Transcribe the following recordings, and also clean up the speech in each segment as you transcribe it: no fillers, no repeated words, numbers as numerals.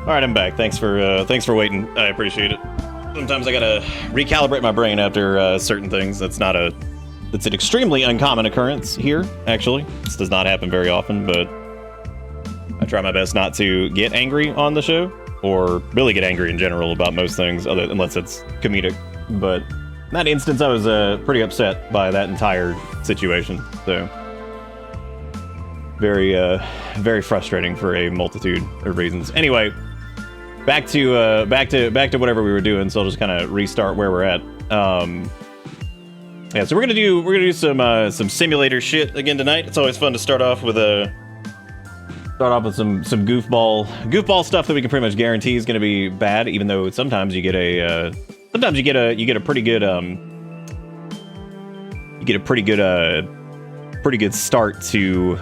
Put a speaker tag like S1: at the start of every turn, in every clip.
S1: All right, I'm back. Thanks for waiting. I appreciate it. Sometimes I gotta recalibrate my brain after certain things. It's an extremely uncommon occurrence here. Actually, this does not happen very often, but I try my best not to get angry on the show, or really get angry in general about most things, unless it's comedic. But in that instance, I was pretty upset by that entire situation. So very frustrating for a multitude of reasons. Anyway. Back to whatever we were doing, so I'll just kind of restart where we're at. Yeah, so we're gonna do some simulator shit again tonight. It's always fun to start off with some goofball stuff that we can pretty much guarantee is gonna be bad, even though sometimes you get a pretty good start to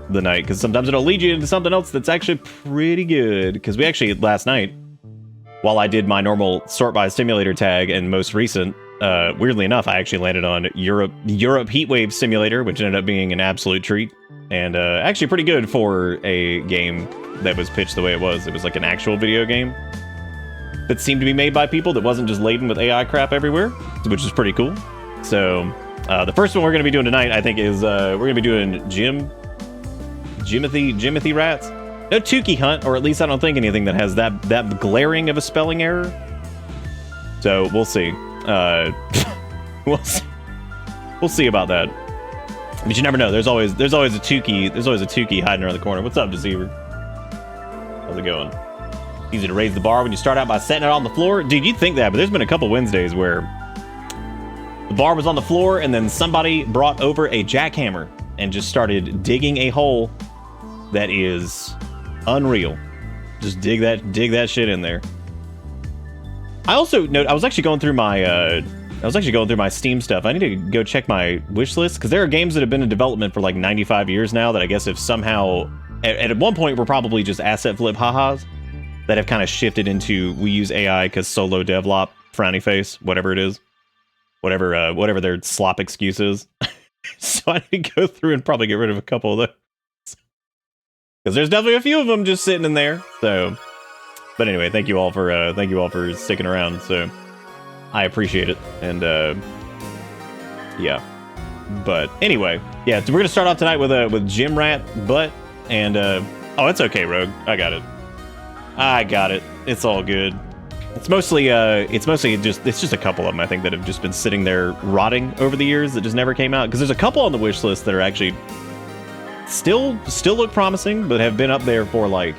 S1: the night, because sometimes it'll lead you into something else that's actually pretty good. Because we actually, last night, while I did my normal sort by simulator tag and most recent, weirdly enough, I actually landed on Europe Heatwave Simulator, which ended up being an absolute treat, and actually pretty good for a game that was pitched the way it was. It was like an actual video game that seemed to be made by people that wasn't just laden with AI crap everywhere, which is pretty cool. So the first one we're going to be doing tonight, I think, is we're going to be doing Jimothy Rats. No Tukey Hunt, or at least I don't think anything that has that glaring of a spelling error. So we'll see. We'll see about that. But you never know. There's always a Tukey hiding around the corner. What's up, Deceiver? How's it going? Easy to raise the bar when you start out by setting it on the floor. Dude, you'd think that, but there's been a couple Wednesdays where the bar was on the floor and then somebody brought over a jackhammer and just started digging a hole that is Unreal. Just dig that shit in there. I also note I was actually going through my Steam stuff. I need to go check my wish list because there are games that have been in development for like 95 years now that I guess if somehow at one point were probably just asset flip ha-has that have kind of shifted into we use AI because solo devlop, frowny face, whatever it is. Whatever their slop excuse is. So I need to go through and probably get rid of a couple of those. Because there's definitely a few of them just sitting in there. So, but anyway, thank you all for sticking around. So, I appreciate it. And yeah. But anyway, yeah, so we're gonna start off tonight with Gym Rat Butt and oh, it's okay, Rogue. I got it. It's all good. It's mostly just a couple of them I think that have just been sitting there rotting over the years that just never came out. Because there's a couple on the wish list that are actually still look promising, but have been up there for like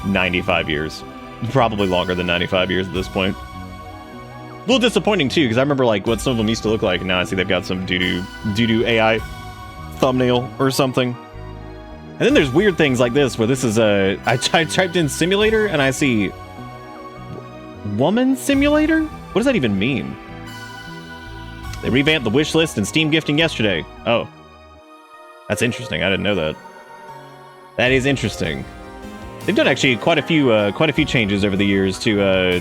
S1: 95 years. Probably longer than 95 years at this point. A little disappointing too, because I remember like what some of them used to look like, and now I see they've got some doo-doo AI thumbnail or something. And then there's weird things like this, where this is I typed in simulator, and I see woman simulator? What does that even mean? They revamped the wish list and Steam gifting yesterday. Oh. That's interesting. I didn't know that. That is interesting. They've done actually quite a few changes over the years to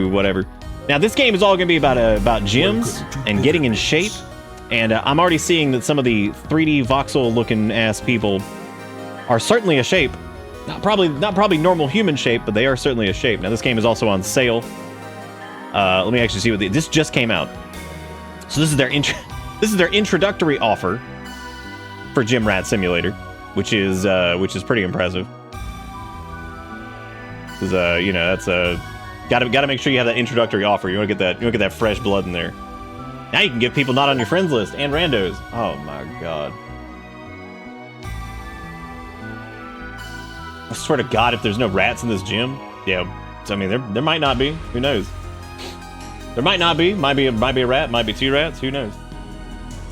S1: whatever. Now this game is all going to be about gyms and getting in shape, and I'm already seeing that some of the 3D voxel looking ass people are certainly a shape. Not probably normal human shape, but they are certainly a shape. Now this game is also on sale. Let me actually see what this just came out. So this is their introductory offer for Gym Rat Simulator, which is pretty impressive. Because you know, that's gotta make sure you have that introductory offer. You want to get that fresh blood in there. Now you can get people not on your friends list and randos. Oh my god. I swear to God, if there's no rats in this gym, yeah. I mean, there might not be. Who knows? There might not be. Might be a rat. Might be two rats. Who knows?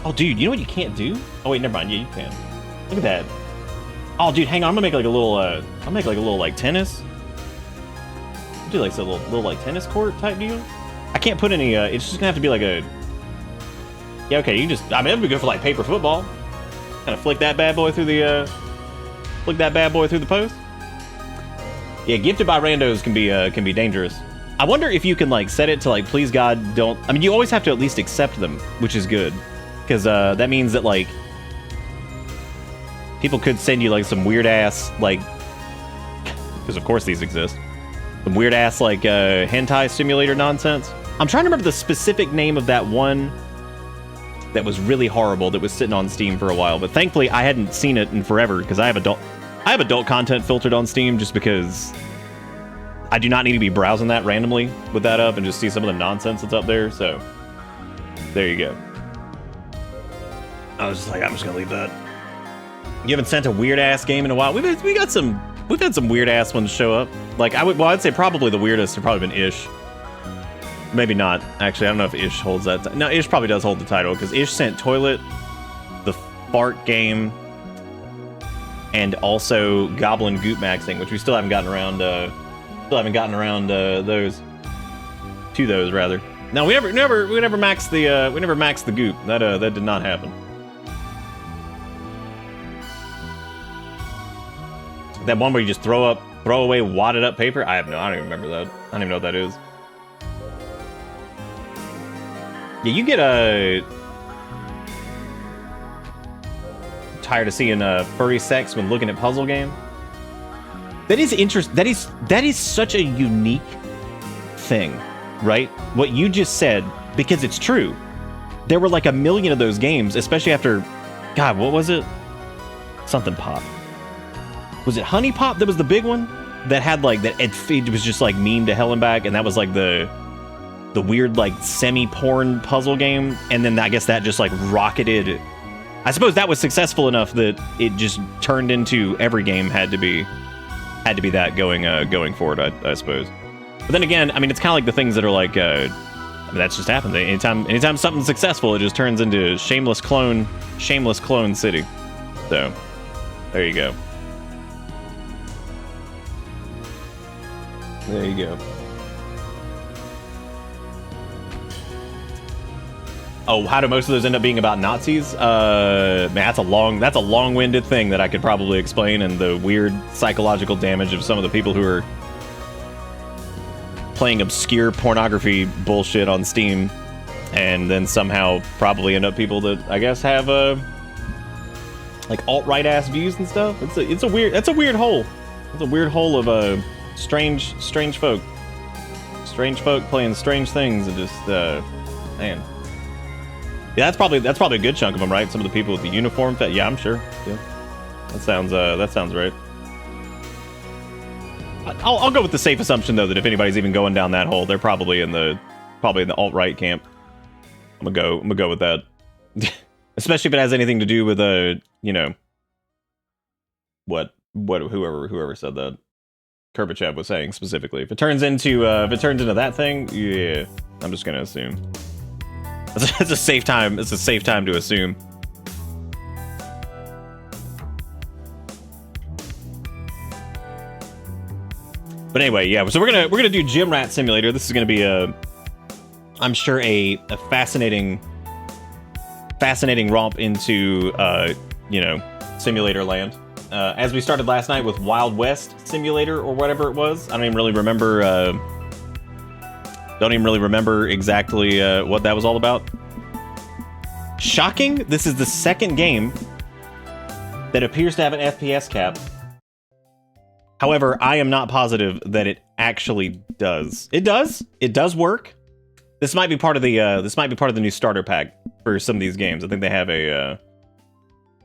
S1: Oh, dude, you know what you can't do? Oh wait, never mind. Yeah, you can. Look at that. Oh, dude, hang on. I'm gonna make like a little. I'll make like a little like tennis. I'll do like a little like tennis court type deal. I can't put any. It's just gonna have to be like a. Yeah, okay. You just. I mean, it'd be good for like paper football. Kind of flick that bad boy through the. Flick that bad boy through the post. Yeah, gifted by randos can be dangerous. I wonder if you can like set it to like please God don't. I mean, you always have to at least accept them, which is good, because that means that like people could send you like some weird ass like, because of course these exist, some weird ass like hentai simulator nonsense. I'm trying to remember the specific name of that one that was really horrible that was sitting on Steam for a while, but thankfully I hadn't seen it in forever because I have adult content filtered on Steam just because I do not need to be browsing that randomly with that up and just see some of the nonsense that's up there. So there you go. I was just like, I'm just gonna leave that. You haven't sent a weird ass game in a while. We've had some weird ass ones show up. Like I'd say probably the weirdest have probably been Ish. Maybe not. Actually, I don't know if Ish holds that. No, Ish probably does hold the title because Ish sent Toilet, the Fart Game, and also Goblin Goop Maxing, which we still haven't gotten around. Those. To those rather. No, we never maxed the Goop. That did not happen. That one where you just throw away wadded up paper. I don't even remember that. I don't even know what that is. Yeah, you get tired of seeing furry sex when looking at puzzle game. That is interesting. That is such a unique thing, right? What you just said, because it's true. There were like a million of those games, especially after, God, what was it? Something Pop. Was it Honey Pop that was the big one? That had like that. It was just like meme to hell and back, and that was like the weird like semi-porn puzzle game, and then I guess that just like rocketed. I suppose that was successful enough that it just turned into every game had to be that going forward. I suppose. But then again, I mean, it's kind of like the things that are like, I mean, that's just happened. Anytime something's successful, it just turns into shameless clone city. So there you go. There you go. Oh, how do most of those end up being about Nazis? Man, that's a long-winded thing that I could probably explain, and the weird psychological damage of some of the people who are playing obscure pornography bullshit on Steam, and then somehow probably end up people that I guess have like alt-right ass views and stuff. It's a weird hole. It's a weird hole of strange folk. Strange folk playing strange things and just man. Yeah, that's probably a good chunk of them, right? Some of the people with the uniform. Yeah, I'm sure. Yeah, that sounds right. I'll go with the safe assumption though that if anybody's even going down that hole, they're probably in the alt-right camp. I'm gonna go with that, especially if it has anything to do with you know, what whoever said that. Kurbachev was saying specifically. If it turns into that thing, yeah, I'm just gonna assume. It's a safe time. It's a safe time to assume. But anyway, yeah. So we're gonna do Gym Rat Simulator. This is gonna be I'm sure a fascinating romp into you know, simulator land. As we started last night with Wild West Simulator or whatever it was. I don't even really remember. Don't even really remember exactly what that was all about. Shocking, this is the second game that appears to have an FPS cap. However, I am not positive that it actually does. It does. It does work. This might be part of the new starter pack for some of these games. I think they have a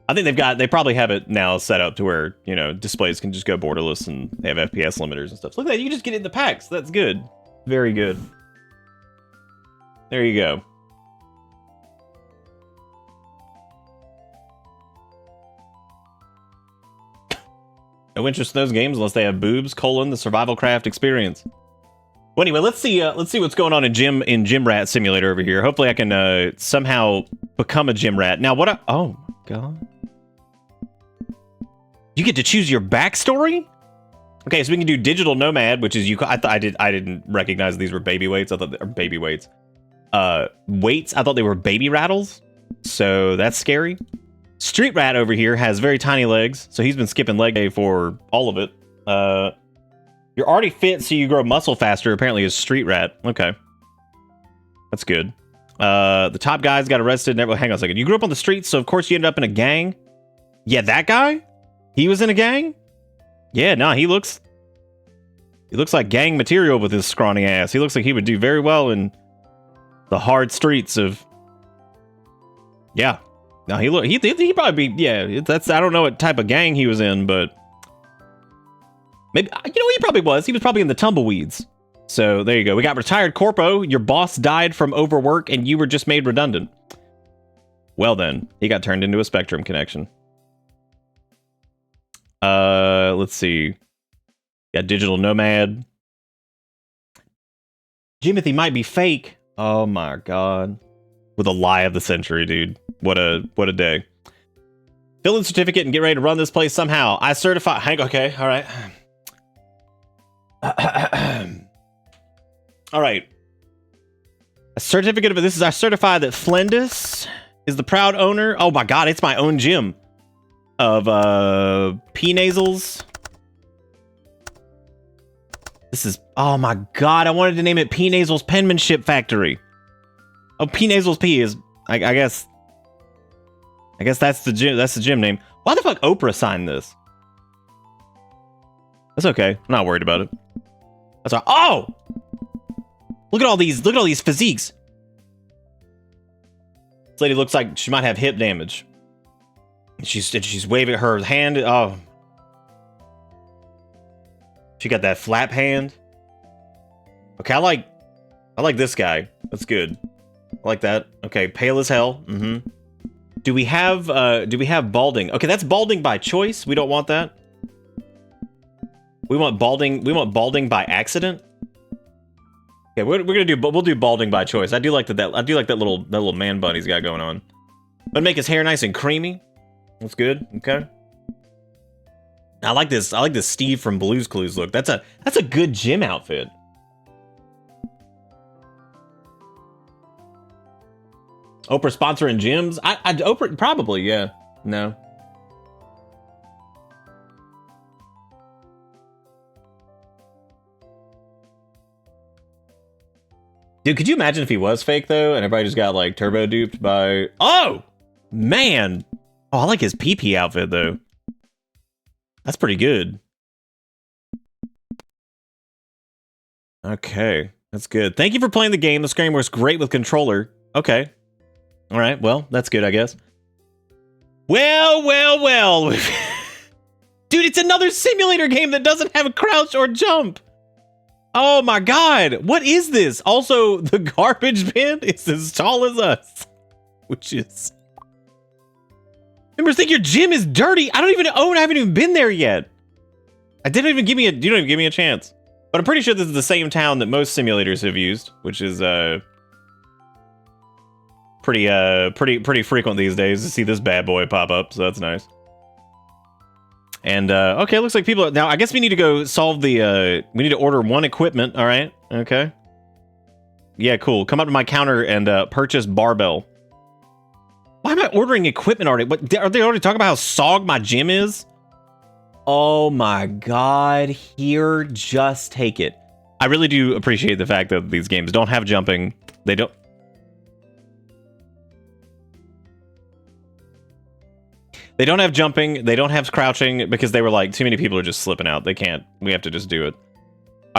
S1: I think they probably have it now set up to where, you know, displays can just go borderless and they have FPS limiters and stuff. So look at that, you can just get it in the packs. That's good. Very good. There you go. No interest in those games unless they have boobs, the survival craft experience. Well, anyway, let's see what's going on in Gym Rat Simulator over here. Hopefully I can somehow become a gym rat. Now oh my god. You get to choose your backstory? Okay, so we can do digital nomad, which is I didn't recognize these were baby weights. I thought they were baby weights. Weights, I thought they were baby rattles. So that's scary. Street Rat over here has very tiny legs, so he's been skipping leg day for all of it. You're already fit, so you grow muscle faster, apparently is Street Rat. Okay. That's good. The top guys got arrested. Hang on a second. You grew up on the streets, so of course you ended up in a gang? Yeah, that guy? He was in a gang? Yeah, no, he looks like gang material with his scrawny ass. He looks like he would do very well in the hard streets of... Yeah. No, he probably be... Yeah, that's... I don't know what type of gang he was in, but... Maybe... You know, he probably was. He was probably in the tumbleweeds. So, there you go. We got retired corpo. Your boss died from overwork, and you were just made redundant. Well then, he got turned into a Spectrum connection. Let's see. Got digital nomad. Jimothy might be fake. Oh my god. With a lie of the century, dude. What a day. Fill in certificate and get ready to run this place somehow. I certify... Okay, alright. Alright. A certificate of... This is... I certify that Flendus is the proud owner... Oh my god, it's my own gym. Of, P-Nasals. This is... Oh my god, I wanted to name it P-Nasals Penmanship Factory. Oh, P-Nasals P is... I guess that's the gym name. Why the fuck Oprah signed this? That's okay. I'm not worried about it. That's all. Oh! Look at all these physiques. This lady looks like she might have hip damage. She's waving her hand. Oh. She got that flap hand. Okay, I like this guy. That's good. I like that. Okay, pale as hell. Mm-hmm. Do we have balding? Okay, that's balding by choice. We don't want that. We want balding by accident. Okay, we'll do balding by choice. I do like that. I do like that little man bun he's got going on. But make his hair nice and creamy. That's good. Okay. I like this. I like this Steve from Blue's Clues look. That's a good gym outfit. Oprah sponsoring gyms? Oprah probably, yeah. No. Dude, could you imagine if he was fake though, and everybody just got like turbo duped by? Oh man! Oh, I like his PP outfit though. That's pretty good. Okay, that's good. Thank you for playing the game. The screen works great with controller. Okay. All right, well, that's good, I guess. Well. Dude, it's another simulator game that doesn't have a crouch or jump. Oh my god, what is this? Also, the garbage bin is as tall as us. Which is... Members think your gym is dirty. I haven't even been there yet. You don't even give me a chance. But I'm pretty sure this is the same town that most simulators have used, which is pretty frequent these days to see this bad boy pop up, so that's nice. And okay, looks like people now I guess we need to go solve the we need to order one equipment, all right? Okay. Yeah, cool. Come up to my counter and purchase barbell. Why am I ordering equipment already? What are they already talking about how sog my gym is? Oh my god, here, just take it. I really do appreciate the fact that these games don't have jumping. They don't have jumping, they don't have crouching, because they were like, too many people are just slipping out. They can't. We have to just do it.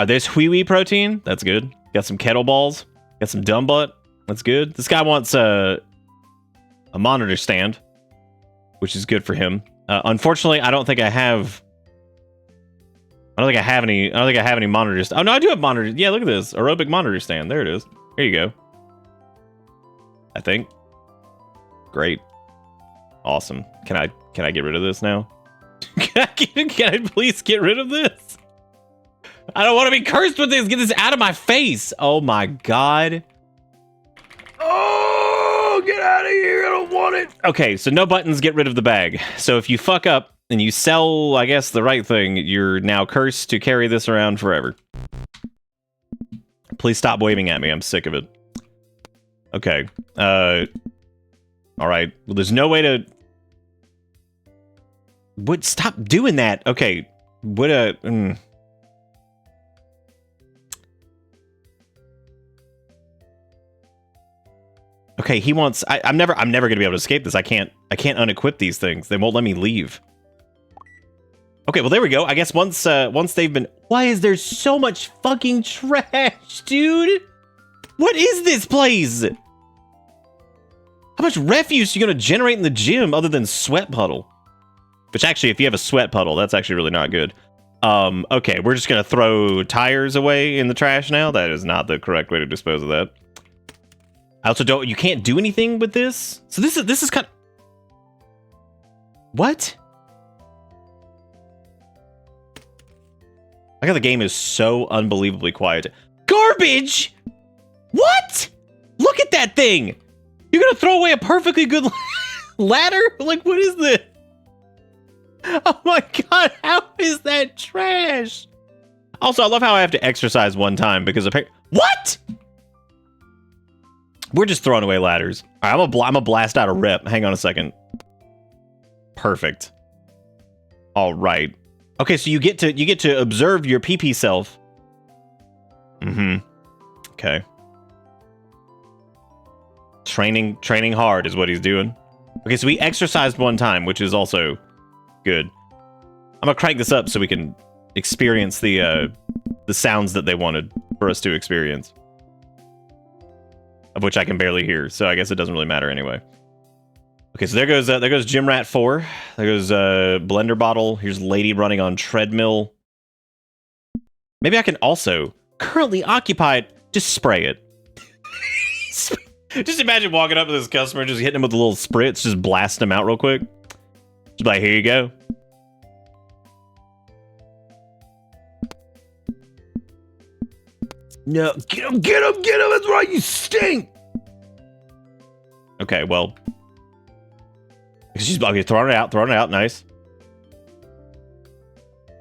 S1: There's Wee protein. That's good. Got some kettlebells. Got some dumb butt. That's good. This guy wants a monitor stand, which is good for him. Unfortunately, I don't think I have any monitors. Oh no, I do have monitors. Yeah, look at this. Aerobic monitor stand. There it is. Here you go. I think. Great. Awesome. Can I get rid of this now? Can I please get rid of this? I don't want to be cursed with this. Get this out of my face. Oh my god. Oh, get out of here. I don't want it. Okay, so no buttons, get rid of the bag. So if you fuck up and you sell, I guess, the right thing, you're now cursed to carry this around forever. Please stop waving at me. I'm sick of it. Okay. All right. Well, there's no way to... What? Stop doing that. Okay. What a... Okay, he wants... I'm never gonna be able to escape this. I can't unequip these things. They won't let me leave. Okay, well there we go. I guess once they've been... Why is there so much fucking trash, dude? What is this place? How much refuse are you gonna generate in the gym other than sweat puddle? Which actually, if you have a sweat puddle, that's actually really not good. Okay, we're just gonna throw tires away in the trash now. That is not the correct way to dispose of that. I also don't... You can't do anything with this? So this is kind of... What? I got the game is so unbelievably quiet. Garbage? What? Look at that thing! You're gonna throw away a perfectly good ladder? Like, what is this? Oh my god, how is that trash? Also, I love how I have to exercise one time because what? We're just throwing away ladders. All right, I'm a blast out a rep. Hang on a second. Perfect. All right. Okay, so you get to observe your PP self. Okay. Training hard is what he's doing. Okay, so we exercised one time, which is also good. I'm gonna crank this up so we can experience the sounds that they wanted for us to experience, of which I can barely hear. So I guess it doesn't really matter anyway. Okay, so there goes Gym Rat 4. There goes blender bottle. Here's lady running on treadmill. Maybe I can also currently occupied. Just spray it. Just imagine walking up to this customer, just hitting him with a little spritz, just blast him out real quick. Just like, here you go. No, get him, that's right, you stink! Okay, well. She's okay, throwing it out, nice.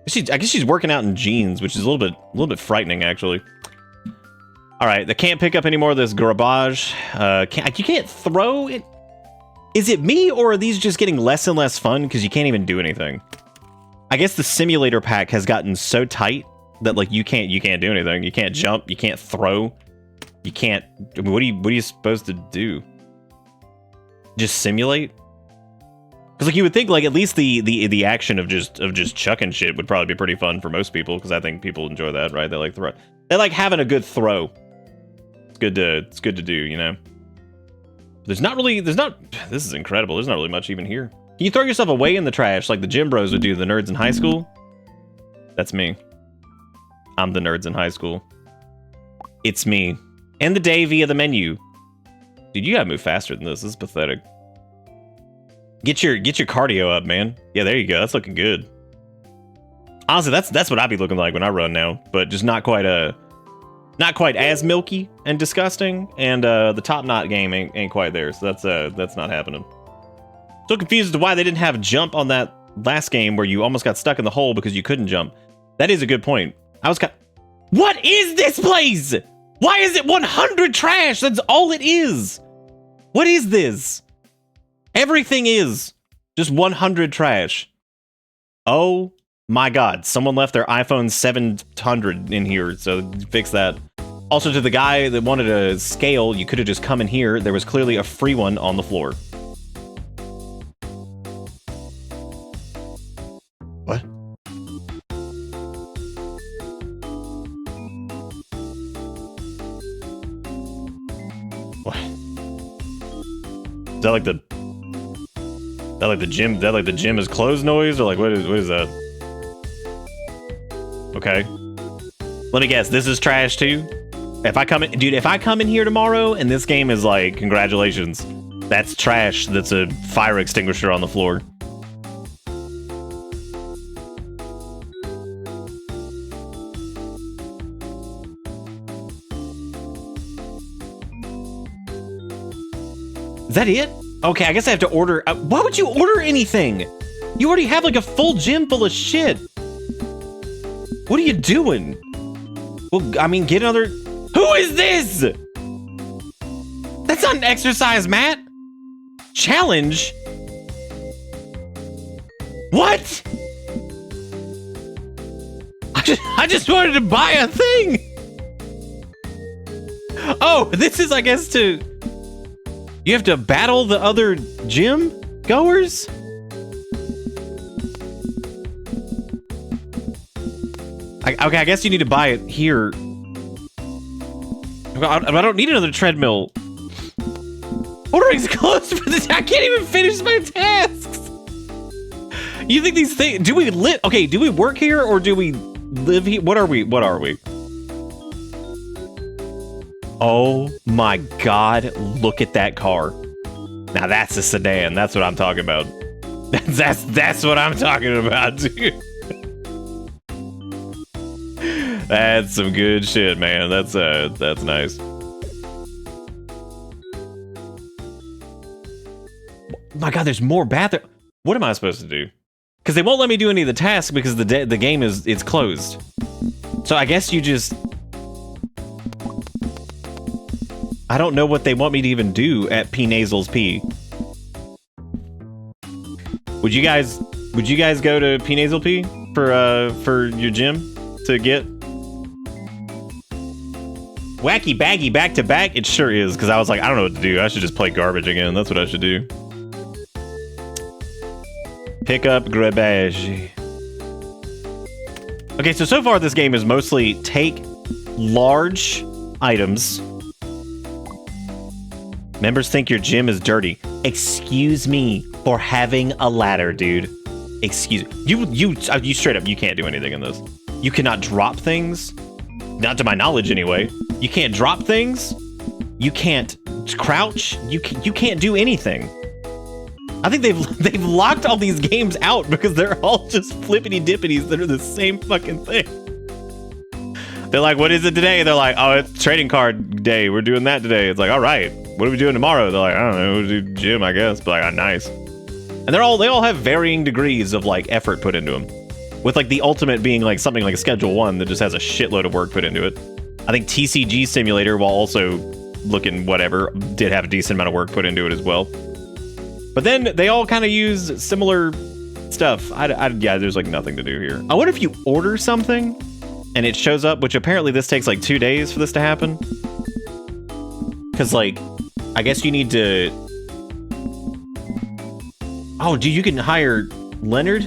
S1: I guess she's working out in jeans, which is a little bit frightening, actually. All right, they can't pick up any more of this garbage. You can't throw it. Is it me, or are these just getting less and less fun because you can't even do anything? I guess the simulator pack has gotten so tight that like you can't do anything. You can't jump. You can't throw. You can't. I mean, what are you supposed to do? Just simulate? Because like you would think like at least the action of just chucking shit would probably be pretty fun for most people, because I think people enjoy that, right? They like throw. They like having a good throw. It's good to do, you know. This is incredible. There's not really much even here. Can you throw yourself away in the trash like the gym bros would do, the nerds in high school? That's me. I'm the nerds in high school. It's me. End the day via the menu. Dude, you gotta move faster than this. This is pathetic. Get your cardio up, man. Yeah, there you go. That's looking good. Honestly, that's what I'd be looking like when I run now, but just not quite as milky and disgusting, and the top knot game ain't quite there, so that's not happening. So confused as to why they didn't have jump on that last game where you almost got stuck in the hole because you couldn't jump. That is a good point. What is this place? Why is it 100 trash? That's all it is. What is this? Everything is just 100 trash. Oh my God, someone left their iPhone 700 in here, so fix that. Also, to the guy that wanted a scale, you could have just come in here. There was clearly a free one on the floor. What? What? Is that like the gym? Is that like the gym is closed noise, or like what is that? Okay. Let me guess. This is trash too. If I come in here tomorrow and this game is like, congratulations, that's trash. That's a fire extinguisher on the floor. Is that it? Okay, I guess I have to order. Why would you order anything? You already have like a full gym full of shit. What are you doing? Well, I mean, get another. Who is this? That's not an exercise mat. Challenge? What? I just wanted to buy a thing. Oh, this is, I guess, to. You have to battle the other gym goers? Okay, I guess you need to buy it here. I don't need another treadmill. Ordering's closed for this. I can't even finish my tasks. You think these things? Do we live? Okay, do we work here or do we live here? What are we? What are we? Oh my God! Look at that car. Now that's a sedan. That's what I'm talking about. That's what I'm talking about, dude. That's some good shit, man. That's nice. My God, there's more bathroom. What am I supposed to do? Because they won't let me do any of the tasks because the game it's closed. So I guess you just. I don't know what they want me to even do at P Nasal's P. Would you guys go to P Nasal P for your gym to get? Wacky baggy back to back? It sure is, because I was like, I don't know what to do. I should just play garbage again. That's what I should do. Pick up garbage. Okay, so far this game is mostly take large items. Members think your gym is dirty. Excuse me for having a ladder, dude. Excuse you straight up, you can't do anything in this. You cannot drop things. Not to my knowledge, anyway. You can't drop things. You can't crouch. You can't do anything. I think they've locked all these games out because they're all just flippity dippities that are the same fucking thing. They're like, what is it today? They're like, oh, it's trading card day. We're doing that today. It's like, all right. What are we doing tomorrow? They're like, I don't know. We'll do gym, I guess. But like, oh, nice. And they all have varying degrees of like effort put into them. With like the ultimate being like something like a Schedule 1 that just has a shitload of work put into it. I think TCG Simulator, while also looking whatever, did have a decent amount of work put into it as well. But then they all kind of use similar stuff. Yeah, there's like nothing to do here. I wonder if you order something and it shows up, which apparently this takes like 2 days for this to happen. Because like, I guess you need to... Oh, dude, you can hire Leonard?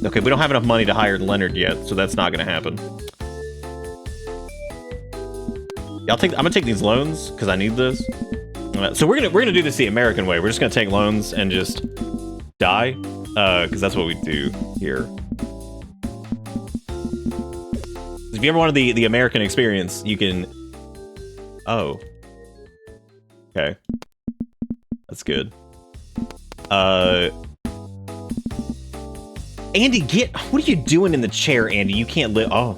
S1: Okay, we don't have enough money to hire Leonard yet, so that's not gonna happen. I'm gonna take these loans because I need this. So we're gonna do this the American way. We're just gonna take loans and just die, because that's what we do here. If you ever wanted the American experience, you can. Oh. Okay. That's good. Andy, what are you doing in the chair, Andy? You can't live. Oh.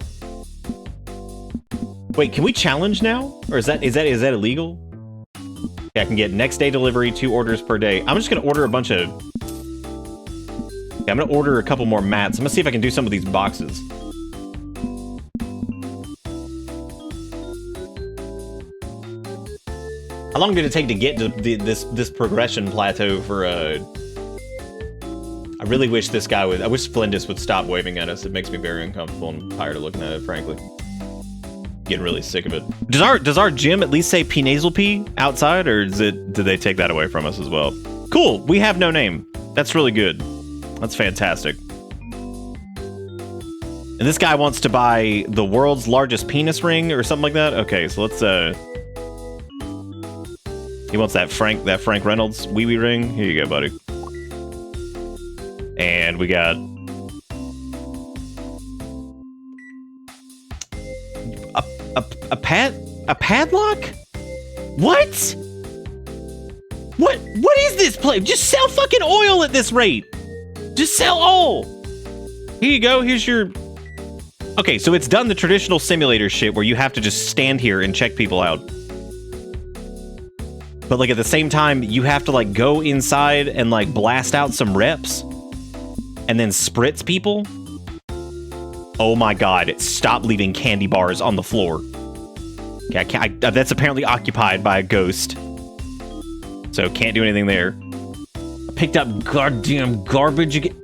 S1: Wait, can we challenge now? Or is that illegal? Yeah, I can get next day delivery, 2 orders per day. I'm just gonna order a bunch of... Yeah, I'm gonna order a couple more mats. I'm gonna see if I can do some of these boxes. How long did it take to get to this progression plateau for I really wish this guy would... I wish Flindus would stop waving at us. It makes me very uncomfortable and tired of looking at it, frankly. Getting really sick of it. Does our gym at least say P-nasal P outside, or did they take that away from us as well? Cool, we have no name. That's really good. That's fantastic. And this guy wants to buy the world's largest penis ring or something like that. Okay, so let's he wants that Frank Reynolds wee-wee ring. Here you go, buddy. And we got a padlock? What? What is this place? Just sell fucking oil at this rate. Just sell oil. Here you go. Here's your... Okay, so it's done the traditional simulator shit where you have to just stand here and check people out. But like at the same time, you have to like go inside and like blast out some reps and then spritz people. Oh my god, stop leaving candy bars on the floor. Okay, that's apparently occupied by a ghost. So can't do anything there. I picked up goddamn garbage again.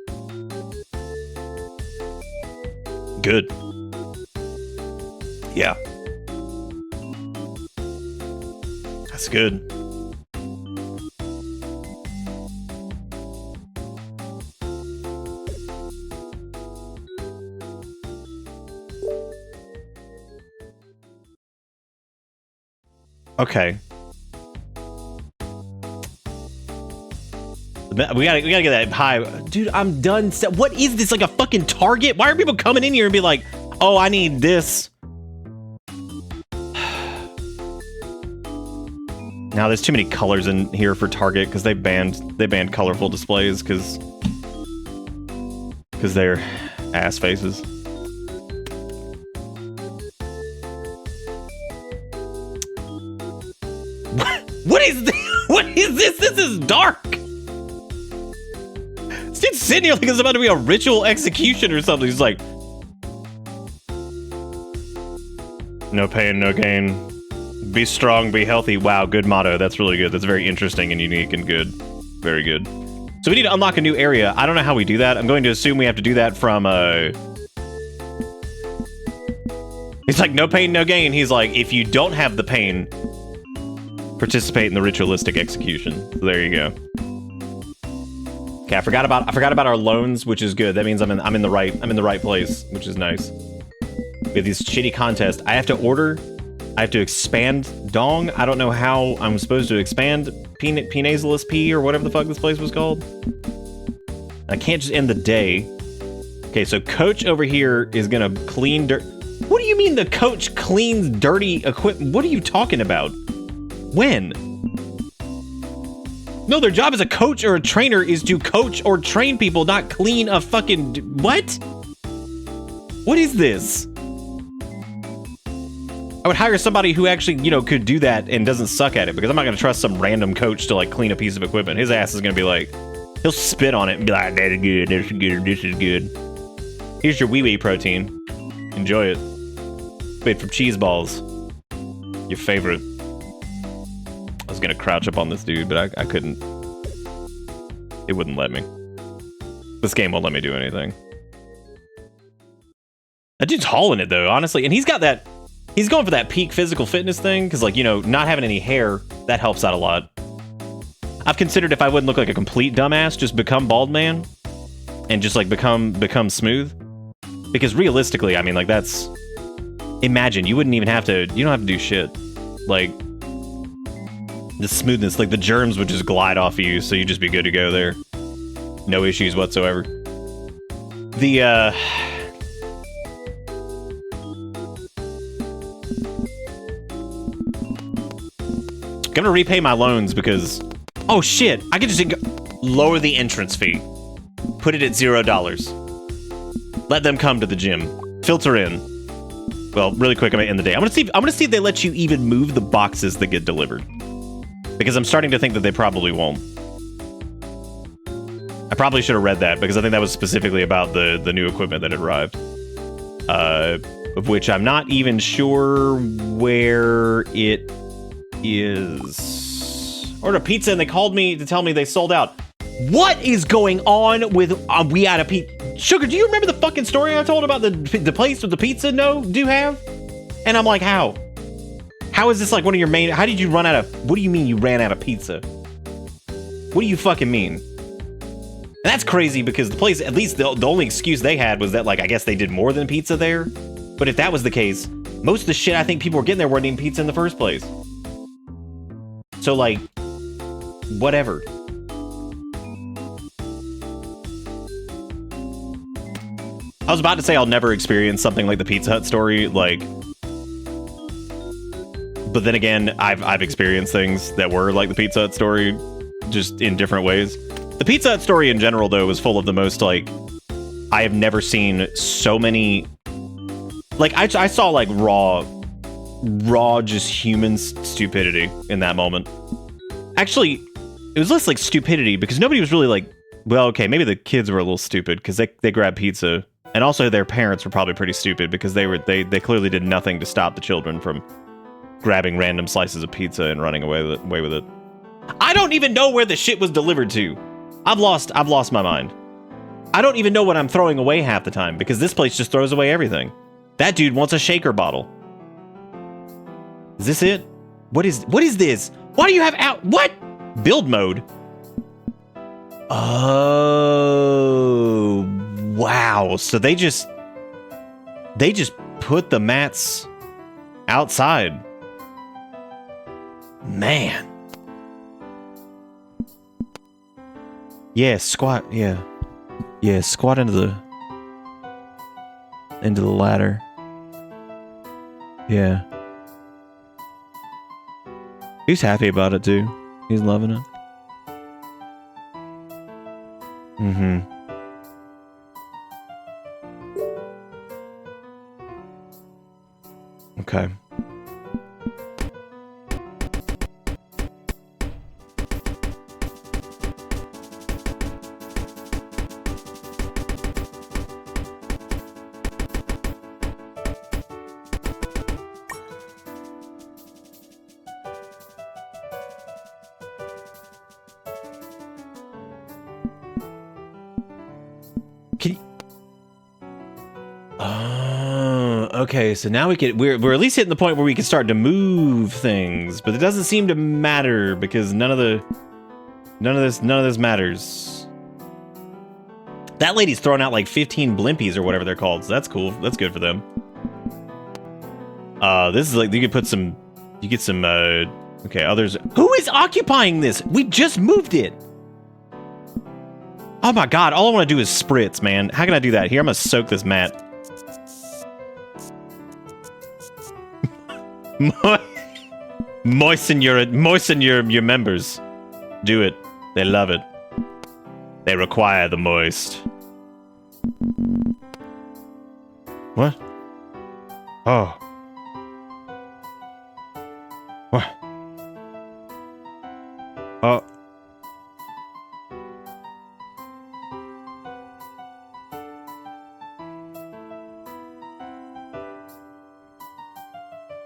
S1: Good. Yeah. That's good. Okay. We gotta get that high. Dude, I'm done. What is this, like a fucking Target? Why are people coming in here and be like, oh, I need this? Now there's too many colors in here for Target because they banned colorful displays because they're ass faces. What is this? What is this? This is dark. This dude's sitting here like it's about to be a ritual execution or something. He's like, no pain, no gain. Be strong, be healthy. Wow, good motto. That's really good. That's very interesting and unique and good. Very good. So we need to unlock a new area. I don't know how we do that. I'm going to assume we have to do that from He's like, no pain, no gain. He's like, if you don't have the pain, participate in the ritualistic execution. So there you go. Okay, I forgot about our loans, which is good. That means I'm in the right place, which is nice. We have these shitty contests. I have to expand dong. I don't know how I'm supposed to expand P-nasalis P or whatever the fuck this place was called. I can't just end the day. Okay, so coach over here is gonna clean dirt. What do you mean the coach cleans dirty equipment? What are you talking about? When? No, their job as a coach or a trainer is to coach or train people, not clean a fucking... What? What is this? I would hire somebody who actually, you know, could do that and doesn't suck at it, because I'm not going to trust some random coach to, like, clean a piece of equipment. His ass is going to be like... He'll spit on it and be like, that's good, this is good, this is good. Here's your wee-wee protein. Enjoy it. Made from cheese balls. Your favorite. I was gonna crouch up on this dude, but I couldn't. It wouldn't let me. This game won't let me do anything. That dude's hauling it though, honestly. And he's got that, he's going for that peak physical fitness thing, because like, you know, not having any hair, that helps out a lot. I've considered if I wouldn't look like a complete dumbass, just become bald man and just like become smooth. Because realistically, I mean, like that's, imagine, you wouldn't even have to, you don't have to do shit. Like, the smoothness, like the germs would just glide off of you, so you'd just be good to go there. No issues whatsoever. The, gonna repay my loans because, oh shit, I could just lower the entrance fee. Put it at $0. Let them come to the gym. Filter in. Well, really quick, I'm gonna end the day. I'm gonna see if they let you even move the boxes that get delivered. Because I'm starting to think that they probably won't. I probably should have read that, because I think that was specifically about the new equipment that had arrived. Of which I'm not even sure where it is. Ordered a pizza and they called me to tell me they sold out. What is going on with We Had a Pizza? Sugar, do you remember the fucking story I told about the place with the pizza do have? And I'm like, how? How is this like one of your main... How did you run out of... What do you mean you ran out of pizza? What do you fucking mean? And that's crazy because the place, at least the only excuse they had was that, like, I guess they did more than pizza there. But if that was the case, most of the shit I think people were getting there weren't even pizza in the first place. So, like, whatever. I was about to say I'll never experience something like the Pizza Hut story, like... But then again, I've experienced things that were like the Pizza Hut story, just in different ways. The Pizza Hut story in general, though, was full of the most, like... I have never seen so many... Like, I saw, like, raw, just human stupidity in that moment. Actually, it was less like stupidity, because nobody was really like... Well, okay, maybe the kids were a little stupid, because they grabbed pizza. And also their parents were probably pretty stupid, because they clearly did nothing to stop the children from grabbing random slices of pizza and running away with it. I don't even know where the shit was delivered to. I've lost my mind. I don't even know what I'm throwing away half the time, because this place just throws away everything. That dude wants a shaker bottle. Is this it? What is this? Why do you have what? Build mode. Oh, wow. So they just put the mats outside. Man. Yeah, squat. Yeah, squat into the ladder. Yeah. He's happy about it too. He's loving it. Mm-hmm. Okay. Okay, so now we're at least hitting the point where we can start to move things, but it doesn't seem to matter because none of this matters. That lady's throwing out like 15 blimpies or whatever they're called, so that's cool. That's good for them. This is like you get some okay, others. Who is occupying this? We just moved it. Oh my god, all I want to do is spritz, man. How can I do that? Here, I'm gonna soak this mat. Moisten your members. Do it. They love it. They require the moist. What? Oh. What? Oh.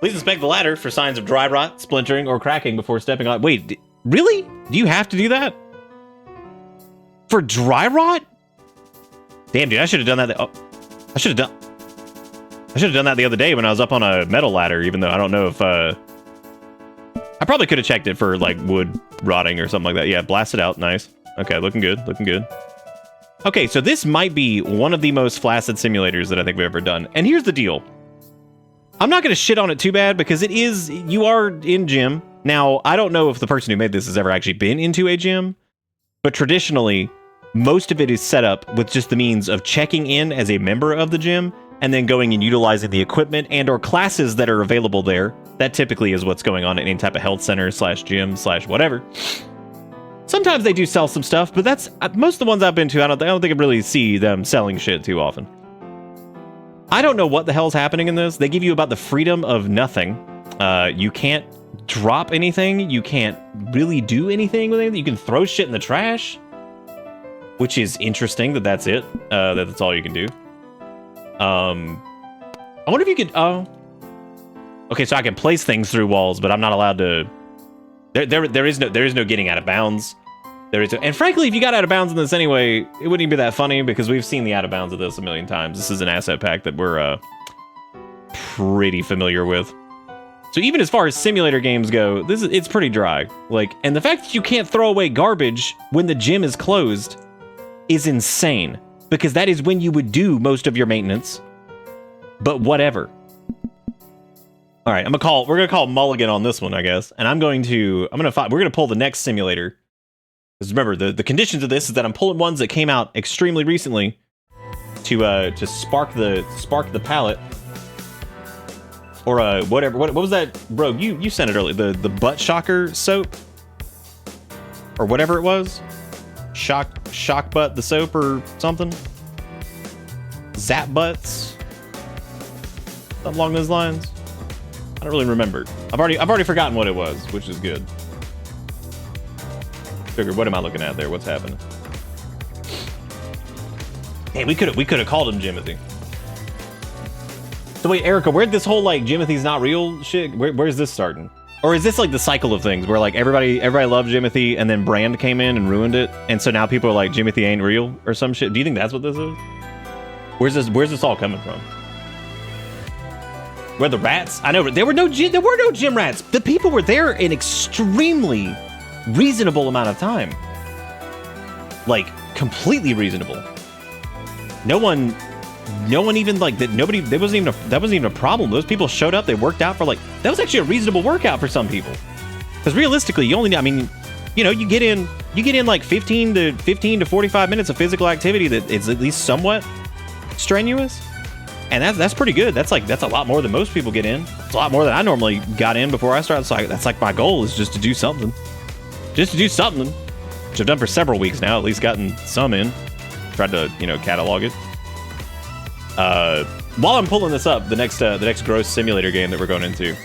S1: Please inspect the ladder for signs of dry rot, splintering, or cracking before stepping on. Wait, really? Do you have to do that? For dry rot? Damn, dude, I should have done that. Oh, I should have done that the other day when I was up on a metal ladder, even though I don't know if, I probably could have checked it for, like, wood rotting or something like that. Yeah, blast it out. Nice. Okay, looking good. Looking good. Okay, so this might be one of the most flaccid simulators that I think we've ever done. And here's the deal. I'm not going to shit on it too bad because it is, you are in gym. Now, I don't know if the person who made this has ever actually been into a gym, but traditionally, most of it is set up with just the means of checking in as a member of the gym and then going and utilizing the equipment and or classes that are available there. That typically is what's going on at any type of health center / gym / whatever. Sometimes they do sell some stuff, but that's most of the ones I've been to. I don't think I really see them selling shit too often. I don't know what the hell's happening in this. They give you about the freedom of nothing. You can't drop anything. You can't really do anything with anything. You can throw shit in the trash, which is interesting that that's it. That's all you can do. I wonder if you could. Oh, okay. So I can place things through walls, but I'm not allowed to. There is no getting out of bounds. And frankly, if you got out of bounds in this anyway, it wouldn't even be that funny because we've seen the out of bounds of this a million times. This is an asset pack that we're pretty familiar with. So even as far as simulator games go, it's pretty dry. Like, and the fact that you can't throw away garbage when the gym is closed is insane because that is when you would do most of your maintenance. But whatever. All right, we're gonna call mulligan on this one, I guess, and we're gonna pull the next simulator. Because remember, the conditions of this is that I'm pulling ones that came out extremely recently to spark the palette. Or whatever. What was that, bro? You sent it earlier. The butt shocker soap, or whatever it was. Shock butt the soap or something. Zap butts. Something along those lines. I don't really remember. I've already forgotten what it was, which is good. Figure, what am I looking at there? What's happening? Hey, we could have called him Jimothy. So wait, Erica, where'd this whole like Jimothy's not real shit? Where's this starting? Or is this like the cycle of things where like everybody loved Jimothy and then Brand came in and ruined it, and so now people are like Jimothy ain't real or some shit? Do you think that's what this is? Where's this all coming from? Where the rats? I know there were no gym rats. The people were there an extremely reasonable amount of time. Like completely reasonable. No one even like that. That wasn't even a problem. Those people showed up. They worked out for like, that was actually a reasonable workout for some people. Because realistically, you get in like 15 to 45 minutes of physical activity that is at least somewhat strenuous. And that's pretty good. That's a lot more than most people get in. It's a lot more than I normally got in before I started. So that's like my goal is just to do something. Just to do something. Which I've done for several weeks now, at least gotten some in. Tried to, catalog it. While I'm pulling this up, the next gross simulator game that we're going into.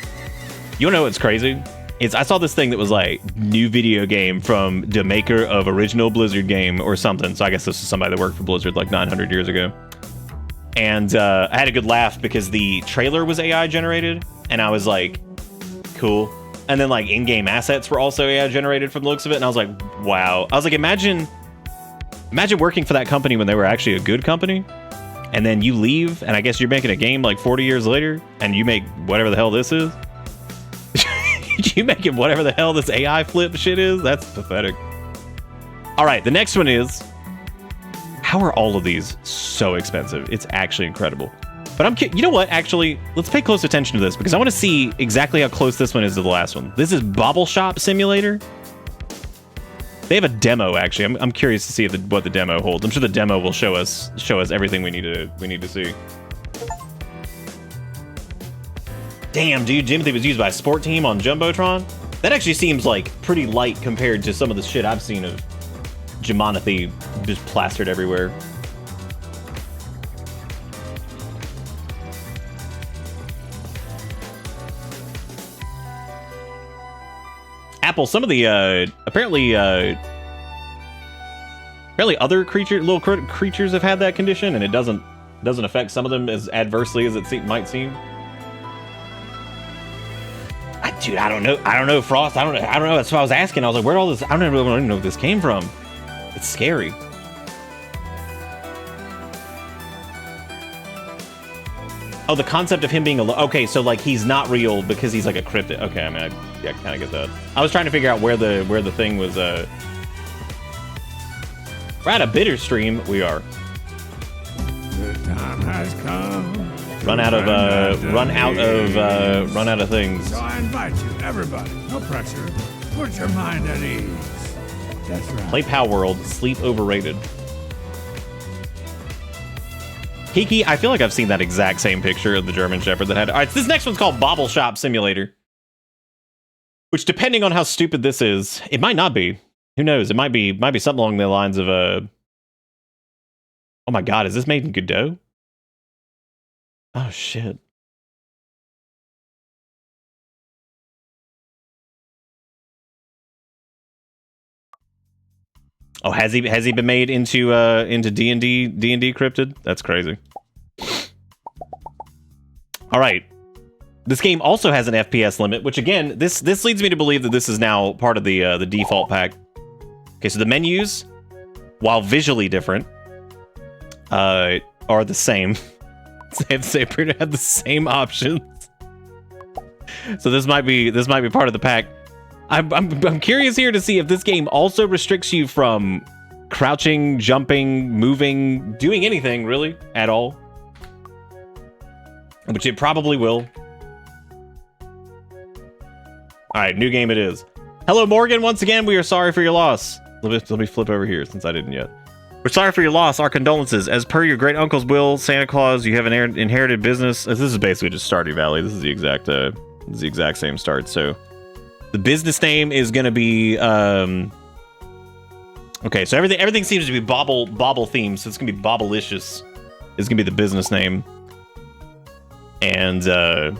S1: You wanna know what's crazy? I saw this thing that was like new video game from the maker of original Blizzard game or something. So I guess this is somebody that worked for Blizzard like 900 years ago. And I had a good laugh because the trailer was AI generated, and I was like, cool. And then like in-game assets were also AI generated from the looks of it, and I was like, wow. I was like, imagine working for that company when they were actually a good company, and then you leave, and I guess you're making a game like 40 years later, and you make whatever the hell this is. You make it whatever the hell this AI flip shit is? That's pathetic. All right, the next one is, how are all of these so expensive? It's actually incredible. But you know what? Actually, let's pay close attention to this because I want to see exactly how close this one is to the last one. This is Bobble Shop Simulator. They have a demo actually. I'm curious to see what the demo holds. I'm sure the demo will show us everything we need to see. Damn, dude, Jimothy was used by a sport team on Jumbotron. That actually seems like pretty light compared to some of the shit I've seen of Jimonothy just plastered everywhere. Apple, some of the apparently other little creatures have had that condition, and it doesn't affect some of them as adversely as it might seem. Dude, I don't know, Frost. I don't know. That's what I was asking. I was like, where'd all this? I don't even know where this came from. It's scary. Oh, the concept of him being okay, so like he's not real because he's like a cryptid. Okay, I mean, I kind of get that. I was trying to figure out where the thing was. We're at a bitter stream. We are.
S2: The time has come.
S1: Run out of things.
S2: So I invite you, everybody. No pressure. Put your mind at ease. That's right.
S1: Play Pow World. Sleep overrated. Kiki, I feel like I've seen that exact same picture of the German Shepherd that had... All right, so this next one's called Bobble Shop Simulator. Which, depending on how stupid this is, it might not be. Who knows? It might be something along the lines of Oh my god, is this made in Godot? Oh shit. Oh, has he been made into D&D cryptid? That's crazy. All right. This game also has an FPS limit, which again, this leads me to believe that this is now part of the default pack. Okay, so the menus, while visually different, are the same. They appear to have the same options. So this might be part of the pack. I'm curious here to see if this game also restricts you from crouching, jumping, moving, doing anything really at all. Which it probably will. Alright, new game it is. Hello Morgan, once again, we are sorry for your loss. Let me flip over here since I didn't yet. We're sorry for your loss, our condolences. As per your great uncle's will, Santa Claus, you have an inherited business. This is basically just Stardew Valley. This is the exact same start, so... The business name is gonna be, okay, so everything seems to be bobble themed, so it's gonna be Bobblicious. Is gonna be the business name. And, okay,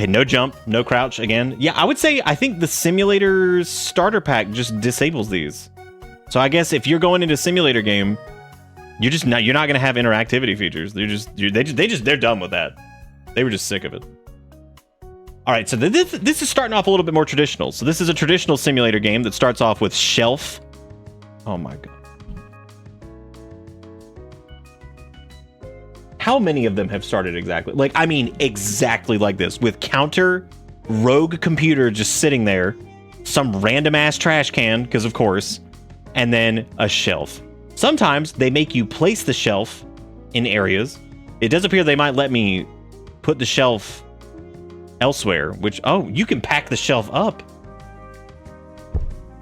S1: no jump, no crouch again. Yeah, I would say, I think the simulator starter pack just disables these. So I guess if you're going into a simulator game, you're not gonna have interactivity features. They're done with that. They were just sick of it. All right, so this is starting off a little bit more traditional. So this is a traditional simulator game that starts off with shelf. Oh my god. How many of them have started exactly? Like, I mean, exactly like this. With counter, rogue computer just sitting there, some random ass trash can, because of course, and then a shelf. Sometimes they make you place the shelf in areas. It does appear they might let me put the shelf elsewhere, which, oh, you can pack the shelf up.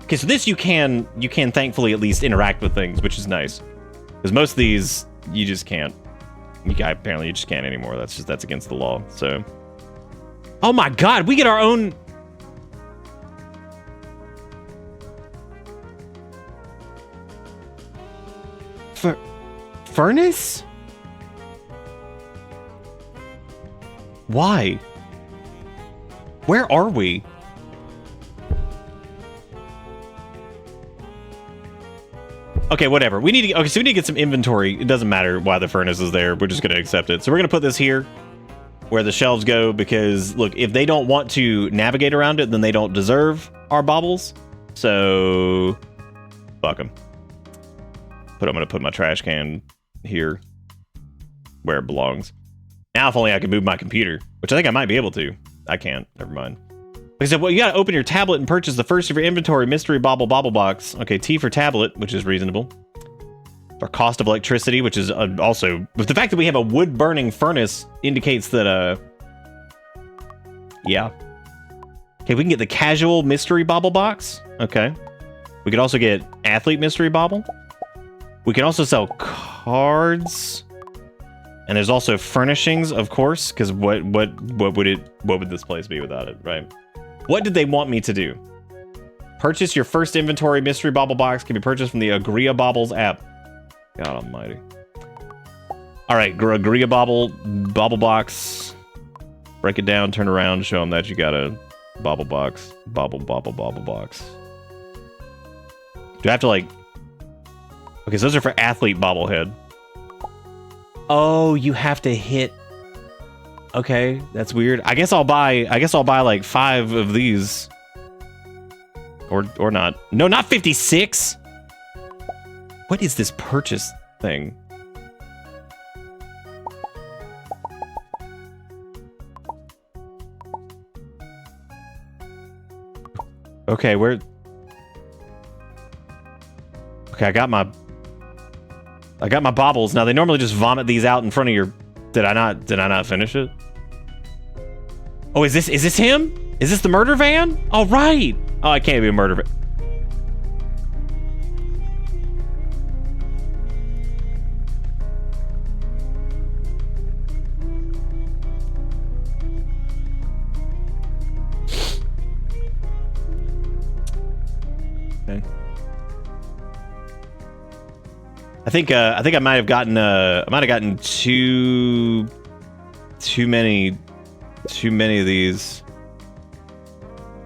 S1: Okay, so this you can thankfully at least interact with things, which is nice. Because most of these, you just can't. Apparently you just can't anymore. That's against the law, so. Oh my god, we get our own... Furnace? Why? Where are we? Okay, whatever. We need to... Okay, so we need to get some inventory. It doesn't matter why the furnace is there. We're just going to accept it. So we're going to put this here where the shelves go because, look, if they don't want to navigate around it, then they don't deserve our baubles. So... Fuck them. I'm going to put my trash can here where it belongs. Now if only I could move my computer, which I think I might be able to. I can't. Never mind. Like I said, well, you gotta open your tablet and purchase the first of your inventory mystery bobble box. Okay, T for tablet, which is reasonable. Our cost of electricity, which is also... With the fact that we have a wood-burning furnace indicates that, yeah. Okay, we can get the casual mystery bobble box. Okay. We could also get athlete mystery bobble. We can also sell cards. And there's also furnishings, of course, because what would this place be without it, right? What did they want me to do? Purchase your first inventory mystery bobble box can be purchased from the Agria Bobbles app. God almighty. All right, Agria Bobble box. Break it down, turn around, show them that you got a bobble box. Bobble box. Do I have to like... Okay, so those are for athlete bobblehead. Oh, you have to hit... Okay, that's weird. I guess I'll buy like 5 of these. Or not. No, not 56. What is this purchase thing? Okay, where? Okay, I got my baubles. Now they normally just vomit these out in front of your. Did I not finish it? Oh, is this him? Is this the murder van? All right. Oh, it can't be a murder van. Okay. I think I might have gotten too many of these.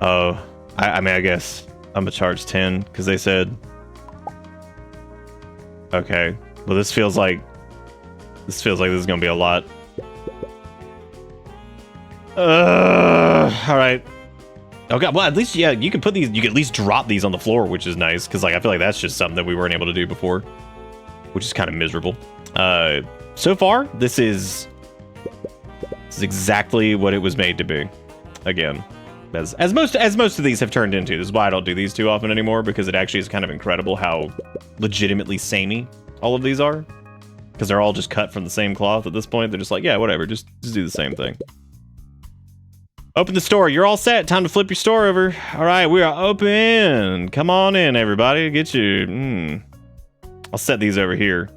S1: Oh, I mean, I guess I'm gonna charge 10 because they said. Okay, well, this feels like this is gonna be a lot. All right. Okay, well, at least, yeah, you can put these, you can at least drop these on the floor, which is nice, because, like, I feel like that's just something that we weren't able to do before, which is kind of miserable. So far, this is exactly what it was made to be. Again, as most of these have turned into. This is why I don't do these too often anymore, because it actually is kind of incredible how legitimately samey all of these are, because they're all just cut from the same cloth at this point. They're just like, yeah, whatever, just do the same thing. Open the store. You're all set. Time to flip your store over. All right, we are open. Come on in, everybody. Get you. I'll set these over here.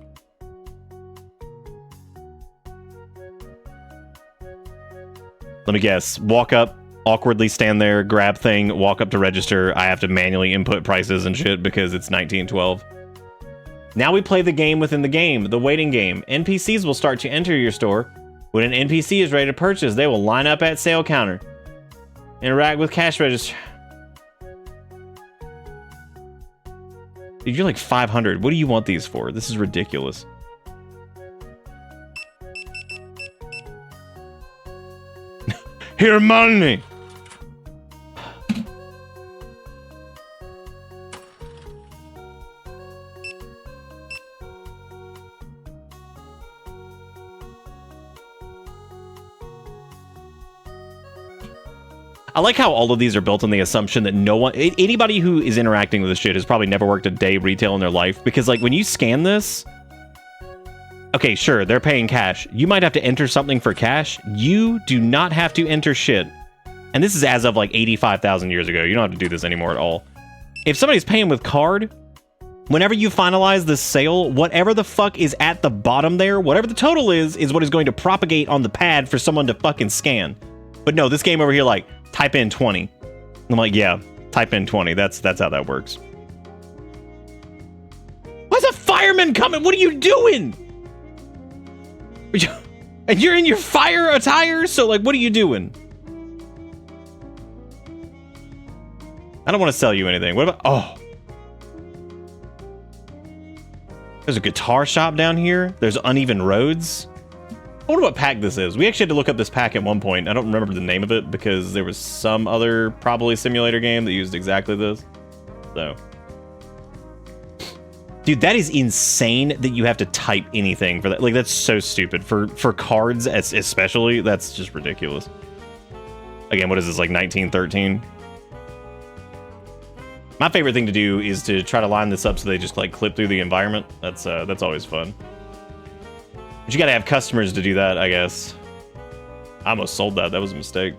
S1: Let me guess. Walk up, awkwardly stand there, grab thing, walk up to register. I have to manually input prices and shit because it's 1912. Now we play the game within the game, the waiting game. NPCs will start to enter your store. When an NPC is ready to purchase, they will line up at sale counter. Interact with cash register. Dude, you're like 500. What do you want these for? This is ridiculous. Here, money! I like how all of these are built on the assumption that anybody who is interacting with this shit has probably never worked a day retail in their life, because like when you scan this, okay, sure, they're paying cash. You might have to enter something for cash. You do not have to enter shit. And this is as of like 85,000 years ago. You don't have to do this anymore at all. If somebody's paying with card, whenever you finalize this sale, whatever the fuck is at the bottom there, whatever the total is what is going to propagate on the pad for someone to fucking scan. But no, this game over here, like, type in 20. I'm like, yeah, type in 20. That's how that works. Why's a fireman coming? What are you doing? And you're in your fire attire? So, like, what are you doing? I don't want to sell you anything. What about... Oh. There's a guitar shop down here. There's uneven roads. I wonder what pack this is. We actually had to look up this pack at one point. I don't remember the name of it because there was some other probably simulator game that used exactly this. So, dude, that is insane that you have to type anything for that. Like, that's so stupid. For cards especially, that's just ridiculous. Again, what is this, like 1913? My favorite thing to do is to try to line this up so they just like clip through the environment. That's always fun. But you gotta have customers to do that, I guess. I almost sold that. That was a mistake.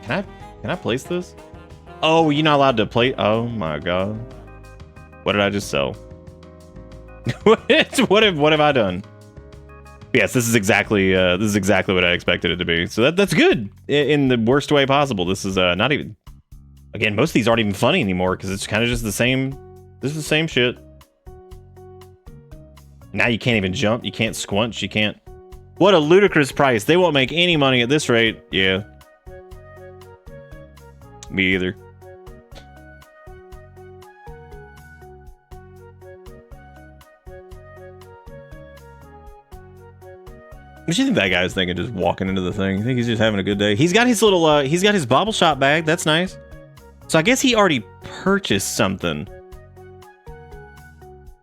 S1: Can I place this? Oh, you're not allowed to play. Oh my god. What did I just sell? what have I done? Yes, this is exactly what I expected it to be. So that's good in the worst way possible. This is not even. Again, most of these aren't even funny anymore because it's kind of just the same. This is the same shit. Now you can't even jump. You can't squunch. You can't. What a ludicrous price. They won't make any money at this rate. Yeah. Me either. What do you think that guy's thinking, just walking into the thing? You think he's just having a good day? He's got his little, he's got his bobble shop bag. That's nice. So I guess he already purchased something.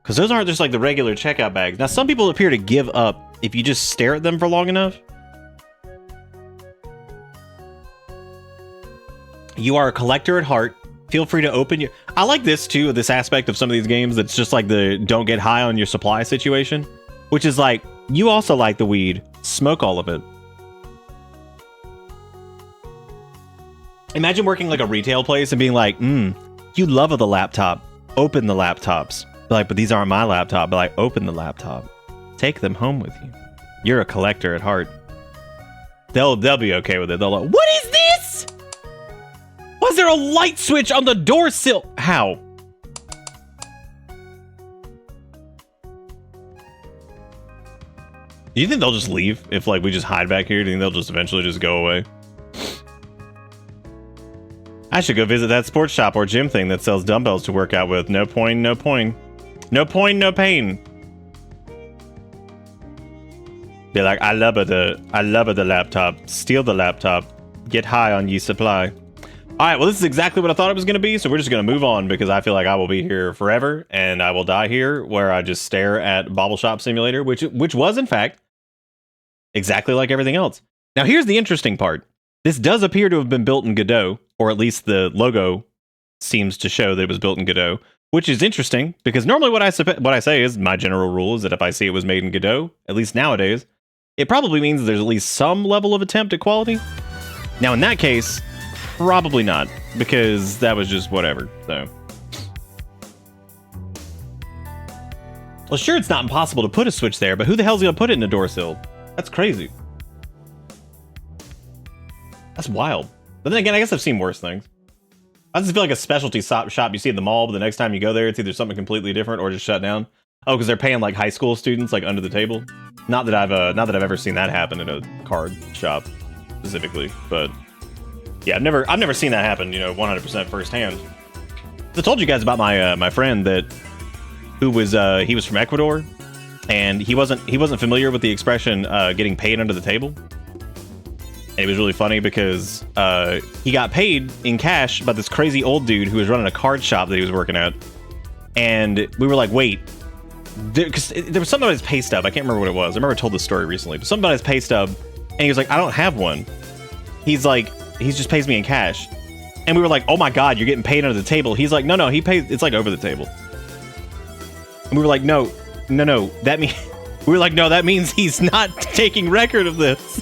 S1: Because those aren't just like the regular checkout bags. Now, some people appear to give up if you just stare at them for long enough. You are a collector at heart. Feel free to open your... I like this too, this aspect of some of these games that's just like the don't get high on your supply situation. Which is like, you also like the weed. Smoke all of it. Imagine working like a retail place and being like, you love the laptop. Open the laptops. Be like, but these aren't my laptop. But like, open the laptop. Take them home with you. You're a collector at heart. They'll be okay with it. They'll like, what is this? Was there a light switch on the door sill? How? Do you think they'll just leave if like we just hide back here? Do you think they'll just eventually just go away? I should go visit that sports shop or gym thing that sells dumbbells to work out with. No point, no point. No point, no pain. They're like, I love the laptop. Steal the laptop. Get high on ye supply. All right, well, this is exactly what I thought it was going to be, so we're just going to move on because I feel like I will be here forever, and I will die here where I just stare at Bobble Shop Simulator, which was, in fact, exactly like everything else. Now, here's the interesting part. This does appear to have been built in Godot, or at least the logo seems to show that it was built in Godot, which is interesting, because normally what I say is, my general rule is that if I see it was made in Godot, at least nowadays, it probably means there's at least some level of attempt at quality. Now, in that case... probably not, because that was just whatever, so. Well, sure, it's not impossible to put a switch there, but who the hell's gonna put it in a door sill? That's crazy. That's wild. But then again, I guess I've seen worse things. I just feel like a specialty shop you see at the mall, but the next time you go there, it's either something completely different or just shut down. Oh, because they're paying like high school students like under the table. Not that I've ever seen that happen in a card shop specifically, but. Yeah, I've never seen that happen, 100% firsthand. I told you guys about my friend who was he was from Ecuador, and he wasn't familiar with the expression getting paid under the table. And it was really funny because he got paid in cash by this crazy old dude who was running a card shop that he was working at, and we were like, wait, because there was something about his pay stub. I can't remember what it was. I remember I told this story recently, but something about his pay stub, and he was like, I don't have one. He's like. He just pays me in cash. And we were like, oh my God, you're getting paid under the table. He's like, no, he pays, it's like over the table. And we were like, no, that means he's not taking record of this.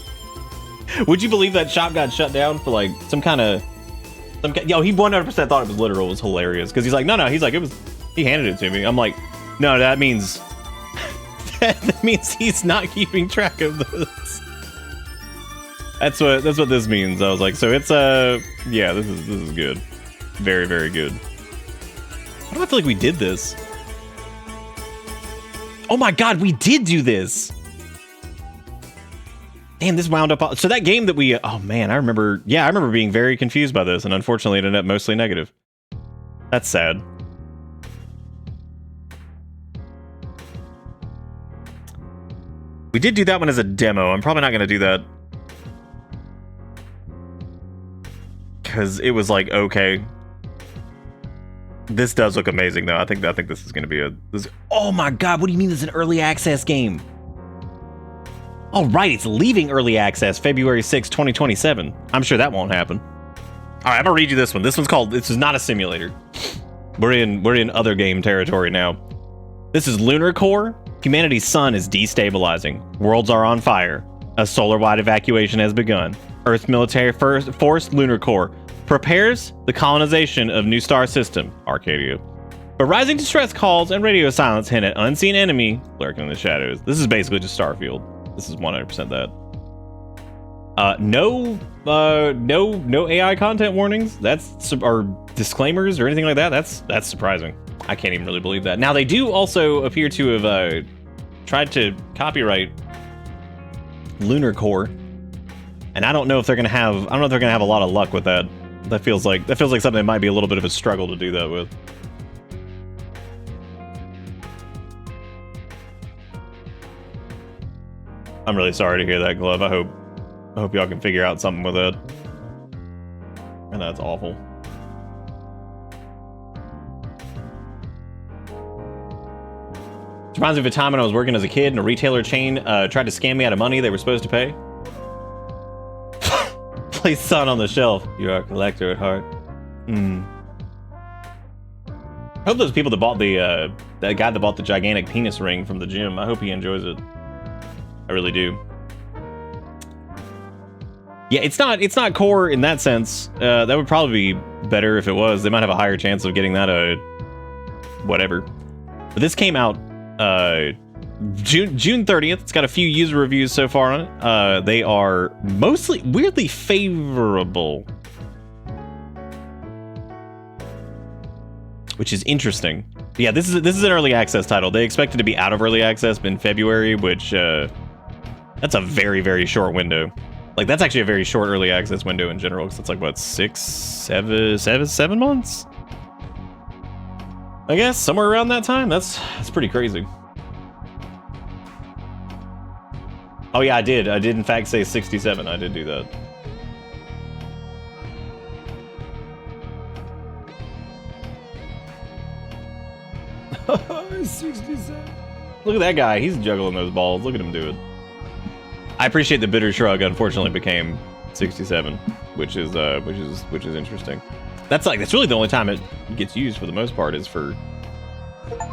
S1: Would you believe that shop got shut down for like he 100% thought it was literal. It was hilarious. Cause he's like, no, he's like, he handed it to me. I'm like, no, that means he's not keeping track of this. That's what this means. I was like, so it's yeah, this is good. Very, very good. Why do I feel like we did this? Oh my God, we did do this. Damn, this wound up. So that game that we, oh man, I remember being very confused by this, and unfortunately it ended up mostly negative. That's sad. We did do that one as a demo. I'm probably not going to do that. Because it was like, okay. This does look amazing, though. I think this is going to be oh my God, what do you mean this is an early access game? Oh, right, it's leaving early access February 6, 2027. I'm sure that won't happen. All right, I'm gonna read you this one. This is not a simulator. We're in other game territory now. This is Lunar Core. Humanity's sun is destabilizing. Worlds are on fire. A solar-wide evacuation has begun. Earth's military force, Lunar Core, prepares the colonization of new star system, Arcadia. But rising distress calls and radio silence hint at unseen enemy lurking in the shadows. This is basically just Starfield. This is 100% that. No AI content warnings. Or disclaimers or anything like that. That's surprising. I can't even really believe that. Now they do also appear to have tried to copyright Lunar Core, and I don't know if they're gonna have a lot of luck with that. That feels like something that might be a little bit of a struggle to do that with. I'm really sorry to hear that, Glove. I hope y'all can figure out something with it. And that's awful. It reminds me of a time when I was working as a kid and a retailer chain tried to scam me out of money they were supposed to pay. Place Sun on the shelf. You are a collector at heart. I hope those people that bought the that guy that bought the gigantic penis ring from the gym, I hope he enjoys it. I really do. Yeah, it's not core in that sense. That would probably be better if it was. They might have a higher chance of getting that whatever. But this came out June 30th. It's got a few user reviews so far on it. They are mostly weirdly favorable, which is interesting. Yeah, this is an early access title. They expect it to be out of early access in February, which that's a very, very short window. Like, that's actually a very short early access window in general, because it's like, what, 7 months? I guess, somewhere around that time? That's pretty crazy. Oh yeah, I did in fact say 67. I did do that. Oh, 67. Look at that guy. He's juggling those balls. Look at him do it. I appreciate the bitter shrug. Unfortunately, became 67, which is interesting. That's really the only time it gets used for the most part is for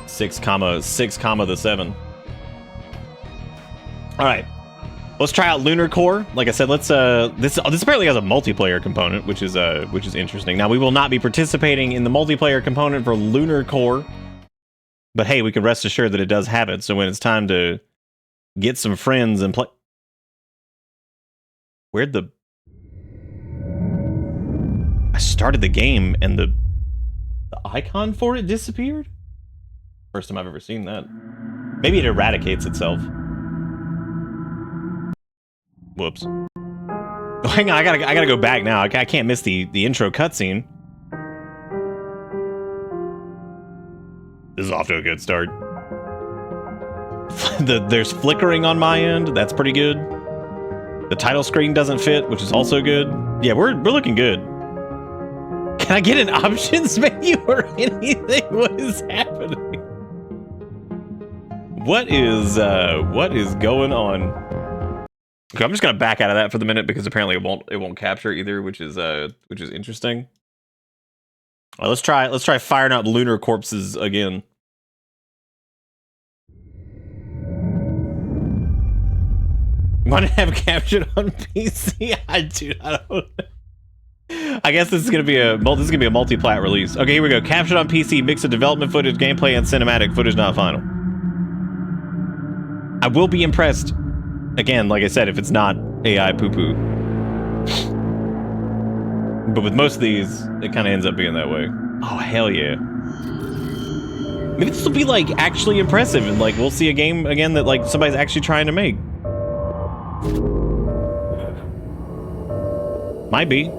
S1: 6, the 7. All right, let's try out Lunar Core. Like I said, let's this apparently has a multiplayer component, which is interesting. Now we will not be participating in the multiplayer component for Lunar Core, but hey, we can rest assured that it does have it. So when it's time to get some friends and play. Where'd the... I started the game and the icon for it disappeared? First time I've ever seen that. Maybe it eradicates itself. Whoops. Oh, hang on, I gotta go back now. I can't miss the intro cutscene. This is off to a good start. There's flickering on my end. That's pretty good. The title screen doesn't fit, which is also good. Yeah, we're looking good. Can I get an options menu or anything? What is happening? What is going on? Okay, I'm just gonna back out of that for the minute because apparently it won't capture either, which is interesting. All right, let's try firing up lunar corpses again. Want to have captured on PC? I don't know. I guess this is gonna be a multi-plat release. Okay, here we go. Captured on PC, mix of development footage, gameplay, and cinematic footage not final. I will be impressed. Again, like I said, if it's not AI poo-poo. But with most of these, it kind of ends up being that way. Oh, hell yeah. Maybe this will be, like, actually impressive, and, like, we'll see a game, again, that, like, somebody's actually trying to make. Might be.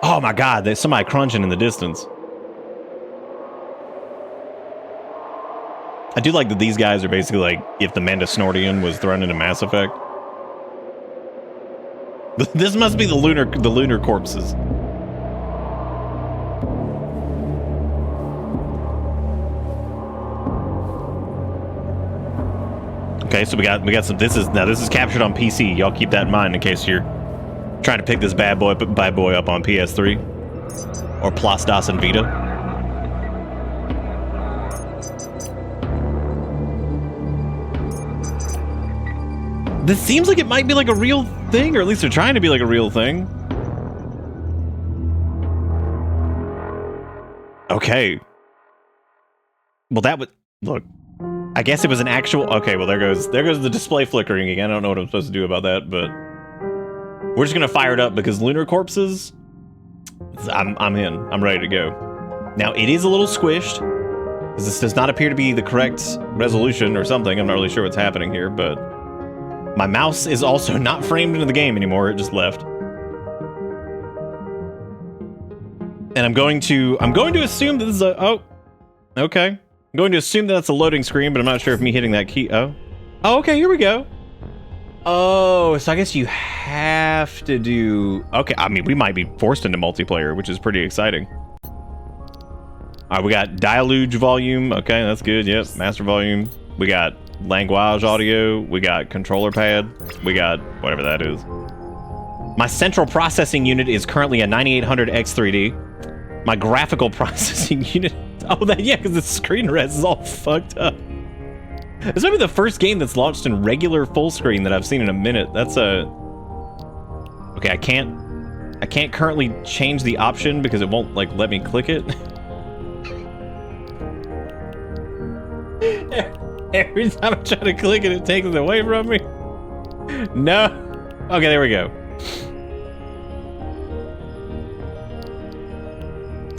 S1: Oh my god, there's somebody crunching in the distance. I do like that these guys are basically like if the Mandasnortian was thrown into Mass Effect. This must be the lunar corpses. Okay, so we got some. This is captured on PC. Y'all keep that in mind in case you're trying to pick this bad boy up on PS3 or Plastas and Vita. This seems like it might be like a real thing, or at least they're trying to be like a real thing. Okay. Well, that would look. I guess it was an actual. Okay, well there goes the display flickering again. I don't know what I'm supposed to do about that, but we're just gonna fire it up because lunar corpses. I'm in. I'm ready to go. Now it is a little squished. This does not appear to be the correct resolution or something. I'm not really sure what's happening here, but My mouse is also not framed into the game anymore. It just left. And I'm going to assume that this is a, oh, okay. I'm going to assume that that's a loading screen, but I'm not sure if me hitting that key, oh, okay, here we go. Oh, so I guess you have to do, okay, I mean, we might be forced into multiplayer, which is pretty exciting. All right, we got Deluge volume, okay, that's good, yep, master volume. We got language audio, we got controller pad, we got whatever that is. My central processing unit is currently a 9800 X3D. My graphical processing unit, oh, that, yeah, because the screen res is all fucked up. This might be the first game that's launched in regular full screen that I've seen in a minute. That's a... Okay, I can't currently change the option because it won't, like, let me click it. Every time I try to click it, it takes it away from me. No. Okay, there we go.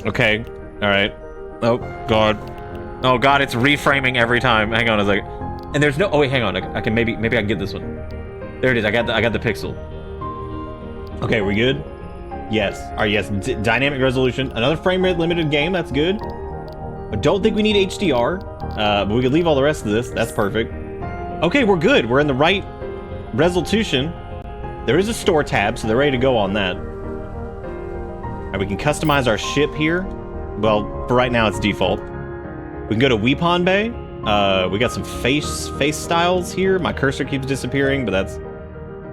S1: Okay, all right. Oh, God. Oh, God, it's reframing every time. Hang on a second. And there's no... Oh, wait, hang on. I can maybe I can get this one. There it is. I got the pixel. Okay, we good? Yes. All right, yes. Dynamic resolution. Another frame rate limited game. That's good. I don't think we need HDR. But we could leave all the rest of this. That's perfect. Okay, we're good. We're in the right resolution. There is a store tab, so they're ready to go on that. All right, we can customize our ship here. Well, for right now, it's default. We can go to Weapon Bay. We got some face styles here. My cursor keeps disappearing, but that's...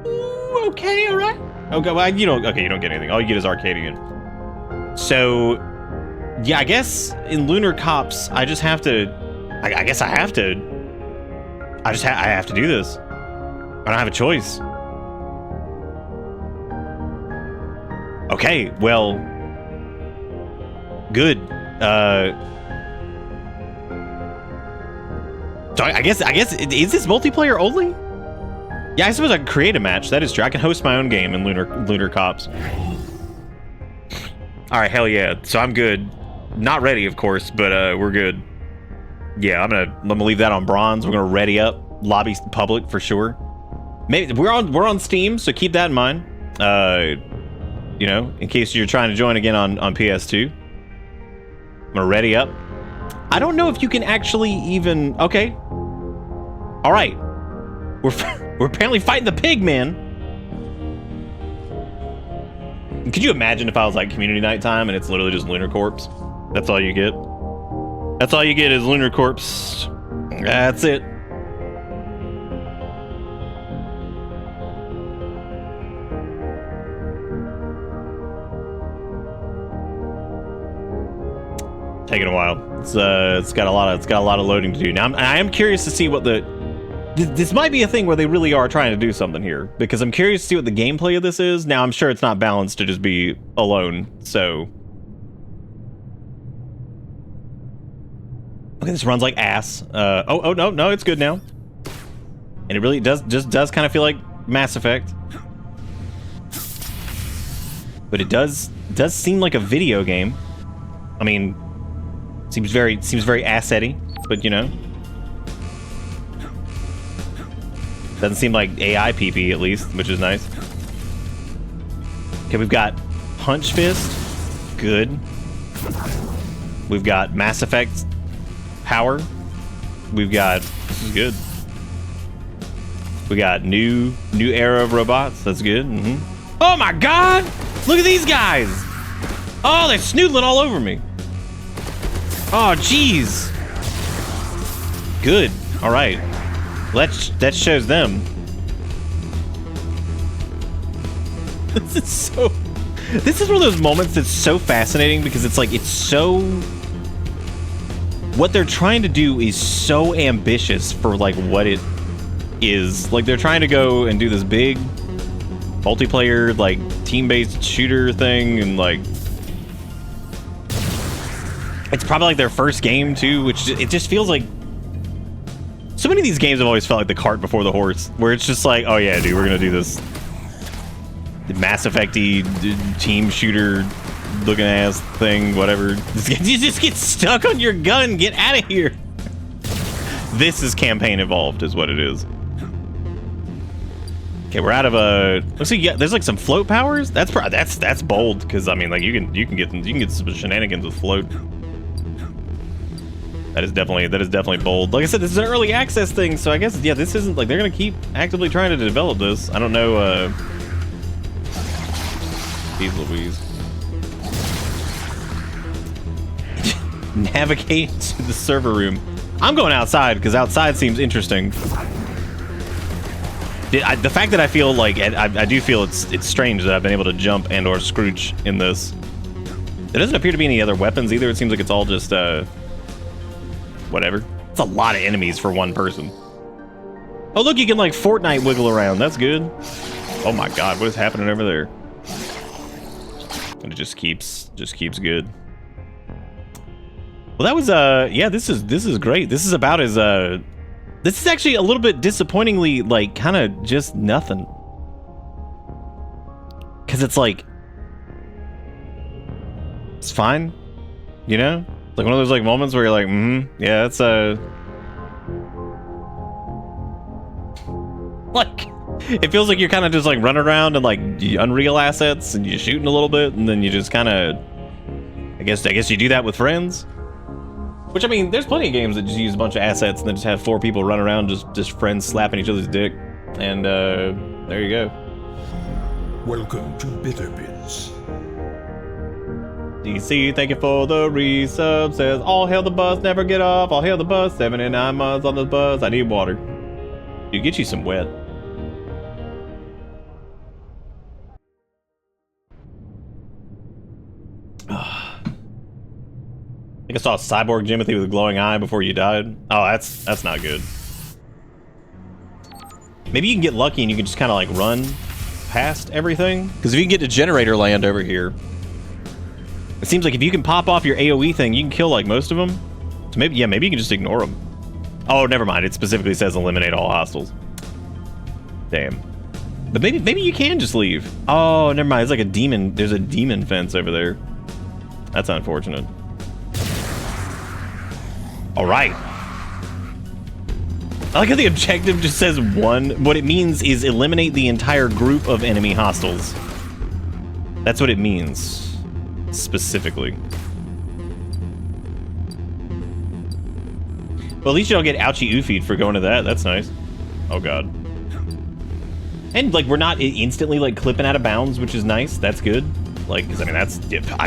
S1: Ooh, okay, all right. Okay, well, you don't get anything. All you get is Arcadian. So, yeah, I guess in Lunar Cops, I just have to... I guess I have to... I have to do this. I don't have a choice. Okay, well... Good. So I guess is this multiplayer only? Yeah, I suppose I can create a match. That is true. I can host my own game in Lunar Cops. All right, hell yeah. So I'm good. Not ready, of course, but we're good. Yeah, I'm gonna leave that on bronze. We're gonna ready up, lobby public for sure. Maybe we're on Steam, so keep that in mind. You know, in case you're trying to join again on PS2. I'm gonna ready up. I don't know if you can actually even... Okay. All right. We're apparently fighting the pig, man. Could you imagine if I was like community nighttime and it's literally just Lunar Corpse? That's all you get. That's all you get is Lunar Corpse. That's it. Taking a while. It's got a lot of loading to do. Now I am curious to see what this might be a thing where they really are trying to do something here, because I'm curious to see what the gameplay of this is. Now I'm sure it's not balanced to just be alone. So okay, this runs like ass. Oh no, it's good now. And it really does kind of feel like Mass Effect. But it does seem like a video game. I mean, seems very asset-y, but you know. Doesn't seem like AI PP at least, which is nice. Okay, we've got Punch Fist. Good. We've got Mass Effect power. We've got, this is good. We got new era of robots. That's good. Oh my God! Look at these guys! Oh, they're snoodling all over me. Oh, jeez. Good. All right. That shows them. This is one of those moments that's so fascinating because it's like, it's so... What they're trying to do is so ambitious for like what it is. Like they're trying to go and do this big multiplayer, like team-based shooter thing, and like... It's probably like their first game too, which it just feels like... So many of these games have always felt like the cart before the horse, where it's just like, oh yeah, dude, we're gonna do this Mass Effect-y team shooter looking ass thing, whatever. You just get stuck on your gun, get out of here. This is campaign evolved, is what it is. Okay, we're out of looks like yeah, there's like some float powers. That's bold because I mean like you can get some shenanigans with float. That is definitely bold. Like I said, this is an early access thing, so I guess yeah, this isn't like they're gonna keep actively trying to develop this. I don't know. Jeez Louise. Navigate to the server room. I'm going outside because outside seems interesting. The fact that I feel like I do feel it's strange that I've been able to jump and or scrooge in this. There doesn't appear to be any other weapons either. It seems like it's all just whatever. It's a lot of enemies for one person. Oh look, you can like Fortnite wiggle around. That's good. Oh my god, what is happening over there? And it just keeps good. Well, that was yeah. This is great. This is about as This is actually a little bit disappointingly, like, kind of just nothing. Because it's like... It's fine. You know? It's like one of those, like, moments where you're like, yeah, it's, like, it feels like you're kind of just, like, running around and, like, Unreal assets, and you're shooting a little bit, and then you just kind of... I guess you do that with friends. Which, I mean, there's plenty of games that just use a bunch of assets and then just have 4 people run around just friends slapping each other's dick. And, there you go.
S2: Welcome to Bitterbits.
S1: DC, thank you for the resub. Says, all hail the bus, never get off. All hail the bus, 7 and 9 months on the bus. I need water. Dude, get you some wet. I saw Cyborg Jimothy with a glowing eye before you died. Oh, that's not good. Maybe you can get lucky and you can just kind of like run past everything. Because if you can get to generator land over here, it seems like if you can pop off your AoE thing, you can kill like most of them. So maybe you can just ignore them. Oh, never mind. It specifically says eliminate all hostiles. Damn. But maybe you can just leave. Oh, never mind. It's like a demon. There's a demon fence over there. That's unfortunate. All right. I like how the objective just says 1. What it means is eliminate the entire group of enemy hostiles. That's what it means, specifically. Well, at least you don't get ouchie oofied for going to that. That's nice. Oh, God. And, like, we're not instantly, like, clipping out of bounds, which is nice. That's good. Like, because, I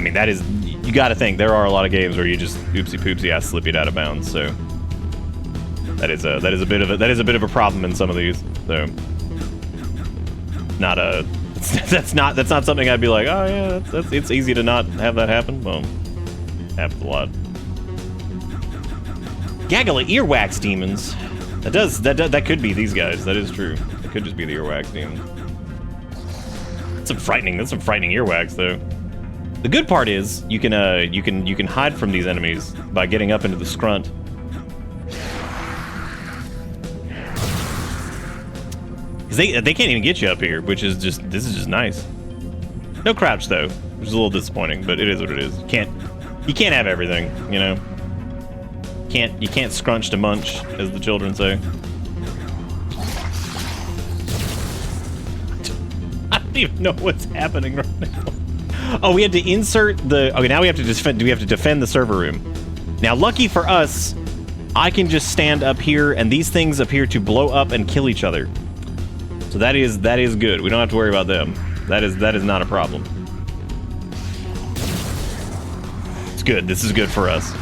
S1: mean, that is... You gotta think, there are a lot of games where you just oopsie poopsie I slip it out of bounds, so... That is a bit of a problem in some of these, so... Not a... That's not something I'd be like, oh yeah, it's easy to not have that happen. Well, happens a lot. Gaggle of earwax demons. That could be these guys. That is true. It could just be the earwax demons. That's some frightening earwax though. The good part is you can hide from these enemies by getting up into the scrunt. Cause they can't even get you up here, which is just nice. No crouch though, which is a little disappointing, but it is what it is. You can't have everything, you know. You can't scrunch to munch, as the children say. I don't even know what's happening right now. Oh, we had to insert the... Okay, now we have to defend... Do we have to defend the server room? Now, lucky for us, I can just stand up here, and these things appear to blow up and kill each other. So that is good. We don't have to worry about them. That is not a problem. It's good. This is good for us.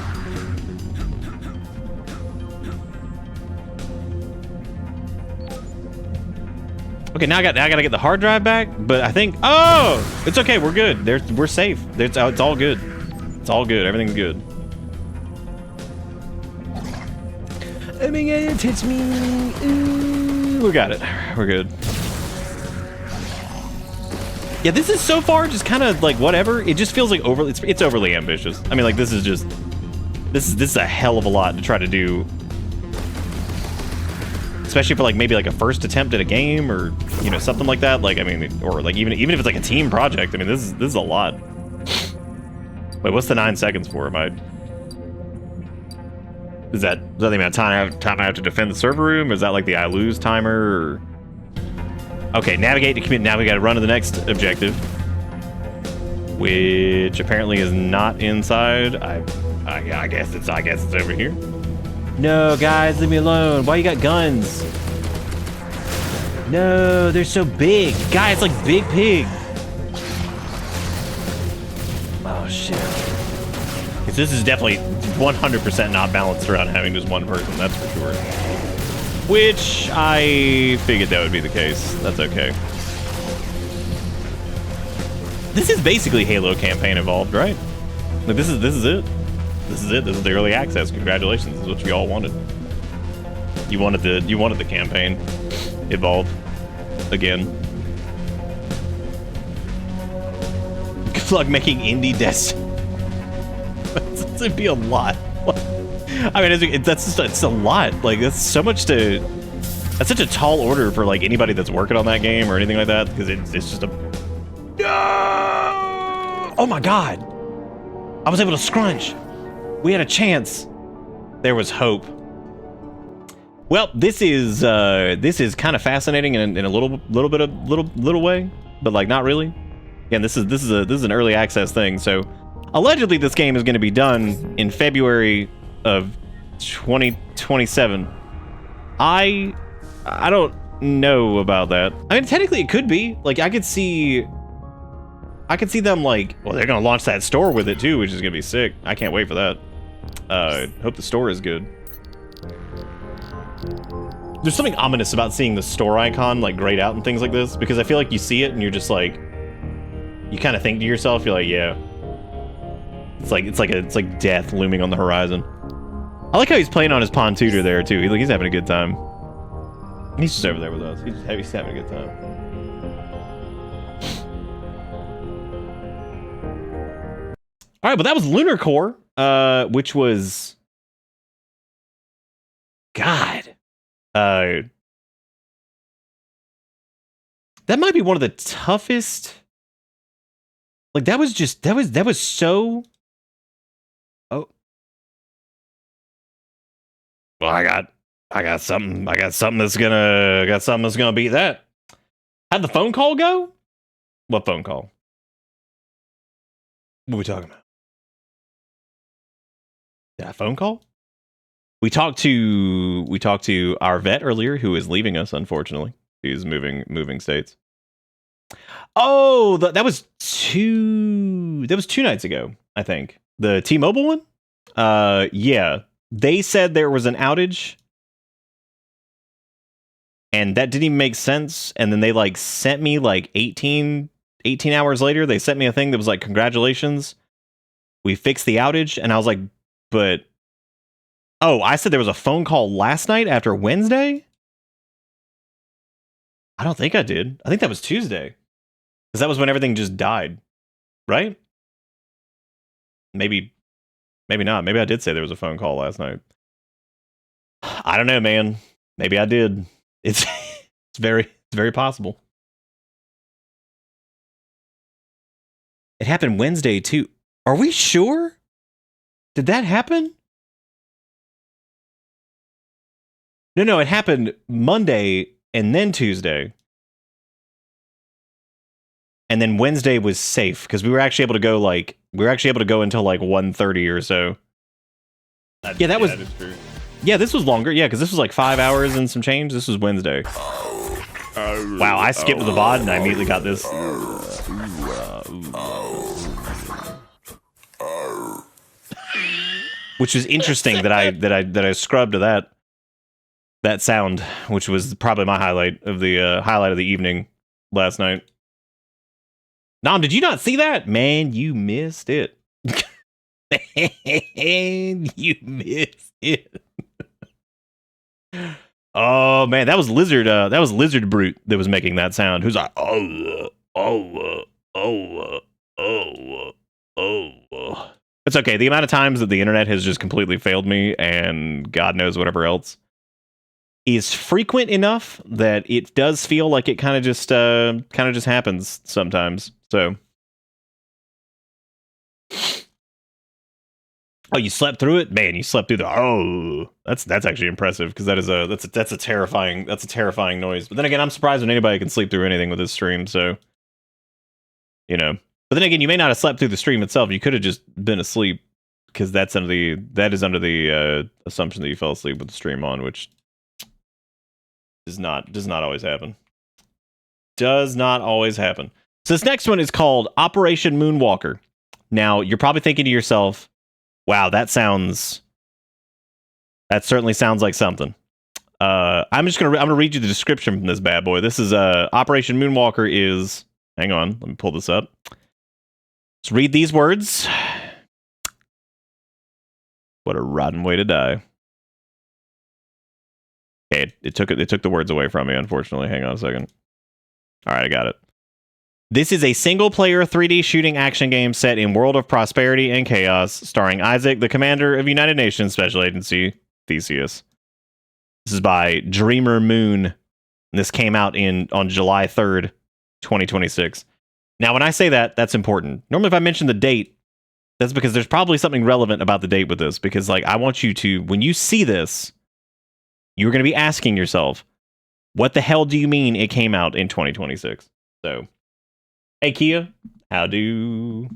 S1: Okay, now I gotta get the hard drive back, but I think... Oh! It's okay, we're good. We're safe. It's all good. It's all good. Everything's good. Oh my god, touch me. Ooh, we got it. We're good. Yeah, this is so far just kind of like whatever. It just feels like it's overly ambitious. I mean, like this is a hell of a lot to try to do. Especially for like maybe like a first attempt at a game or, you know, something like that. Like, I mean, or like even if it's like a team project, I mean, this is a lot. Wait, what's the 9 seconds for? Is that the amount of time I have to defend the server room? Is that like the I lose timer? Or... Okay, navigate to commit. Now we got to run to the next objective, which apparently is not inside. I guess it's over here. No, guys, leave me alone. Why you got guns? No, they're so big. Guys, like Big Pig. Oh shit. This is definitely 100% not balanced around having just one person. That's for sure. Which I figured that would be the case. That's okay. This is basically Halo campaign evolved, right? Like this is it. This is it. This is the early access. Congratulations. This is what you all wanted. You wanted the campaign evolved again. Good luck making indie Destiny. It'd be a lot. I mean, it's a lot. Like that's so much to. That's such a tall order for like anybody that's working on that game or anything like that because it's just a. Oh my god! I was able to scrunch. We had a chance. There was hope. Well, this is kind of fascinating in a little way, but like not really. Again, this is an early access thing. So allegedly, this game is going to be done in February of 2027. I don't know about that. I mean, technically, it could be. Like, I could see them like, well, they're gonna launch that store with it too, which is gonna be sick. I can't wait for that. Hope the store is good. There's something ominous about seeing the store icon like grayed out and things like this, because I feel like you see it and you're just like, you kind of think to yourself, you're like, yeah, it's like death looming on the horizon. I like how he's playing on his pawn tutor there too. He's having a good time. He's just over there with us. He's having a good time. All right, but that was Lunar Core, which was, God, that might be one of the toughest. Like that was so. Oh, well, I got something that's gonna beat that. How'd the phone call go? What phone call? What are we talking about? Yeah, phone call? We talked to our vet earlier, who is leaving us, unfortunately. He's moving states. Oh, that was two nights ago, I think. The T-Mobile one? Yeah. They said there was an outage, and that didn't even make sense. And then they like sent me like 18 hours later, they sent me a thing that was like, congratulations, we fixed the outage. And I was like, but oh, I said there was a phone call last night after Wednesday? I don't think I did. I think that was Tuesday. Because that was when everything just died. Right? Maybe not. Maybe I did say there was a phone call last night. I don't know, man. Maybe I did. It's very possible. It happened Wednesday too. Are we sure? Did that happen? No, it happened Monday and then Tuesday. And then Wednesday was safe because we were actually able to go until like 1:30 or so. That is true. Yeah, this was longer. Yeah, because this was like 5 hours and some change. This was Wednesday. Wow, I skipped to the VOD and I immediately got this. Which is interesting that I scrubbed to that sound, which was probably my highlight of the evening last night. Nom, did you not see that? Man, you missed it. You missed it. Oh man, that was Lizard Brute that was making that sound. Who's like, oh. It's okay. The amount of times that the internet has just completely failed me, and God knows whatever else, is frequent enough that it does feel like it kind of just happens sometimes. So, Oh, you slept through it, man. You slept through the. Oh, that's actually impressive because that's a terrifying noise. But then again, I'm surprised when anybody can sleep through anything with this stream. So, you know. But then again, you may not have slept through the stream itself. You could have just been asleep because that is under the assumption that you fell asleep with the stream on, which does not always happen. Does not always happen. So this next one is called Operation Moonwalker. Now you're probably thinking to yourself, wow, that certainly sounds like something. I'm gonna read you the description from this bad boy. This is Operation Moonwalker is. Hang on, let me pull this up. Let's read these words. What a rotten way to die. Okay, it took the words away from me. Unfortunately, hang on a second. All right, I got it. This is a single-player 3D shooting action game set in World of Prosperity and Chaos, starring Isaac, the commander of United Nations Special Agency, Theseus. This is by Dreamer Moon. And this came out on July 3rd, 2026. Now, when I say that, that's important. Normally, if I mention the date, that's because there's probably something relevant about the date with this. Because, like, I want you to, when you see this, you're going to be asking yourself, what the hell do you mean it came out in 2026? So, hey Kia, how do?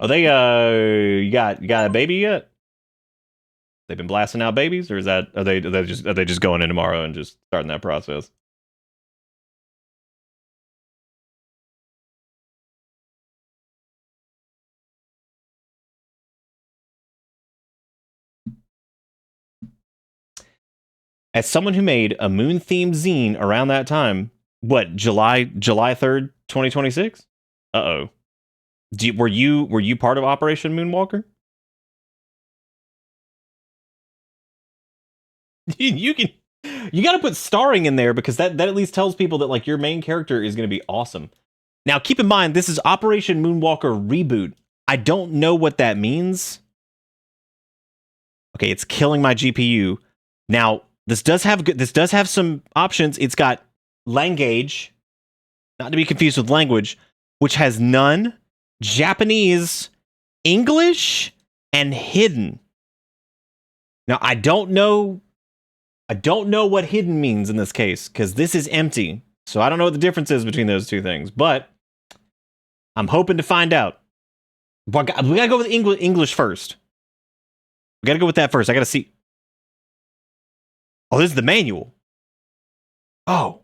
S1: Are they you got a baby yet? They've been blasting out babies, or are they just going in tomorrow and just starting that process? As someone who made a moon-themed zine around that time, what, July 3rd, 2026? Uh-oh. Were you part of Operation Moonwalker? You got to put starring in there because that at least tells people that like your main character is going to be awesome. Now, keep in mind this is Operation Moonwalker Reboot. I don't know what that means. Okay, it's killing my GPU. Now, this does have some options. It's got language, not to be confused with language, which has none, Japanese, English, and hidden. Now, I don't know what hidden means in this case, because this is empty. So I don't know what the difference is between those two things, but I'm hoping to find out. But we gotta go with English first. We gotta go with that first. I gotta see. Oh, this is the manual. Oh.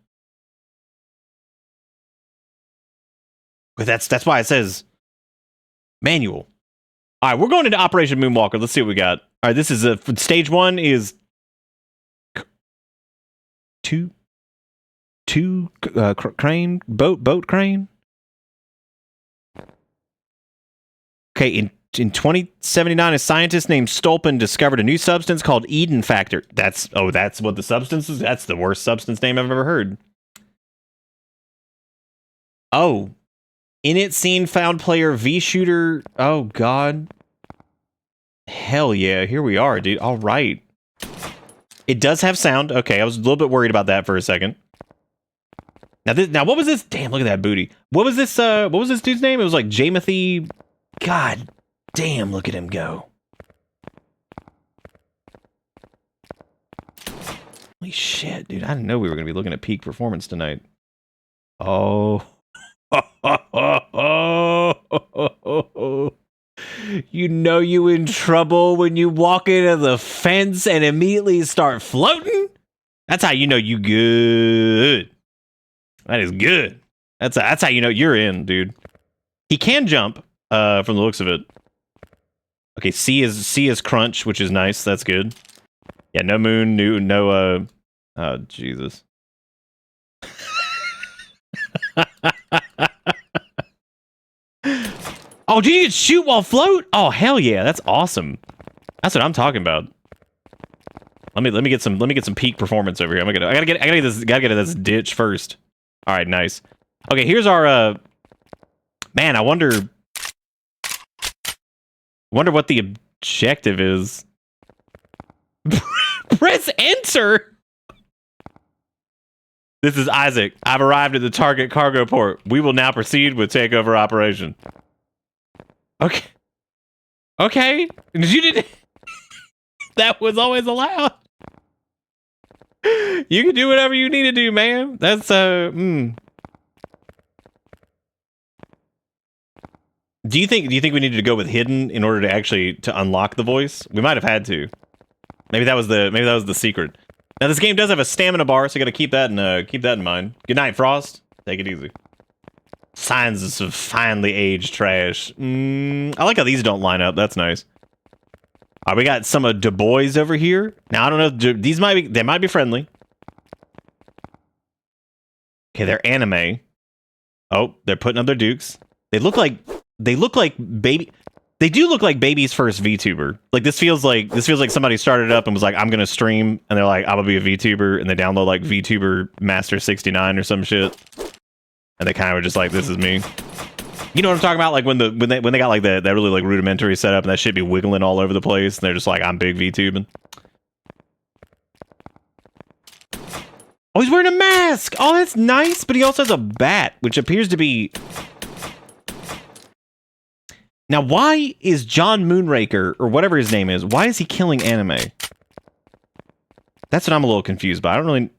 S1: But that's why it says manual. All right, we're going into Operation Moonwalker. Let's see what we got. All right, this is stage 1 is two crane boat crane. Okay, in 2079, a scientist named Stolpen discovered a new substance called Eden Factor. That's what the substance is? That's the worst substance name I've ever heard. Oh. In it scene found player V shooter. Oh god. Hell yeah, here we are, dude. All right. It does have sound. Okay, I was a little bit worried about that for a second. Now what was this? Damn, look at that booty. What was this dude's name? It was like Jamothy. God damn, look at him go. Holy shit, dude. I didn't know we were going to be looking at peak performance tonight. Oh. You know you in trouble when you walk into the fence and immediately start floating? That's how you know you good. That is good. That's how you know you're in, dude. He can jump, from the looks of it. Okay, C is crunch, which is nice. That's good. Yeah, no moon, no oh Jesus. Oh, do you can shoot while float? Oh, hell yeah, that's awesome. That's what I'm talking about. Let me get some peak performance over here. I gotta get this ditch first. All right, nice. Okay, here's our man, I wonder what the objective is. Press enter. This is Isaac. I've arrived at the target cargo port. We will now proceed with takeover operation. Okay. Okay. You didn't. That was always allowed. You can do whatever you need to do, man. That's Do you think we needed to go with hidden in order to actually to unlock the voice? We might have had to. Maybe that was the secret. Now this game does have a stamina bar, so I got to keep that in mind. Good night, Frost. Take it easy. Signs of finely aged trash. I like how these don't line up. That's nice. We got some of Du Bois over here. Now I don't know. These they might be friendly. Okay, they're anime. Oh, they're putting up their dukes. They look like baby. They do look like baby's first VTuber. Like this feels like somebody started up and was like, I'm gonna stream, and they're like, I'm gonna be a VTuber, and they download like VTuber Master 69 or some shit, and they kind of were just like, this is me. You know what I'm talking about? Like when they got like that really like rudimentary setup and that shit be wiggling all over the place, and they're just like, I'm big VTubing. Oh, he's wearing a mask. Oh, that's nice, but he also has a bat, which appears to be. Now, why is John Moonraker, or whatever his name is, why is he killing anime? That's what I'm a little confused by. I don't really...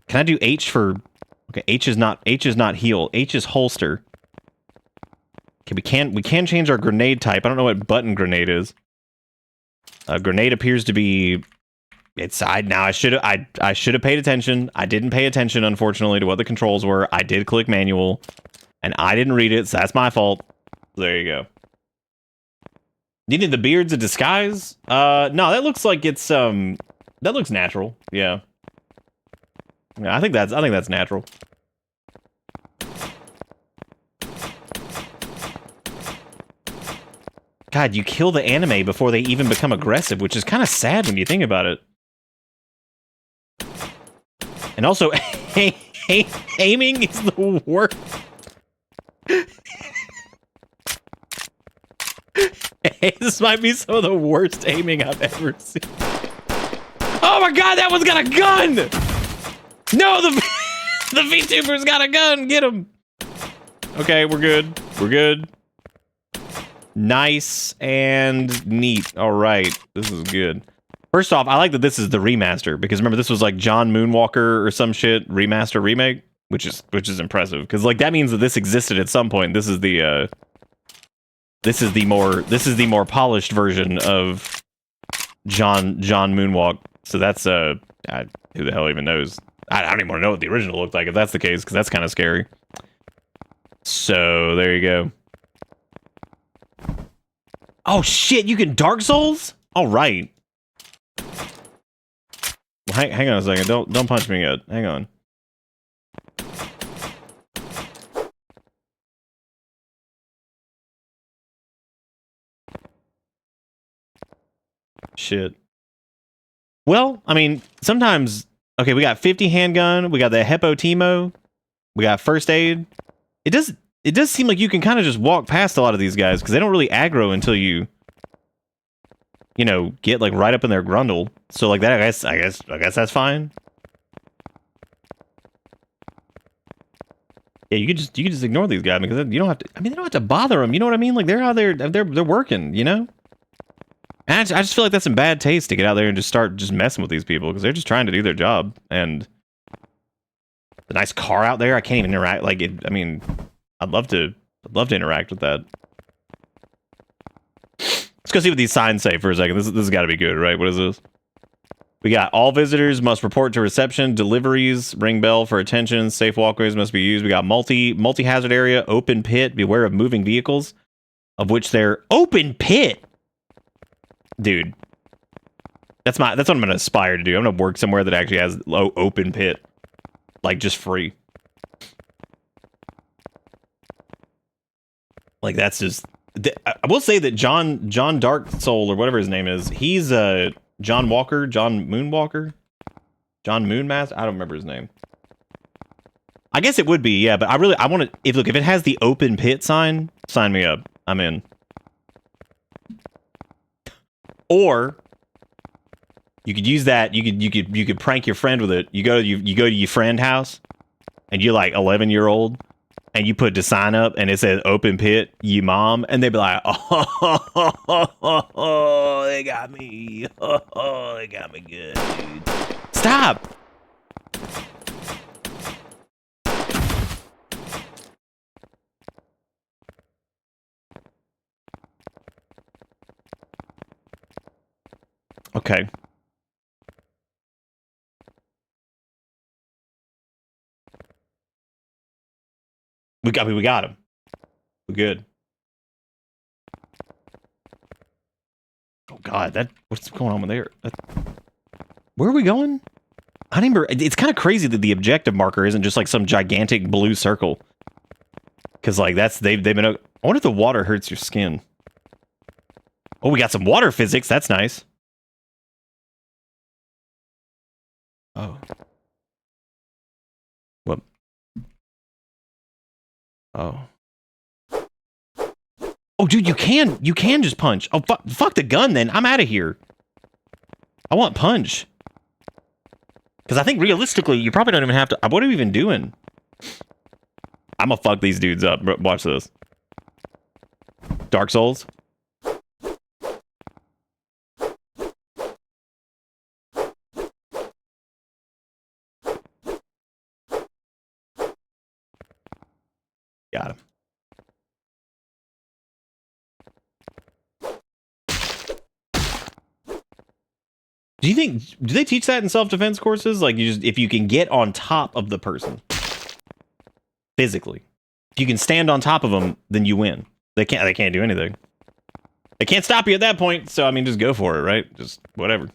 S1: Can I do H for... Okay, H is not heal. H is holster. Okay, we can change our grenade type. I don't know what button grenade is. Grenade appears to be... I should have paid attention. I didn't pay attention, unfortunately, to what the controls were. I did click manual, and I didn't read it, so that's my fault. There you go. You need the beards a disguise? No, that looks like it's that looks natural. Yeah. Yeah, I think that's natural. God, you kill the anime before they even become aggressive, which is kind of sad when you think about it. And also, aiming is the worst. This might be some of the worst aiming I've ever seen. Oh my god, that one's got a gun! No, the VTuber's got a gun! Get him! Okay, we're good. We're good. Nice and neat. Alright, this is good. First off, I like that this is the remaster, because remember, this was like John Moonwalker or some shit, remaster, remake, which is impressive, because like that means that this existed at some point. This is the more polished version of John Moonwalk. So that's who the hell even knows? I don't even want to know what the original looked like if that's the case, because that's kind of scary. So there you go. Oh shit! You can Dark Souls? All right. Well, hang on a second. Don't punch me yet. Hang on. Shit. Well, I mean, sometimes... Okay, we got 50 handgun, we got the Heppo Timo, we got first aid. It does seem like you can kind of just walk past a lot of these guys, because they don't really aggro until you know, get like right up in their grundle. So like that, I guess that's fine. Yeah, you could just ignore these guys, because you don't have to... I mean, they don't have to bother them, you know what I mean? Like, they're out there, they're working, you know? And I just feel like that's some bad taste to get out there and just start just messing with these people, because they're just trying to do their job. And the nice car out there, I can't even interact. Like, I mean, I'd love to interact with that. Let's go see what these signs say for a second. This has got to be good, right? What is this? We got all visitors must report to reception, deliveries, ring bell for attention, safe walkways must be used. We got multi-hazard area, open pit, beware of moving vehicles, of which they're open pit. Dude, that's what I'm gonna aspire to do. I'm gonna work somewhere that actually has low open pit, like just free. Like that's just. I will say that John Dark Soul or whatever his name is, he's John Moonmaster. I don't remember his name. I guess it would be, yeah. But I want to. If it has the open pit sign, sign me up. I'm in. Or you could use that. You could prank your friend with it. You go to your friend house, and you're like 11-year-old, and you put the sign up and it says open pit, you mom, and they'd be like, oh, they got me. Oh, they got me good, dude. Stop. Okay. We got him. We're good. Oh God, what's going on with there? Where are we going? I don't even. It's kind of crazy that the objective marker isn't just like some gigantic blue circle. Because like they've been. I wonder if the water hurts your skin. Oh, we got some water physics. That's nice. Oh. What? Oh. Oh, dude, you can just punch. Oh, fuck the gun then. I'm out of here. I want punch. Because I think realistically, you probably don't even have to. What are we even doing? I'm gonna fuck these dudes up. Watch this. Dark Souls. Got him. Do they teach that in self-defense courses? Like if you can get on top of the person physically, if you can stand on top of them, then you win. They can't do anything. They can't stop you at that point. So I mean, just go for it, right? Just whatever.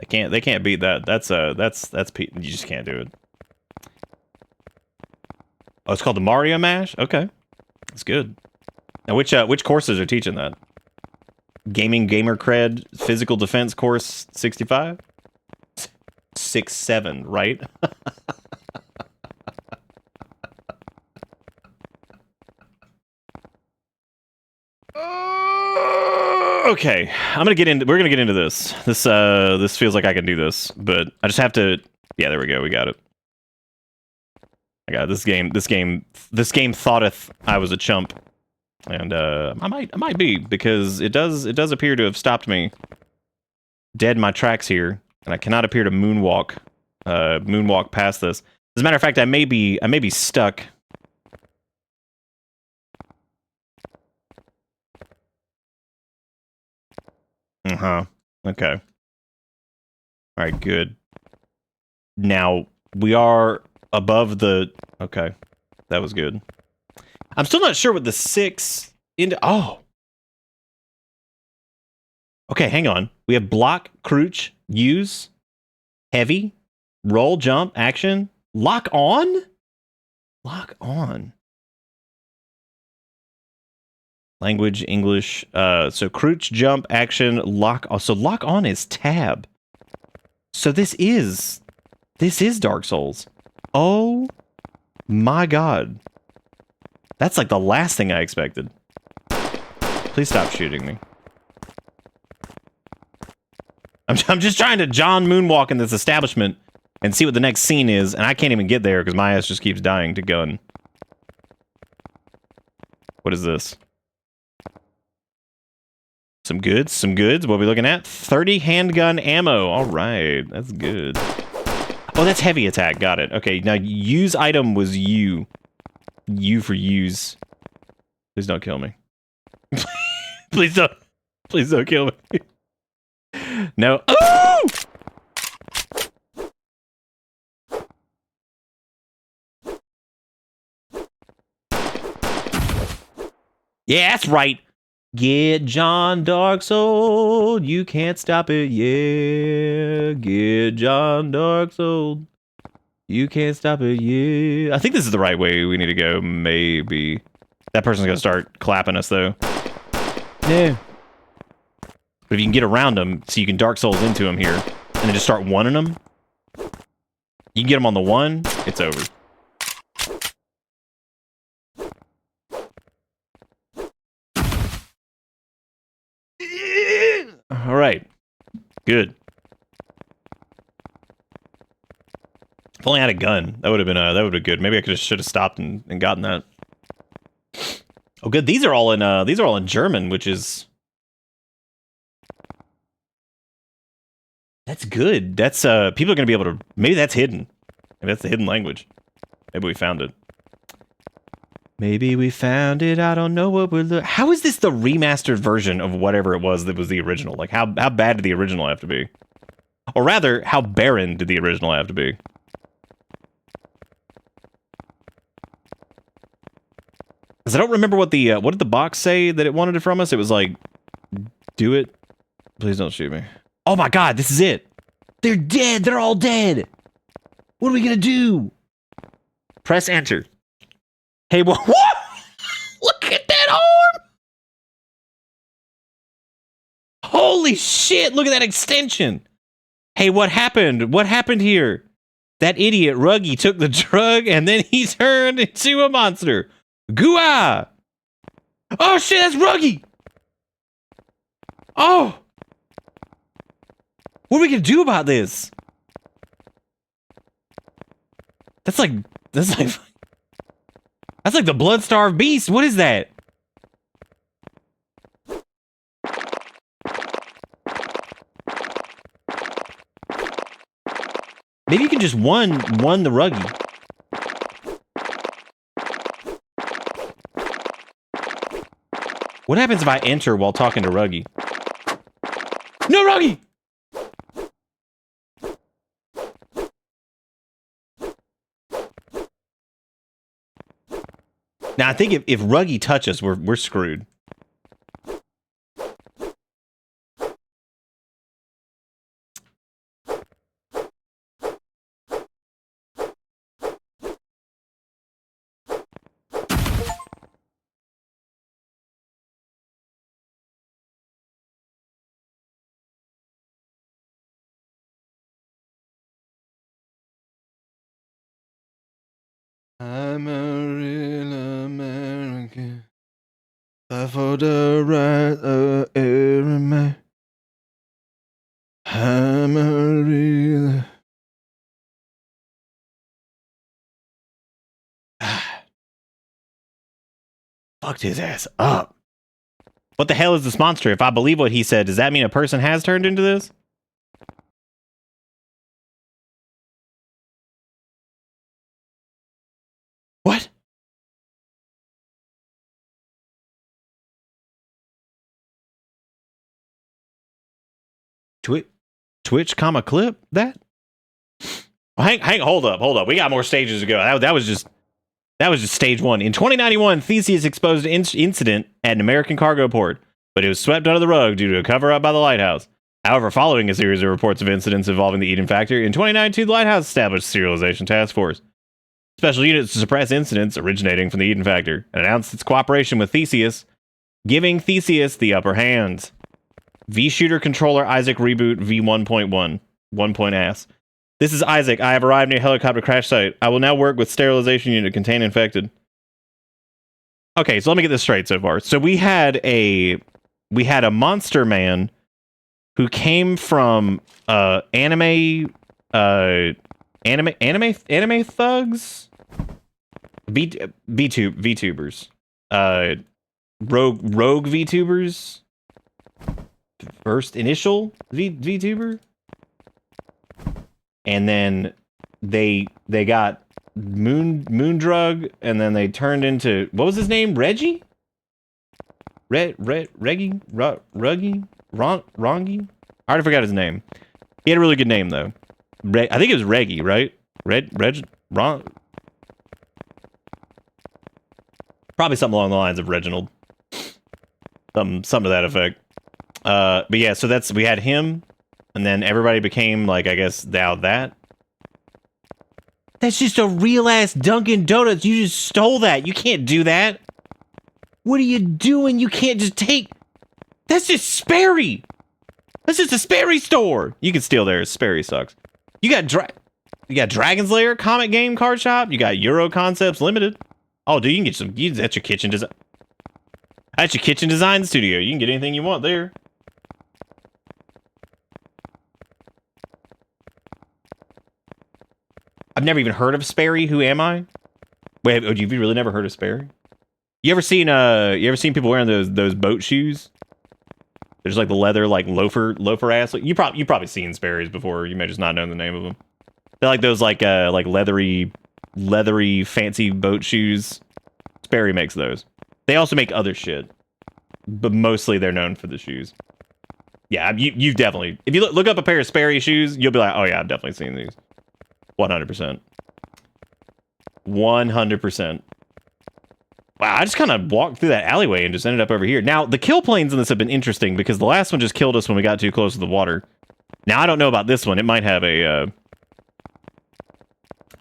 S1: They can't beat that. That's you just can't do it. Oh, it's called the Mario Mash? Okay. That's good. Now which courses are teaching that? Gamer cred physical defense course 65? 6-7, right? Okay, we're gonna get into this. This feels like I can do this, but I just have to. Yeah, there we go. We got it. I got it. This game thoughteth I was a chump, and I might be, because it does appear to have stopped me dead in my tracks here, and I cannot appear to moonwalk past this. As a matter of fact, I may be stuck. Okay. All right, good. Now we are above the. Okay, that was good. I'm still not sure what the 6 into. Oh. Okay, hang on. We have block, crouch, use, heavy, roll, jump, action, lock on. Lock on. Language, English. So crouch, jump, action, lock. Oh, so lock on is tab. So this is Dark Souls. Oh my God. That's like the last thing I expected. Please stop shooting me. I'm just trying to John Moonwalk in this establishment and see what the next scene is, and I can't even get there because my ass just keeps dying to gun. What is this? Some goods. What are we looking at? 30 handgun ammo. All right, that's good. Oh, that's heavy attack. Got it. Okay, now use item was U. U for use. Please don't kill me. Please don't kill me. No. Oh! Yeah, that's right. Get John Dark Soul. You can't stop it. Yeah. Get John Dark Soul. You can't stop it. Yeah. I think this is the right way we need to go. Maybe. That person's going to start clapping us, though. Yeah. But if you can get around them, so you can Dark Souls into them here, and then just start one-ing them, you can get them on the one, it's over. All right. Good. If only I had a gun, that would have been good. Maybe I should have stopped and gotten that. Oh, good. These are all in German, which is that's good. That's people are gonna be able to. Maybe that's hidden. Maybe that's the hidden language. Maybe we found it. Maybe we found it. I don't know what we're looking. How is this the remastered version of whatever it was that was the original? Like how bad did the original have to be? Or rather, how barren did the original have to be? Because I don't remember what did the box say that it wanted it from us? It was like, do it. Please don't shoot me. Oh my god, this is it. They're dead. They're all dead. What are we gonna do? Press enter. Hey, what? Look at that arm. Holy shit, look at that extension. Hey, what happened? What happened here? That idiot Ruggy took the drug and then he turned into a monster. Goo-ah! Oh shit, that's Ruggy! Oh! What are we gonna do about this? That's like the blood-starved beast. What is that? Maybe you can just one the Ruggy. What happens if I enter while talking to Ruggy? No, Ruggy! Now, I think if Ruggy touches, we're screwed. I'm a real American. Fight for the right of every man. I'm a real. Fucked his ass up. What the hell is this monster? If I believe what he said, does that mean a person has turned into this? What? Twitch, comma clip that? Hang, hold up. We got more stages to go. That was just stage one. In 2091, Theseus exposed an incident at an American cargo port, but it was swept under the rug due to a cover-up by the lighthouse. However, following a series of reports of incidents involving the Eden Factor, in 2092, the lighthouse established a serialization task force. Special units to suppress incidents originating from the Eden Factor, and announced its cooperation with Theseus, giving Theseus the upper hand. V-Shooter Controller Isaac Reboot V1.1. 1.ass. This is Isaac. I have arrived near helicopter crash site. I will now work with sterilization unit to contain infected. Okay, so let me get this straight so far. So we had a monster man who came from anime thugs? VTubers. Rogue VTubers. First initial VTuber. And then they got moon drug, and then they turned into, what was his name? Reggie? Reggie? Ruggy? Rongy? I already forgot his name. He had a really good name though. I think it was Reggie, right? Ron? Probably something along the lines of Reginald. Something to that effect. But yeah, so we had him, and then everybody became like, I guess now that. That's just a real ass Dunkin' Donuts. You just stole that. You can't do that. What are you doing? You can't just take. That's just Sperry. That's just a Sperry store. You can steal there. Sperry sucks. You got Dragon's Lair Comic Game Card Shop. You got Euro Concepts Limited. Oh, dude, you can get some. That's your kitchen design. That's your kitchen design studio. You can get anything you want there. I've never even heard of Sperry. Who am I? Wait, have you really never heard of Sperry? You ever seen people wearing those boat shoes? There's like the leather like loafer ass. Like, you probably seen Sperry's before. You may just not know the name of them. They're like those like leathery fancy boat shoes. Sperry makes those. They also make other shit, but mostly they're known for the shoes. Yeah, you've definitely, if you look up a pair of Sperry shoes, you'll be like, oh yeah, I've definitely seen these. 100%. 100%. Wow, I just kind of walked through that alleyway and just ended up over here. Now, the kill planes in this have been interesting because the last one just killed us when we got too close to the water. Now, I don't know about this one. It might have a,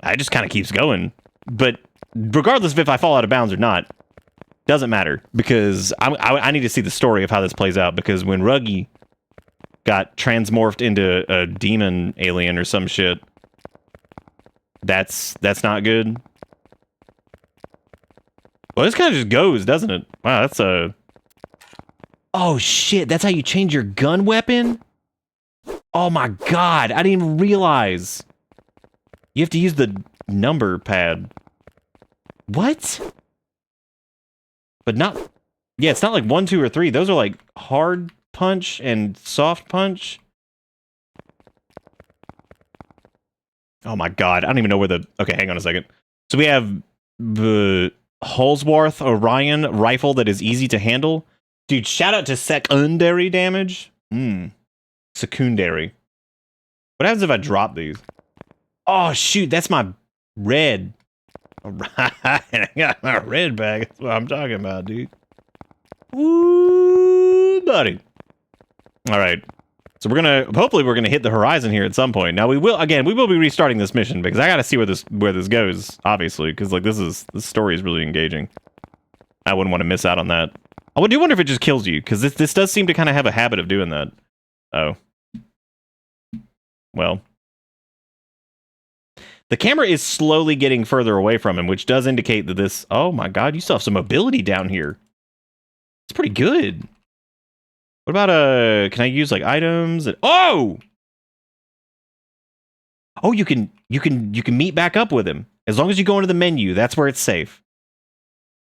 S1: it just kind of keeps going. But regardless of if I fall out of bounds or not, doesn't matter. Because I need to see the story of how this plays out. Because when Ruggy got transmorphed into a demon alien or some shit, that's not good. Well, this kind of just goes, doesn't it? Wow, that's a... Oh, shit. That's how you change your gun weapon? Oh, my God. I didn't even realize. You have to use the number pad. What? But not... Yeah, it's not like 1, 2, or 3. Those are like hard punch and soft punch. Oh, my God. I don't even know where the... Okay, hang on a second. So we have the... Holsworth Orion rifle that is easy to handle. Dude, shout out to secondary damage. Secondary. What happens if I drop these? Oh, shoot, that's my red. All right, I got my red bag. That's what I'm talking about, dude. Woo, buddy. All right. So hopefully we're gonna hit the horizon here at some point. Now we will be restarting this mission because I gotta see where this goes, obviously, because like this story is really engaging. I wouldn't want to miss out on that. I do wonder if it just kills you, because this does seem to kind of have a habit of doing that. Oh. Well. The camera is slowly getting further away from him, which does indicate that this... Oh my god, you still have some mobility down here. It's pretty good. What about, can I use, like, items? Oh! Oh, you can meet back up with him. As long as you go into the menu, that's where it's safe.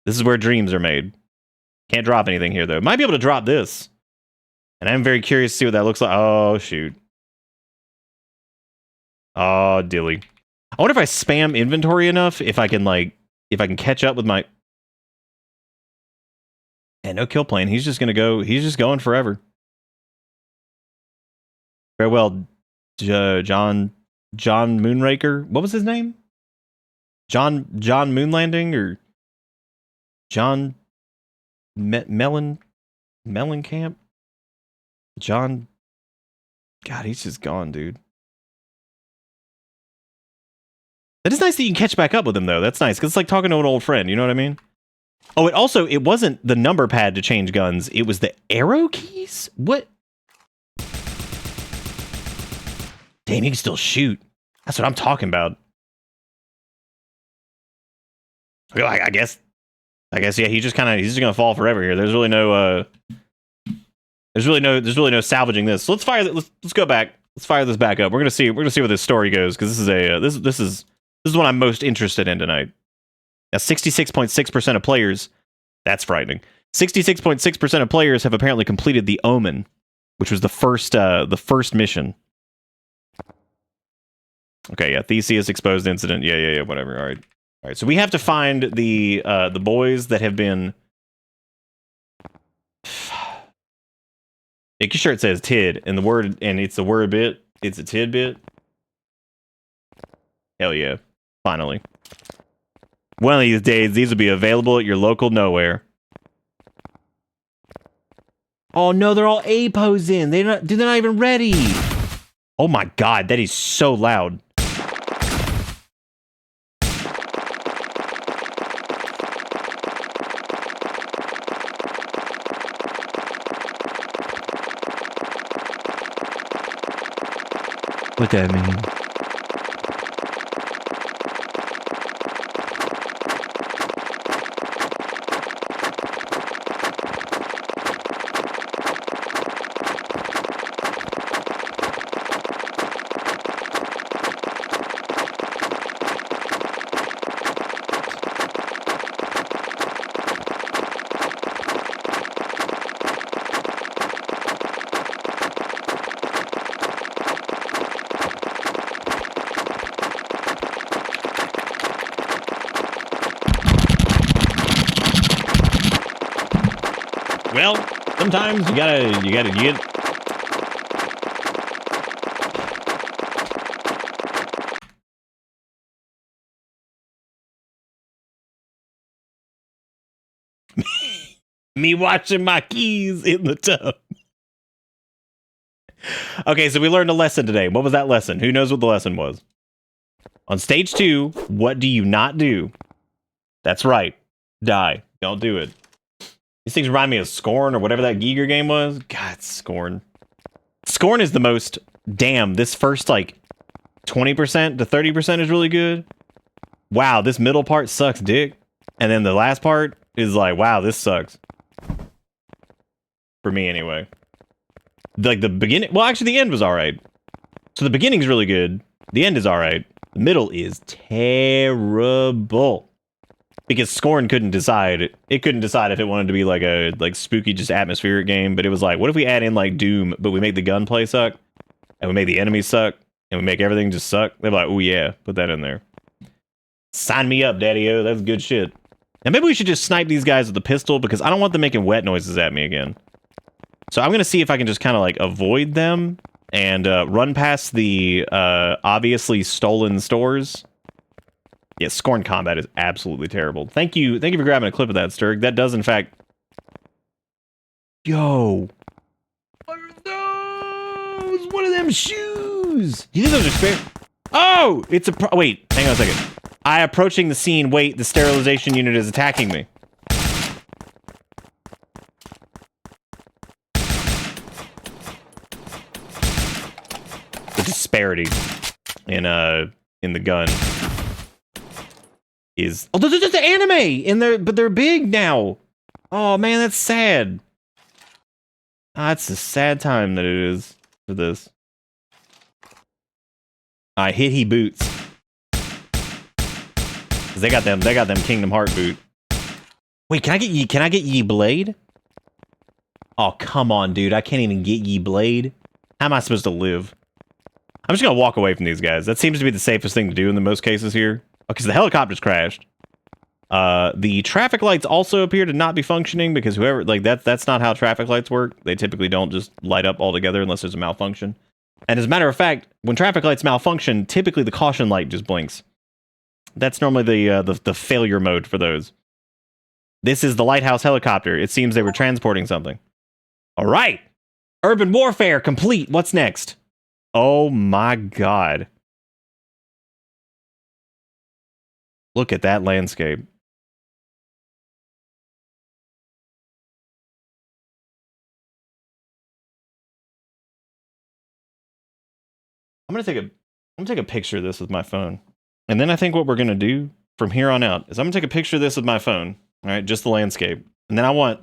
S1: This is where dreams are made. Can't drop anything here, though. Might be able to drop this. And I'm very curious to see what that looks like. Oh, shoot. Oh, dilly. I wonder if I spam inventory enough, if I can catch up with my... And no kill plane. He's just going forever. Farewell, John Moonraker. What was his name? John Moonlanding or John Mellencamp? John. God, he's just gone, dude. That is nice that you can catch back up with him, though. That's nice, because it's like talking to an old friend, you know what I mean? Oh, it wasn't the number pad to change guns. It was the arrow keys? What? Damn, you can still shoot. That's what I'm talking about. I guess, yeah, he's just gonna fall forever here. There's really no, there's really no salvaging this. So let's go back. Let's fire this back up. We're gonna see where this story goes, because this is what I'm most interested in tonight. Now, 66.6% of players, that's frightening. 66.6% of players have apparently completed the Omen, which was the first mission. Okay, yeah, Theseus exposed incident. Yeah, whatever. All right. So we have to find the boys that have been. Make sure it says tid and it's the word bit. It's a tidbit. Hell yeah! Finally. One of these days, these will be available at your local nowhere. Oh no, they're all A-pose in. They're not even ready. Oh my god, that is so loud. What that mean? Well, sometimes you get. Me watching my keys in the tub. Okay, so we learned a lesson today. What was that lesson? Who knows what the lesson was? On stage 2, what do you not do? That's right. Die. Don't do it. These things remind me of Scorn or whatever that Giger game was. God, Scorn. Scorn is the most... Damn, this first, like, 20% to 30% is really good. Wow, this middle part sucks dick. And then the last part is like, wow, this sucks. For me, anyway. Like, the beginning... Well, actually, the end was alright. So the beginning's really good. The end is alright. The middle is terrible. Because Scorn couldn't decide. It couldn't decide if it wanted to be like a spooky, just atmospheric game. But it was like, what if we add in like Doom, but we make the gunplay suck, and we make the enemies suck, and we make everything just suck? They're like, oh yeah, put that in there. Sign me up, Daddy-O. That's good shit. And maybe we should just snipe these guys with the pistol, because I don't want them making wet noises at me again. So I'm gonna see if I can just kind of like avoid them and run past the obviously stolen stores. Yeah, Scorn combat is absolutely terrible. Thank you for grabbing a clip of that, Sturg. That does, in fact... Yo! What are those? What are them shoes? You think those are spare? Oh! It's a... Wait, hang on a second. I approaching the scene. Wait, the sterilization unit is attacking me. The disparity in the gun is... Oh, those are just the anime! But they're big now! Oh, man, that's sad. Ah, it's a sad time that it is for this. I hit he boots. They got them Kingdom Heart boot. Wait, can I get ye blade? Oh, come on, dude. I can't even get ye blade. How am I supposed to live? I'm just gonna walk away from these guys. That seems to be the safest thing to do in the most cases here. Because the helicopter's crashed. The traffic lights also appear to not be functioning because whoever, like, that's not how traffic lights work. They typically don't just light up altogether unless there's a malfunction. And as a matter of fact, when traffic lights malfunction, typically the caution light just blinks. That's normally the failure mode for those. This is the lighthouse helicopter. It seems they were transporting something. All right. Urban warfare complete. What's next? Oh my god. Look at that landscape. I'm gonna take a picture of this with my phone. And then I think what we're gonna do from here on out is I'm gonna take a picture of this with my phone. All right, just the landscape. And then I want,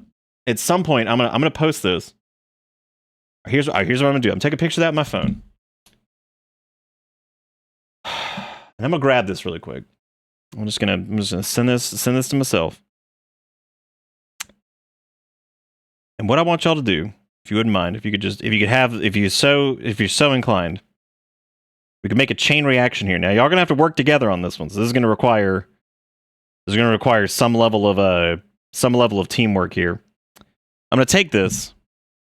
S1: at some point, I'm gonna post this. Here's what I'm gonna do. I'm gonna take a picture of that with my phone. And I'm gonna grab this really quick. I'm just gonna send this to myself. And what I want y'all to do, if you wouldn't mind, if you're so inclined, we can make a chain reaction here. Now y'all gonna have to work together on this one. So this is gonna require some level of teamwork here. I'm gonna take this.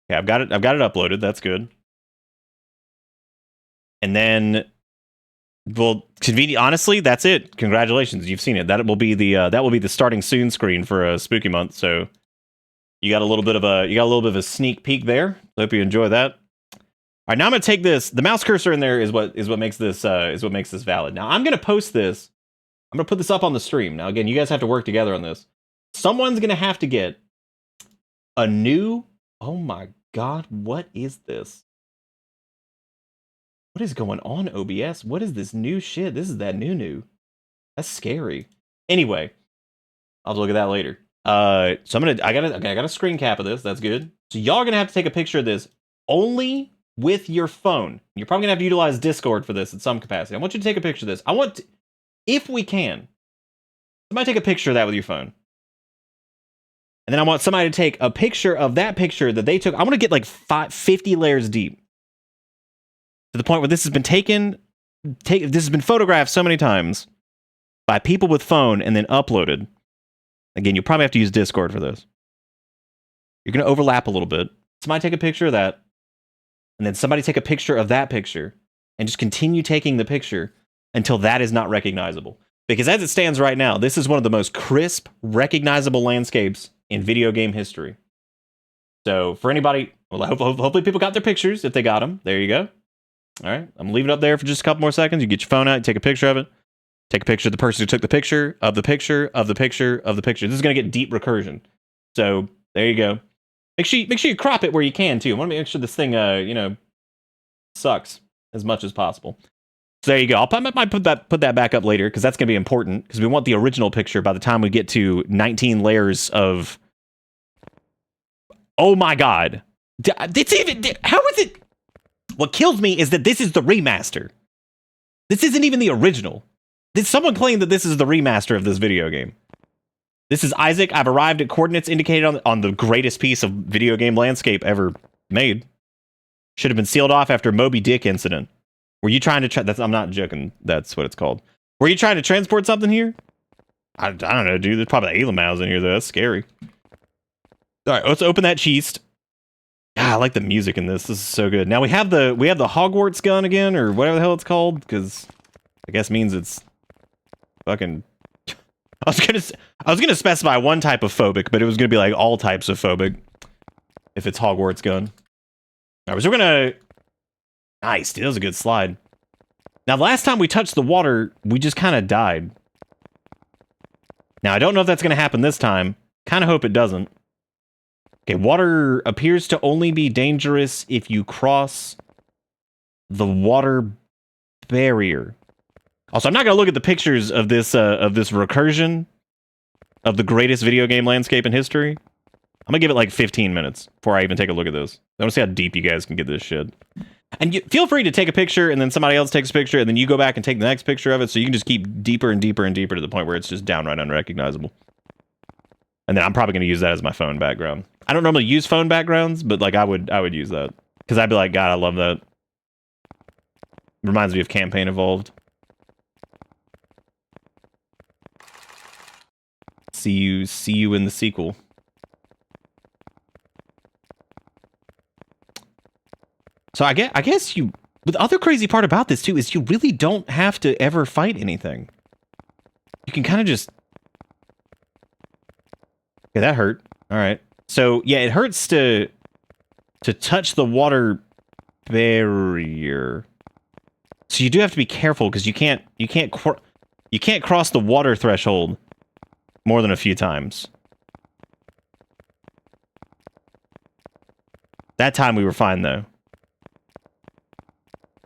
S1: Yeah, I've got it uploaded. That's good. And then, well, convenient. Honestly, that's it. Congratulations, you've seen it. That will be the starting soon screen for a spooky month. So you got a little bit of a sneak peek there. I hope you enjoy that. All right, now I'm gonna take this. The mouse cursor in there is what makes this valid. Now I'm gonna post this. I'm gonna put this up on the stream. Now again, you guys have to work together on this. Someone's gonna have to get a new. Oh my god, what is this? What is going on, OBS? What is this new shit? This is that new. That's scary. Anyway, I'll look at that later. So I got a screen cap of this. That's good. So y'all are gonna have to take a picture of this only with your phone. You're probably gonna have to utilize Discord for this in some capacity. I want you to take a picture of this. If we can, somebody take a picture of that with your phone. And then I want somebody to take a picture of that picture that they took. I want to get like 50 layers deep. To the point where this has been this has been photographed so many times by people with phone and then uploaded. Again, you'll probably have to use Discord for this. You're going to overlap a little bit. Somebody take a picture of that. And then somebody take a picture of that picture. And just continue taking the picture until that is not recognizable. Because as it stands right now, this is one of the most crisp, recognizable landscapes in video game history. So for anybody, well, hopefully people got their pictures if they got them. There you go. All right, I'm leaving it up there for just a couple more seconds. You get your phone out, you take a picture of it. Take a picture of the person who took the picture, of the picture, of the picture, of the picture. This is going to get deep recursion. So there you go. Make sure you crop it where you can too. I want to make sure this thing, sucks as much as possible. So there you go. I might put that back up later because that's going to be important because we want the original picture by the time we get to 19 layers of. Oh my god! It's even. How is it? What kills me is that this is the remaster. This isn't even the original. Did someone claim that this is the remaster of this video game? This is Isaac. I've arrived at coordinates indicated on the greatest piece of video game landscape ever made. Should have been sealed off after Moby Dick incident. Were you trying to... I'm not joking. That's what it's called. Were you trying to transport something here? I don't know, dude. There's probably alien mouse in here, though. That's scary. All right, let's open that chest. Ah, I like the music in this. This is so good. Now we have the Hogwarts gun again, or whatever the hell it's called, because I guess means it's fucking. I was gonna specify one type of phobic, but it was gonna be like all types of phobic if it's Hogwarts gun. All right, so we're gonna. Nice, dude, that was a good slide. Now, last time we touched the water, we just kind of died. Now, I don't know if that's gonna happen this time. Kind of hope it doesn't. Okay, water appears to only be dangerous if you cross the water barrier. Also, I'm not going to look at the pictures of this recursion of the greatest video game landscape in history. I'm going to give it like 15 minutes before I even take a look at this. I want to see how deep you guys can get this shit. And feel free to take a picture, and then somebody else takes a picture, and then you go back and take the next picture of it, so you can just keep deeper and deeper and deeper to the point where it's just downright unrecognizable. And then I'm probably going to use that as my phone background. I don't normally use phone backgrounds, but like I would use that because I'd be like, God, I love that. Reminds me of Campaign Evolved. See you in the sequel. So I guess you. The other crazy part about this too is you really don't have to ever fight anything. You can kind of just. Okay, that hurt. All right. So yeah, it hurts to touch the water barrier. So you do have to be careful because you can't cross the water threshold more than a few times. That time we were fine though.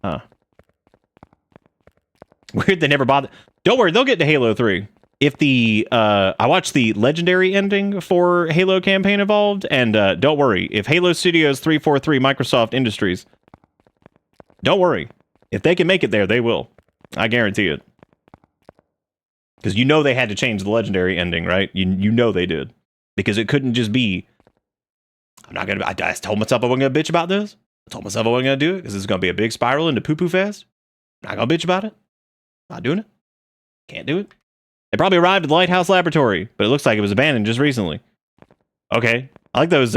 S1: Huh. Weird they never bothered. Don't worry, they'll get to Halo 3. If the, I watched the legendary ending for Halo Campaign Evolved, and don't worry, if Halo Studios 343 Microsoft Industries, don't worry. If they can make it there, they will. I guarantee it. Because you know they had to change the legendary ending, right? You know they did. Because it couldn't just be, I told myself I wasn't going to bitch about this. I told myself I wasn't going to do it, because it's going to be a big spiral into poo-poo fest. Not going to bitch about it. Not doing it. Can't do it. They probably arrived at the Lighthouse Laboratory, but it looks like it was abandoned just recently. Okay. I like those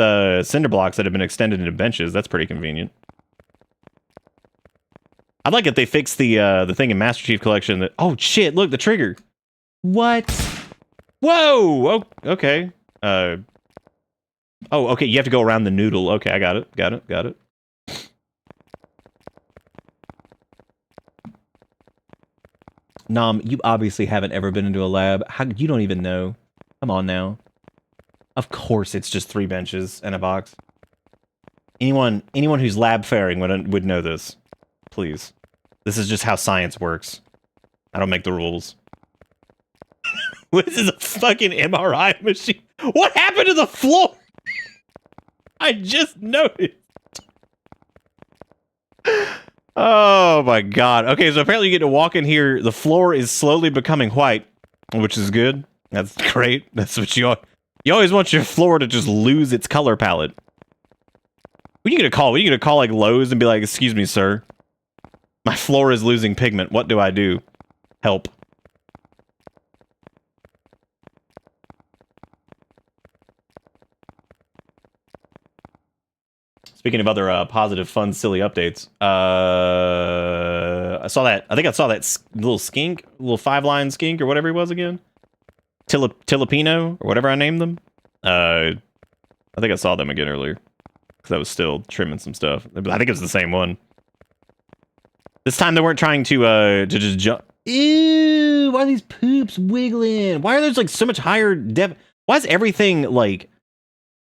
S1: cinder blocks that have been extended into benches. That's pretty convenient. I'd like if they fixed the thing in Master Chief Collection that... Oh, shit, look, the trigger. What? Whoa! Oh, okay. Oh, okay, you have to go around the noodle. Okay, I got it. Nom, you obviously haven't ever been into a lab. How you don't even know? Come on now. Of course, it's just 3 benches and a box. Anyone who's lab faring would know this. Please, this is just how science works. I don't make the rules. This is a fucking MRI machine. What happened to the floor? I just noticed. Oh my god. Okay, so apparently you get to walk in here. The floor is slowly becoming white, which is good. That's great. That's what you always want your floor to just lose its color palette. What are you gonna call? Are you gonna call like Lowe's and be like, "Excuse me, sir. My floor is losing pigment. What do I do? Help." Speaking of other positive, fun, silly updates, I saw that. I think I saw that little skink, little 5-line skink or whatever he was again, Tilipino or whatever I named them. I think I saw them again earlier because I was still trimming some stuff. I think it was the same one. This time they weren't trying to just jump. Ew! Why are these poops wiggling? Why are there like so much higher depth? Why is everything like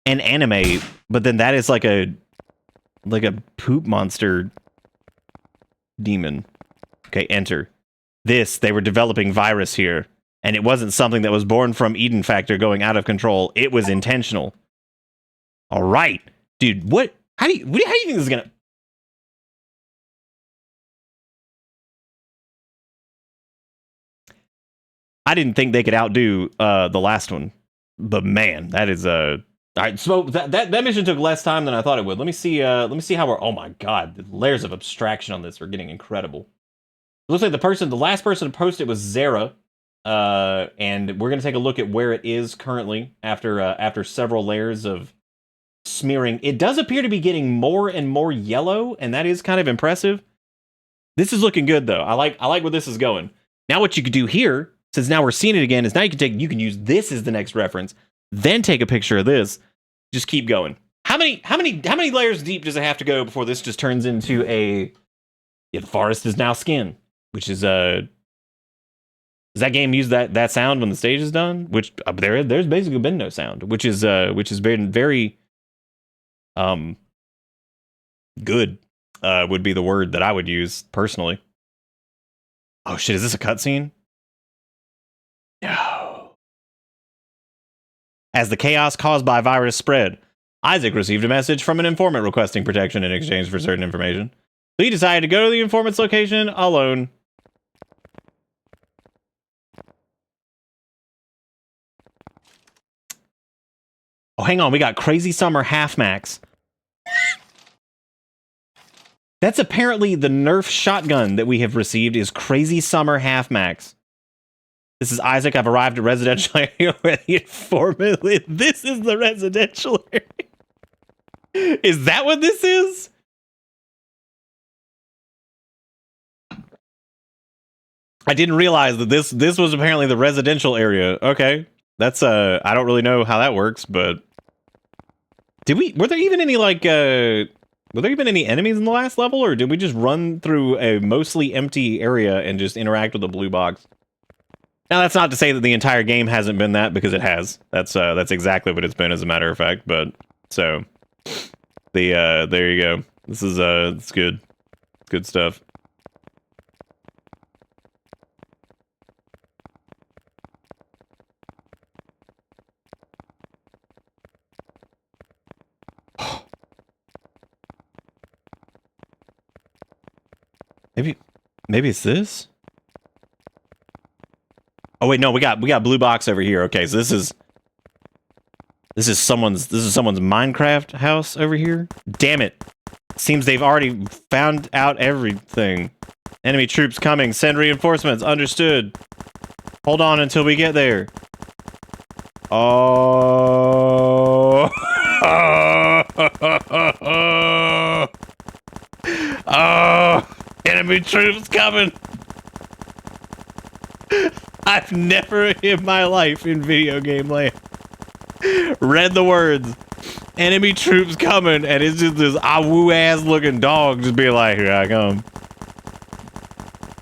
S1: an anime, but then that is like a poop monster demon? Okay, enter. They were developing virus here, and it wasn't something that was born from Eden Factor going out of control. It was intentional. All right, dude. How do you think this is gonna? I didn't think they could outdo the last one, but man, that is all right. So that mission took less time than I thought it would. Let me see how we're. Oh my god, the layers of abstraction on this are getting incredible. It looks like the last person to post it was Zara, and we're gonna take a look at where it is currently after several layers of smearing. It does appear to be getting more and more yellow, and that is kind of impressive. This is looking good though. I like where this is going. Now what you could do here, since now we're seeing it again, is now you can use this as the next reference, then take a picture of this. Just keep going. How many layers deep does it have to go before this just turns into the forest is now skin, which is does that game use that sound when the stage is done? Which there's basically been no sound, which has been very good would be the word that I would use personally. Oh shit, is this a cutscene? No. As the chaos caused by virus spread, Isaac received a message from an informant requesting protection in exchange for certain information. So he decided to go to the informant's location alone. Oh, hang on, we got Crazy Summer Half Max. That's apparently the Nerf shotgun that we have received is Crazy Summer Half Max. This is Isaac. I've arrived at residential area where the informant lives. This is the residential area. Is that what this is? I didn't realize that this was apparently the residential area. Okay. That's I don't really know how that works, but were there even any enemies in the last level, or did we just run through a mostly empty area and just interact with the blue box? Now, that's not to say that the entire game hasn't been that, because it has. That's exactly what it's been, as a matter of fact. But so there you go. This is it's good. It's good stuff. Maybe it's this. Oh wait, no, we got blue box over here. Okay, so this is someone's Minecraft house over here. Damn it. Seems they've already found out everything. Enemy troops coming. Send reinforcements. Understood. Hold on until we get there. Oh. Oh. Enemy troops coming. I've never in my life in video game land read the words enemy troops coming and it's just this awoo ass looking dog just being like, here I come.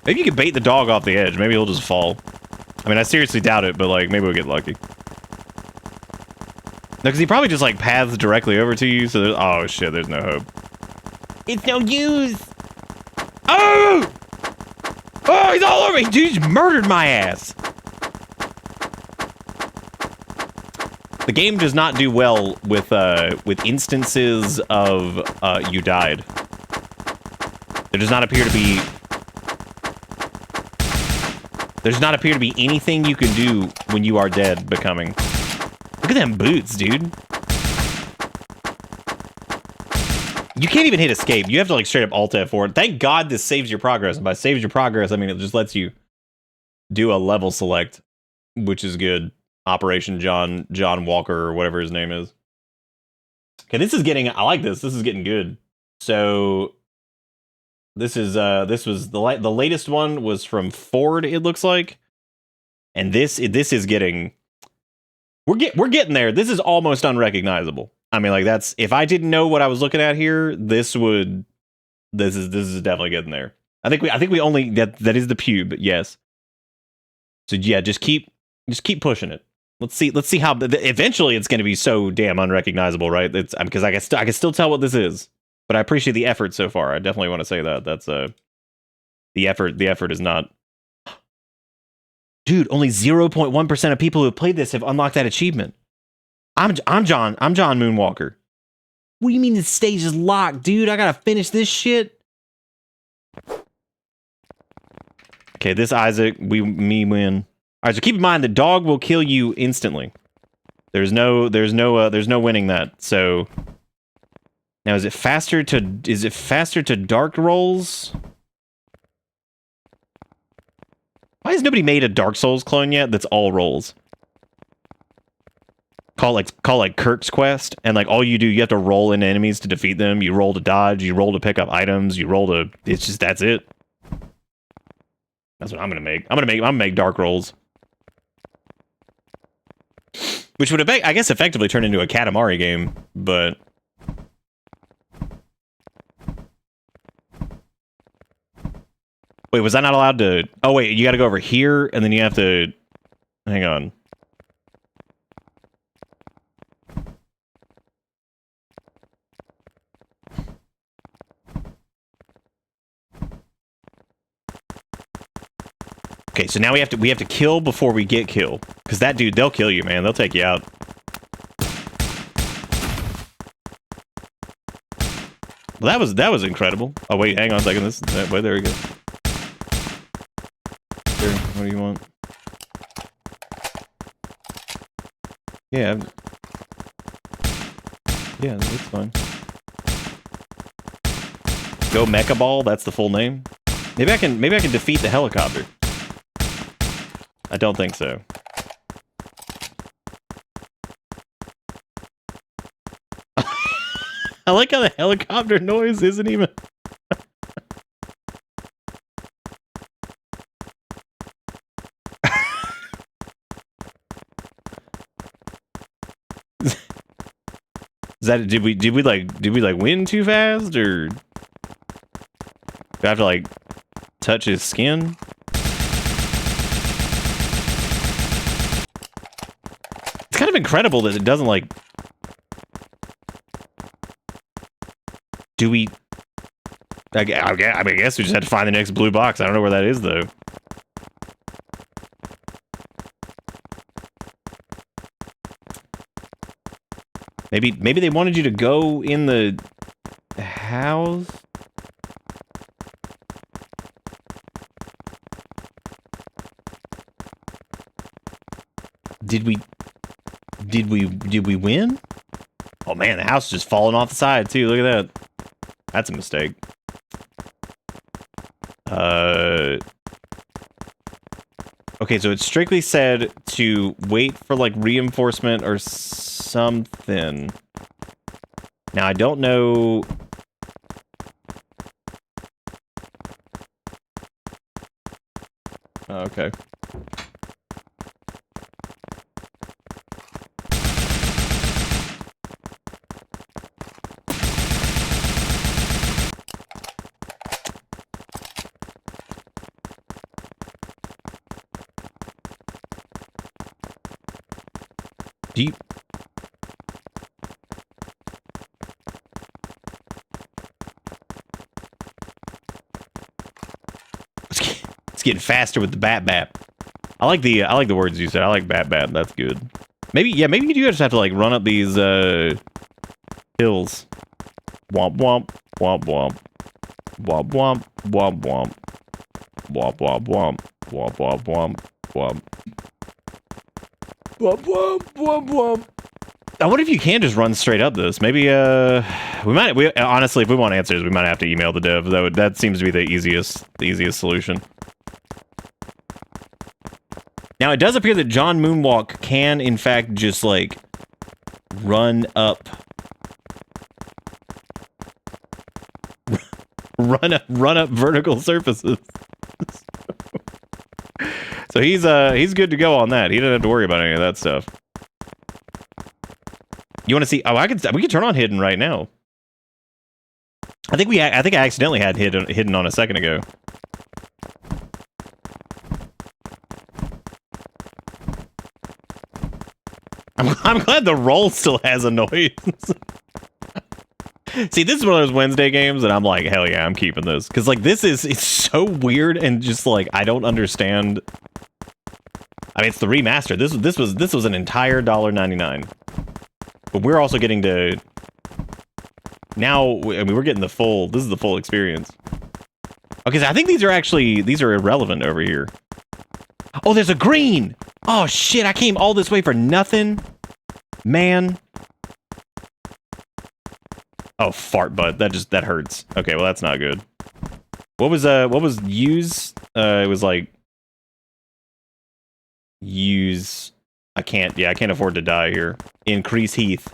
S1: Maybe you can bait the dog off the edge. Maybe he'll just fall. I mean, I seriously doubt it, but like maybe we'll get lucky. No, because he probably just like paths directly over to you, so there's, oh shit, there's no hope. It's no use. Oh! Oh, he's all over me. Dude, he's murdered my ass. The game does not do well with instances of you died. There does not appear to be anything you can do when you are dead becoming. Look at them boots, dude. You can't even hit escape. You have to like straight up Alt F4. Thank God this saves your progress. And by saves your progress, I mean it just lets you do a level select, which is good. Operation John Walker or whatever his name is. Okay, this is getting. I like this. This is getting good. So this was the latest one was from Ford. It looks like, and this is getting. We're getting there. This is almost unrecognizable. I mean, like that's if I didn't know what I was looking at here, this is definitely getting there. I think we only that is the pube, yes. So yeah, just keep pushing it. Let's see how eventually it's going to be so damn unrecognizable, right? It's because I can still tell what this is, but I appreciate the effort so far. I definitely want to say that that's the effort is not. Dude, only 0.1% of people who have played this have unlocked that achievement. I'm John Moonwalker. What do you mean the stage is locked, dude? I gotta finish this shit. Okay, this Isaac, me win. All right, so keep in mind the dog will kill you instantly. There's no winning that. So now is it faster to dark rolls? Why has nobody made a Dark Souls clone yet that's all rolls? Call like Kirk's Quest, and like all you have to roll into enemies to defeat them. You roll to dodge, you roll to pick up items, you roll to that's it. That's what I'm gonna make. I'm gonna make dark rolls. Which would I guess effectively turn into a Katamari game, but wait, was I not allowed to? Oh wait, you gotta go over here and then you have to hang on. Okay, so now we have to kill before we get killed. Because that dude, they'll kill you, man. They'll take you out. Well, that was incredible. Oh wait, hang on a second. Wait, there we go. Here, what do you want? Yeah. Yeah, that's fine. Go Mecha Ball, that's the full name. Maybe I can defeat the helicopter. I don't think so. I like how the helicopter noise isn't even... Is that did we win too fast, or do I have to like touch his skin? It's kind of incredible that it doesn't like. Do we? I guess we just had to find the next blue box. I don't know where that is though. Maybe they wanted you to go in the house. Did we win? Oh man, the house is just falling off the side too. Look at that. That's a mistake. Okay, so it strictly said to wait for like reinforcement or something. Now I don't know. Oh, okay. Deep. It's getting faster with the bat bat. I like the words you said. I like bat bat. That's good. Maybe you do just have to like run up these hills. Womp womp womp womp womp womp womp womp womp womp womp womp womp womp womp. Womp, womp, womp, womp. I wonder if you can just run straight up this. Maybe we honestly, if we want answers, we might have to email the dev. That seems to be the easiest solution. Now it does appear that John Moonwalk can in fact just like run up run up vertical surfaces. So he's good to go on that. He doesn't have to worry about any of that stuff. You want to see? Oh, we can turn on hidden right now. I think I accidentally had hidden on a second ago. I'm glad the roll still has a noise. See, this is one of those Wednesday games that I'm like, hell yeah, I'm keeping this. Because, like, it's so weird and just, like, I don't understand. I mean, it's the remaster. This was an entire $1.99. But we're also getting to... Now, I mean, we're getting the full... This is the full experience. Okay, so I think these are irrelevant over here. Oh, there's a green! Oh, shit, I came all this way for nothing? Man. Oh, fart butt. That hurts. Okay, well, that's not good. What was use? It was like... Use... I can't afford to die here. Increase Heath.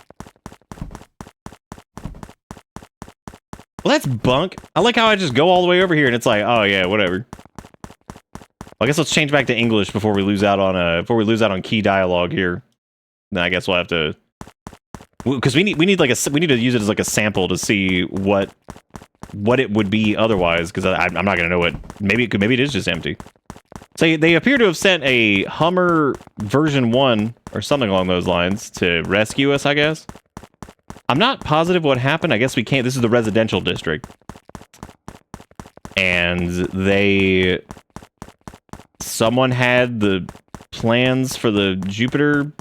S1: Well, that's bunk. I like how I just go all the way over here and it's like, oh yeah, whatever. I guess let's change back to English before we lose out on key dialogue here. Then I guess we'll have to, because we need to use it as like a sample to see what it would be otherwise. Because I'm not gonna know what. Maybe it is just empty. So they appear to have sent a Hummer version 1 or something along those lines to rescue us, I guess. I'm not positive what happened. I guess we can't. This is the residential district. And someone had the plans for the Jupiter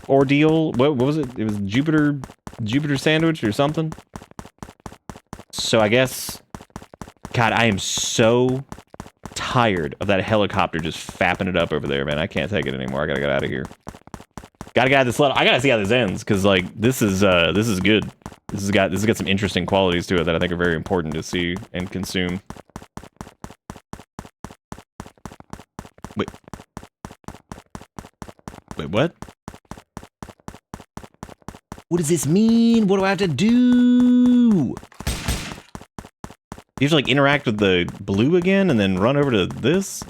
S1: ordeal. What was it? It was Jupiter sandwich or something. So I guess, God, I am so tired of that helicopter just fapping it up over there, man. I can't take it anymore. I gotta get out of here. Gotta get this level. I gotta see how this ends, because like this is good. This has got some interesting qualities to it that I think are very important to see and consume. Wait, what? What does this mean? What do I have to do? You have to like interact with the blue again and then run over to this?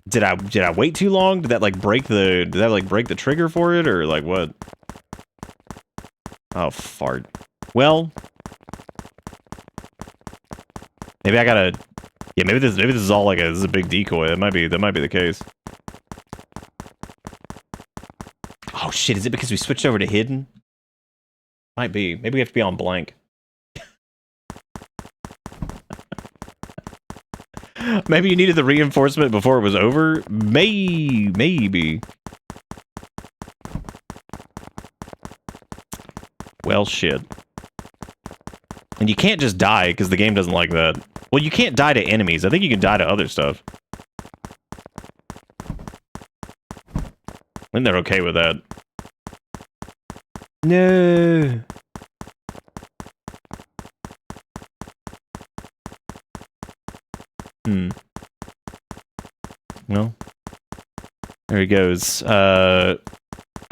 S1: Did I wait too long? Did that like break the trigger for it, or like what? Oh, fart. Well, maybe I gotta. Yeah, maybe this is all like this is a big decoy. That might be the case. Oh shit! Is it because we switched over to hidden? Might be. Maybe we have to be on blank. Maybe you needed the reinforcement before it was over? Maybe. Well, shit. And you can't just die, because the game doesn't like that. Well, you can't die to enemies. I think you can die to other stuff. And they're okay with that. No. Well, there he goes. I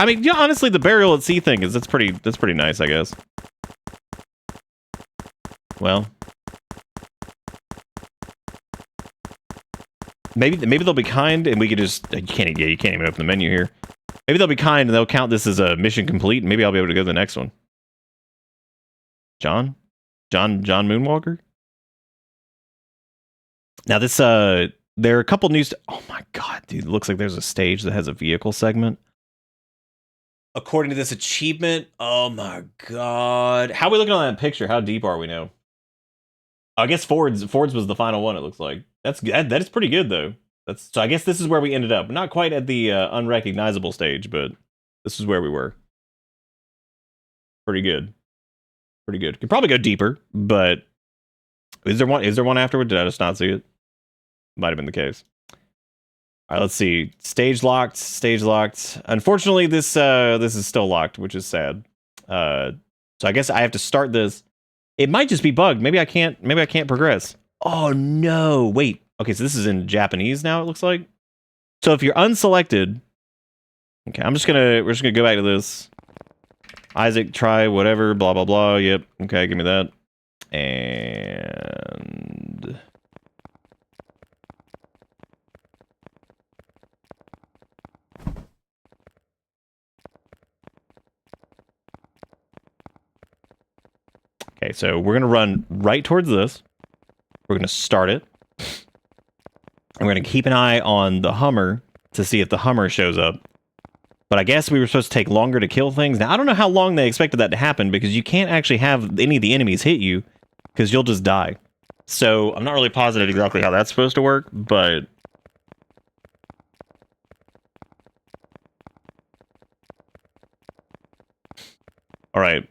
S1: mean, yeah, honestly, the burial at sea thing that's pretty nice, I guess. Well, maybe they'll be kind, and we could just you can't even open the menu here. Maybe they'll be kind, and they'll count this as a mission complete, and maybe I'll be able to go to the next one. John Moonwalker. Now this there are a couple news. Oh my god, dude! It looks like there's a stage that has a vehicle segment. According to this achievement, oh my god! How are we looking on that picture? How deep are we now? I guess Ford's was the final one. It looks like that is pretty good though. So I guess this is where we ended up. Not quite at the unrecognizable stage, but this is where we were. Pretty good. Could probably go deeper, but is there one afterward? Did I just not see it? Might have been the case. All right, let's see. Stage locked. Unfortunately, this is still locked, which is sad. So I guess I have to start this. It might just be bugged. Maybe I can't progress. Oh no! Wait. Okay, so this is in Japanese now. It looks like. So if you're unselected, okay, we're just gonna go back to this. Isaac, try whatever. Blah blah blah. Yep. Okay, give me that. And Okay, so we're gonna run right towards this. We're gonna start it. And we're gonna keep an eye on the Hummer to see if the Hummer shows up. But I guess we were supposed to take longer to kill things. Now, I don't know how long they expected that to happen because you can't actually have any of the enemies hit you because you'll just die. So I'm not really positive exactly how that's supposed to work, but... Alright.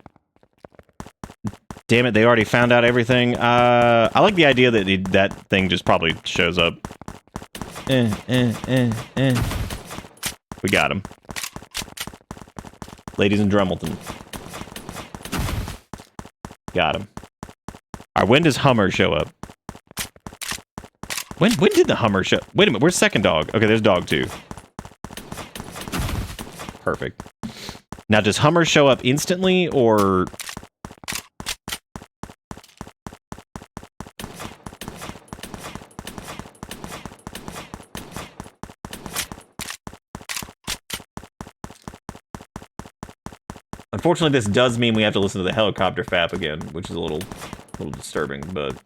S1: Damn it, they already found out everything. I like the idea that that thing just probably shows up. We got him. Ladies and Drummleton. Got him. Alright, when does Hummer show up? When did the Hummer show? Wait a minute, where's second dog? Okay, there's dog 2. Perfect. Now, does Hummer show up instantly, or... Unfortunately, this does mean we have to listen to the helicopter fap again, which is a little disturbing, but...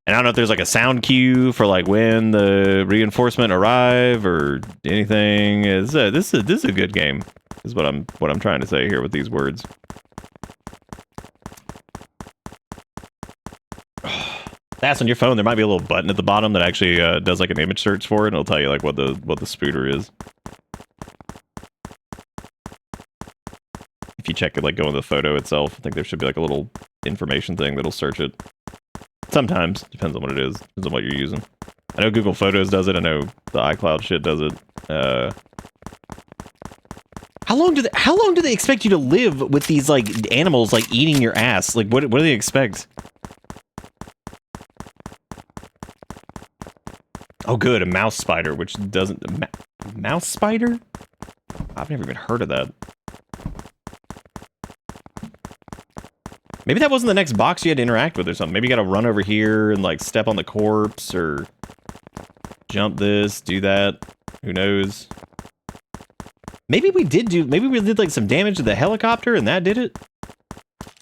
S1: And I don't know if there's like a sound cue for like when the reinforcement arrive or anything. This is a good game. Is what I'm trying to say here with these words. That's on your phone. There might be a little button at the bottom that actually does like an image search for it, and it'll tell you like what the spooter is. If you check it, like go into the photo itself, I think there should be like a little information thing that'll search it. Sometimes. Depends on what it is. Depends on what you're using. I know Google Photos does it. I know the iCloud shit does it. How long do they expect you to live with these, like, animals, like, eating your ass? Like, what do they expect? Oh, good. A mouse spider, which doesn't... mouse spider? I've never even heard of that. Maybe that wasn't the next box you had to interact with or something. Maybe you gotta run over here and, like, step on the corpse or jump this, do that. Who knows? Maybe we did like some damage to the helicopter and that did it?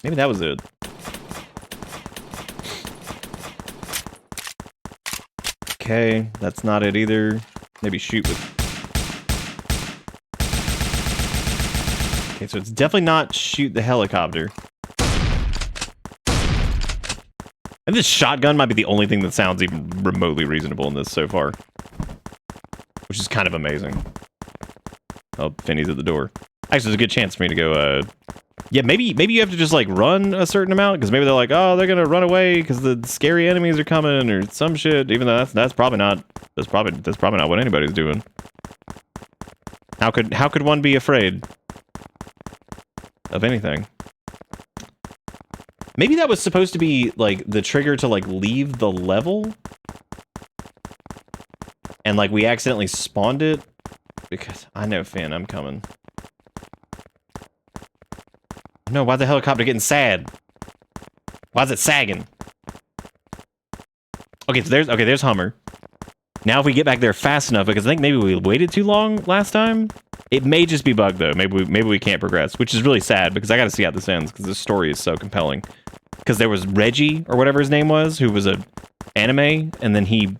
S1: Maybe that was it. Okay, that's not it either. Maybe shoot with... Okay, so it's definitely not shoot the helicopter. And this shotgun might be the only thing that sounds even remotely reasonable in this so far. Which is kind of amazing. Oh, Finney's at the door. Actually, there's a good chance for me to go, yeah, maybe you have to just, like, run a certain amount, because maybe they're like, oh, they're gonna run away because the scary enemies are coming, or some shit, even though that's probably not, that's probably not what anybody's doing. How could one be afraid of anything? Maybe that was supposed to be, like, the trigger to, like, leave the level? And, like, we accidentally spawned it? Because I know, Finn, I'm coming. No, why's the helicopter getting sad? Why's it sagging? Okay, so there's Hummer. Now if we get back there fast enough, because I think maybe we waited too long last time. It may just be bugged though. Maybe we can't progress, which is really sad because I got to see how this ends because this story is so compelling. Because there was Reggie or whatever his name was, who was a anime, and then he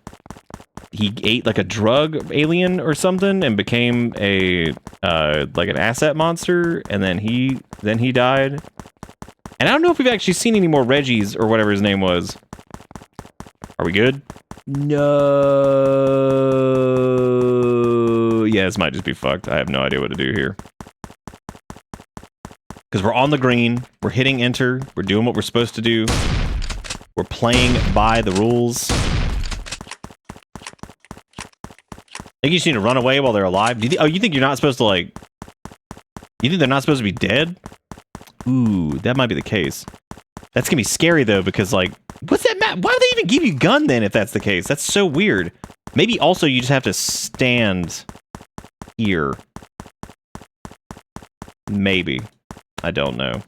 S1: ate like a drug alien or something and became a like an asset monster, and then he died. And I don't know if we've actually seen any more Reggies or whatever his name was. Are we good? No. Yeah, this might just be fucked. I have no idea what to do here. Because we're on the green, we're hitting enter, we're doing what we're supposed to do. We're playing by the rules. I think you just need to run away while they're alive. You think you're not supposed to, like... You think they're not supposed to be dead? Ooh, that might be the case. That's gonna be scary, though, because, like... What's that map? Why do they even give you gun, then, if that's the case? That's so weird. Maybe, also, you just have to stand... here. Maybe. I don't know.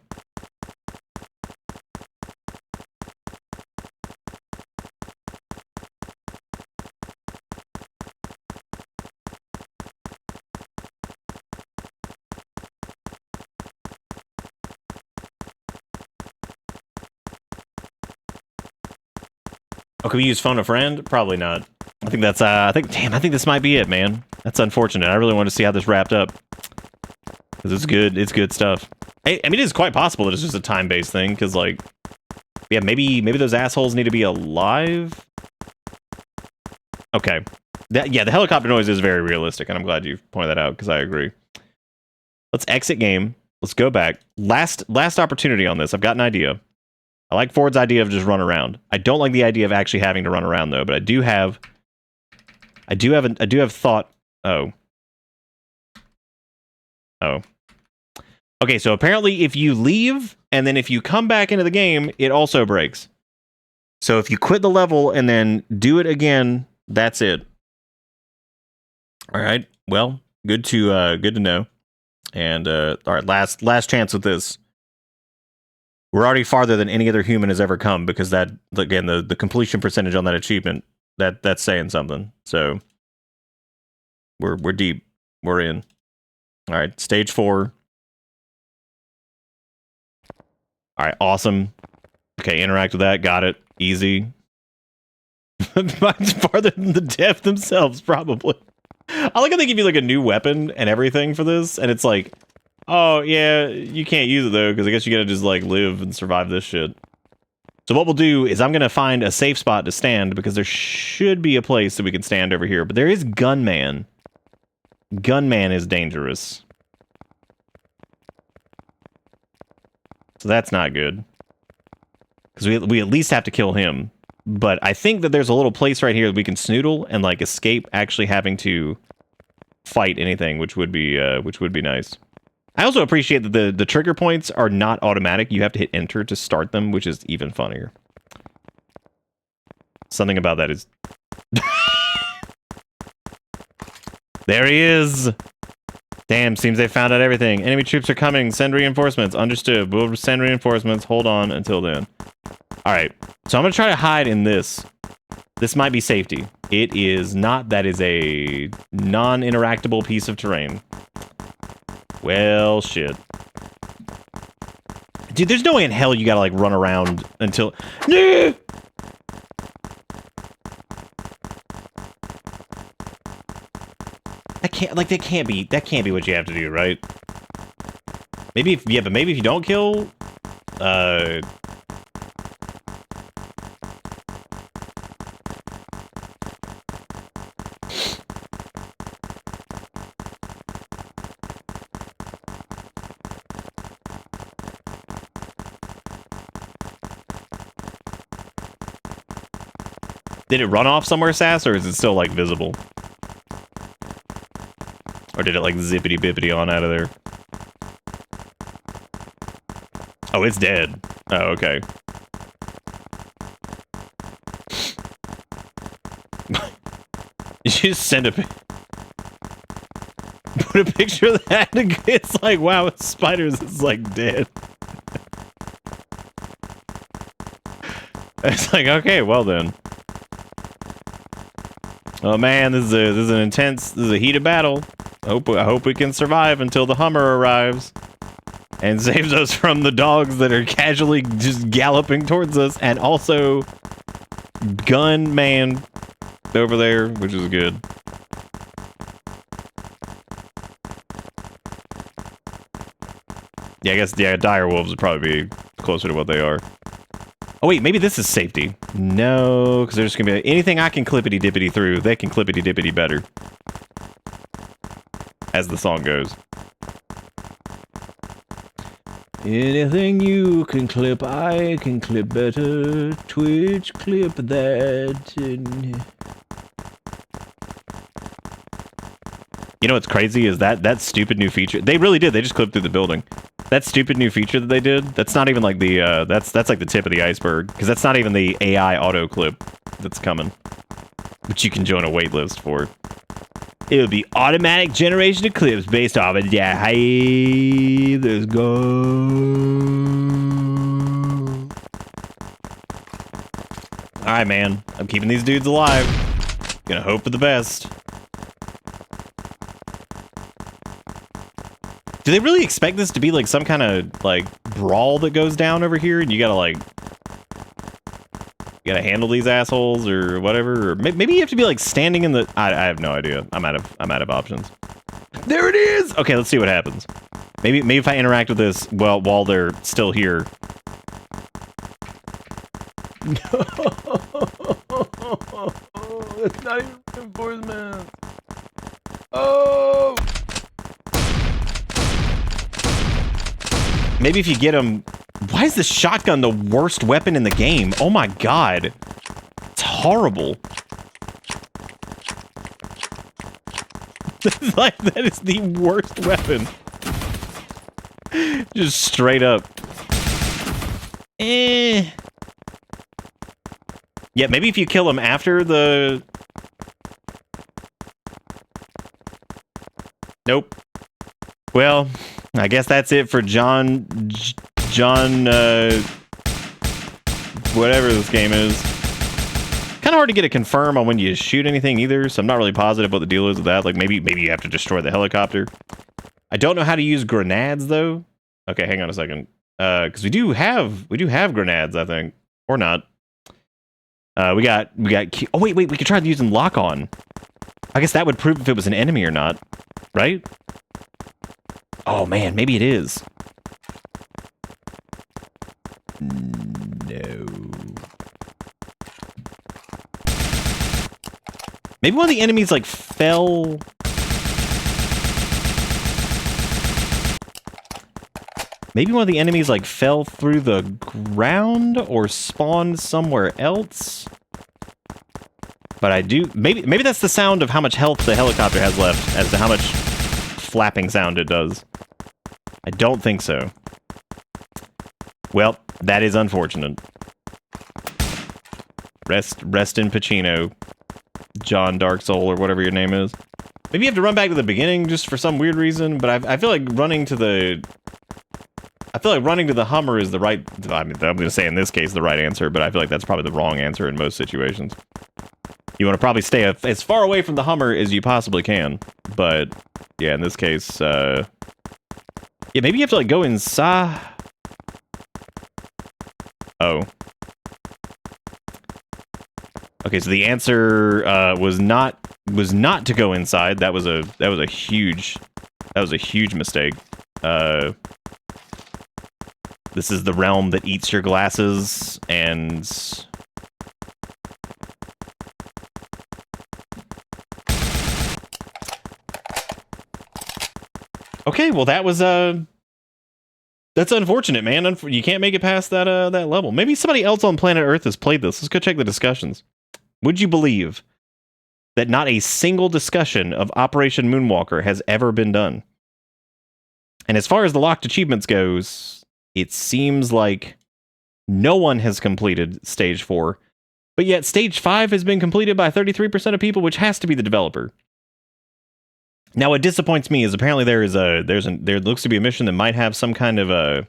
S1: Oh, can we use phone a friend? Probably not. I think that's, I think this might be it, man. That's unfortunate. I really want to see how this wrapped up. Because it's good. It's good stuff. Hey, I mean, it is quite possible that it's just a time-based thing, because, like, yeah, maybe those assholes need to be alive? Okay. Yeah, the helicopter noise is very realistic, and I'm glad you pointed that out, because I agree. Let's exit game. Let's go back. Last opportunity on this. I've got an idea. I like Ford's idea of just run around. I don't like the idea of actually having to run around, though, but I do have thought. Oh. Okay, so apparently if you leave and then if you come back into the game, it also breaks. So if you quit the level and then do it again, that's it. All right. Well, good to know. And all right, last chance with this. We're already farther than any other human has ever come, because that, again, the completion percentage on that achievement, that's saying something. So we're deep. We're in. All right, stage 4. All right, awesome. Okay, interact with that. Got it. Easy. Mine's farther than the dev themselves, probably. I like how they give you like a new weapon and everything for this, and it's like, oh yeah, you can't use it though, because I guess you gotta just like live and survive this shit. So what we'll do is I'm gonna find a safe spot to stand, because there should be a place that we can stand over here, but there is Gunman. Gunman is dangerous. So that's not good. Because we at least have to kill him. But I think that there's a little place right here that we can snoodle and like escape actually having to fight anything, which would be nice. I also appreciate that the trigger points are not automatic. You have to hit enter to start them, which is even funnier. Something about that is... There he is! Damn, seems they found out everything. Enemy troops are coming. Send reinforcements. Understood. We'll send reinforcements. Hold on until then. Alright, so I'm going to try to hide in this. This might be safety. It is not. That is a non-interactable piece of terrain. Well, shit. Dude, there's no way in hell you gotta, like, run around until... No! That can't be what you have to do, right? Maybe if, yeah, but maybe if you don't kill, did it run off somewhere, Sass, or is it still, like, visible? Or did it, like, zippity-bippity on out of there? Oh, it's dead. Oh, okay. You just send put a picture of that, and it's like, wow, with spiders, it's, like, dead. It's like, okay, well then. Oh man, this is a heated battle. I hope we can survive until the Hummer arrives and saves us from the dogs that are casually just galloping towards us, and also Gunman over there, which is good. Yeah, I guess dire wolves would probably be closer to what they are. Oh wait, maybe this is safety. No, because there's just gonna be anything I can clippity-dippity through, they can clippity-dippity better. As the song goes. Anything you can clip, I can clip better. Twitch clip that. You know what's crazy is that stupid new feature. They really did. They just clipped through the building. That stupid new feature that they did. That's not even like the that's like the tip of the iceberg, because that's not even the AI auto clip that's coming, which you can join a waitlist for. It would be automatic generation of clips based off of, yeah, hey, let's go. Alright, man. I'm keeping these dudes alive. Gonna hope for the best. Do they really expect this to be like some kind of, like, brawl that goes down over here? And you gotta, like... gotta handle these assholes or whatever. Or maybe you have to be like standing in the. I have no idea. I'm out of options. There it is. Okay, let's see what happens. Maybe if I interact with this while they're still here. No, it's not even reinforcement. Oh. Maybe if you get them. Why is the shotgun the worst weapon in the game? Oh my god. It's horrible. Like, that is the worst weapon. Just straight up. Yeah, maybe if you kill him after the... Nope. Well, I guess that's it for John, whatever this game is. Kind of hard to get a confirm on when you shoot anything either, so I'm not really positive what the deal is with that. Like, maybe you have to destroy the helicopter. I don't know how to use grenades, though. Okay, hang on a second. Because we do have grenades, I think. Or not. We got oh, wait, we could try using lock-on. I guess that would prove if it was an enemy or not. Right? Oh, man, maybe it is. No. Maybe one of the enemies, like, fell... Maybe one of the enemies, like, fell through the ground or spawned somewhere else. But I do... Maybe that's the sound of how much health the helicopter has left as to how much flapping sound it does. I don't think so. Well, that is unfortunate. Rest in Pacino. John Dark Soul or whatever your name is. Maybe you have to run back to the beginning just for some weird reason, but I feel like running to the... I feel like running to the Hummer is the right... I mean, I'm going to say in this case the right answer, but I feel like that's probably the wrong answer in most situations. You want to probably stay as far away from the Hummer as you possibly can. But, yeah, in this case, yeah, maybe you have to, like, go inside... Oh. Okay, so the answer was not to go inside. That was a huge mistake. This is the realm that eats your glasses, and... Okay, well that was that's unfortunate, man. You can't make it past that that level. Maybe somebody else on planet Earth has played this. Let's go check the discussions. Would you believe that not a single discussion of Operation Moonwalker has ever been done? And as far as the locked achievements goes, it seems like no one has completed Stage 4, but yet Stage 5 has been completed by 33% of people, which has to be the developer. Now, what disappoints me is apparently there looks to be a mission that might have some kind of a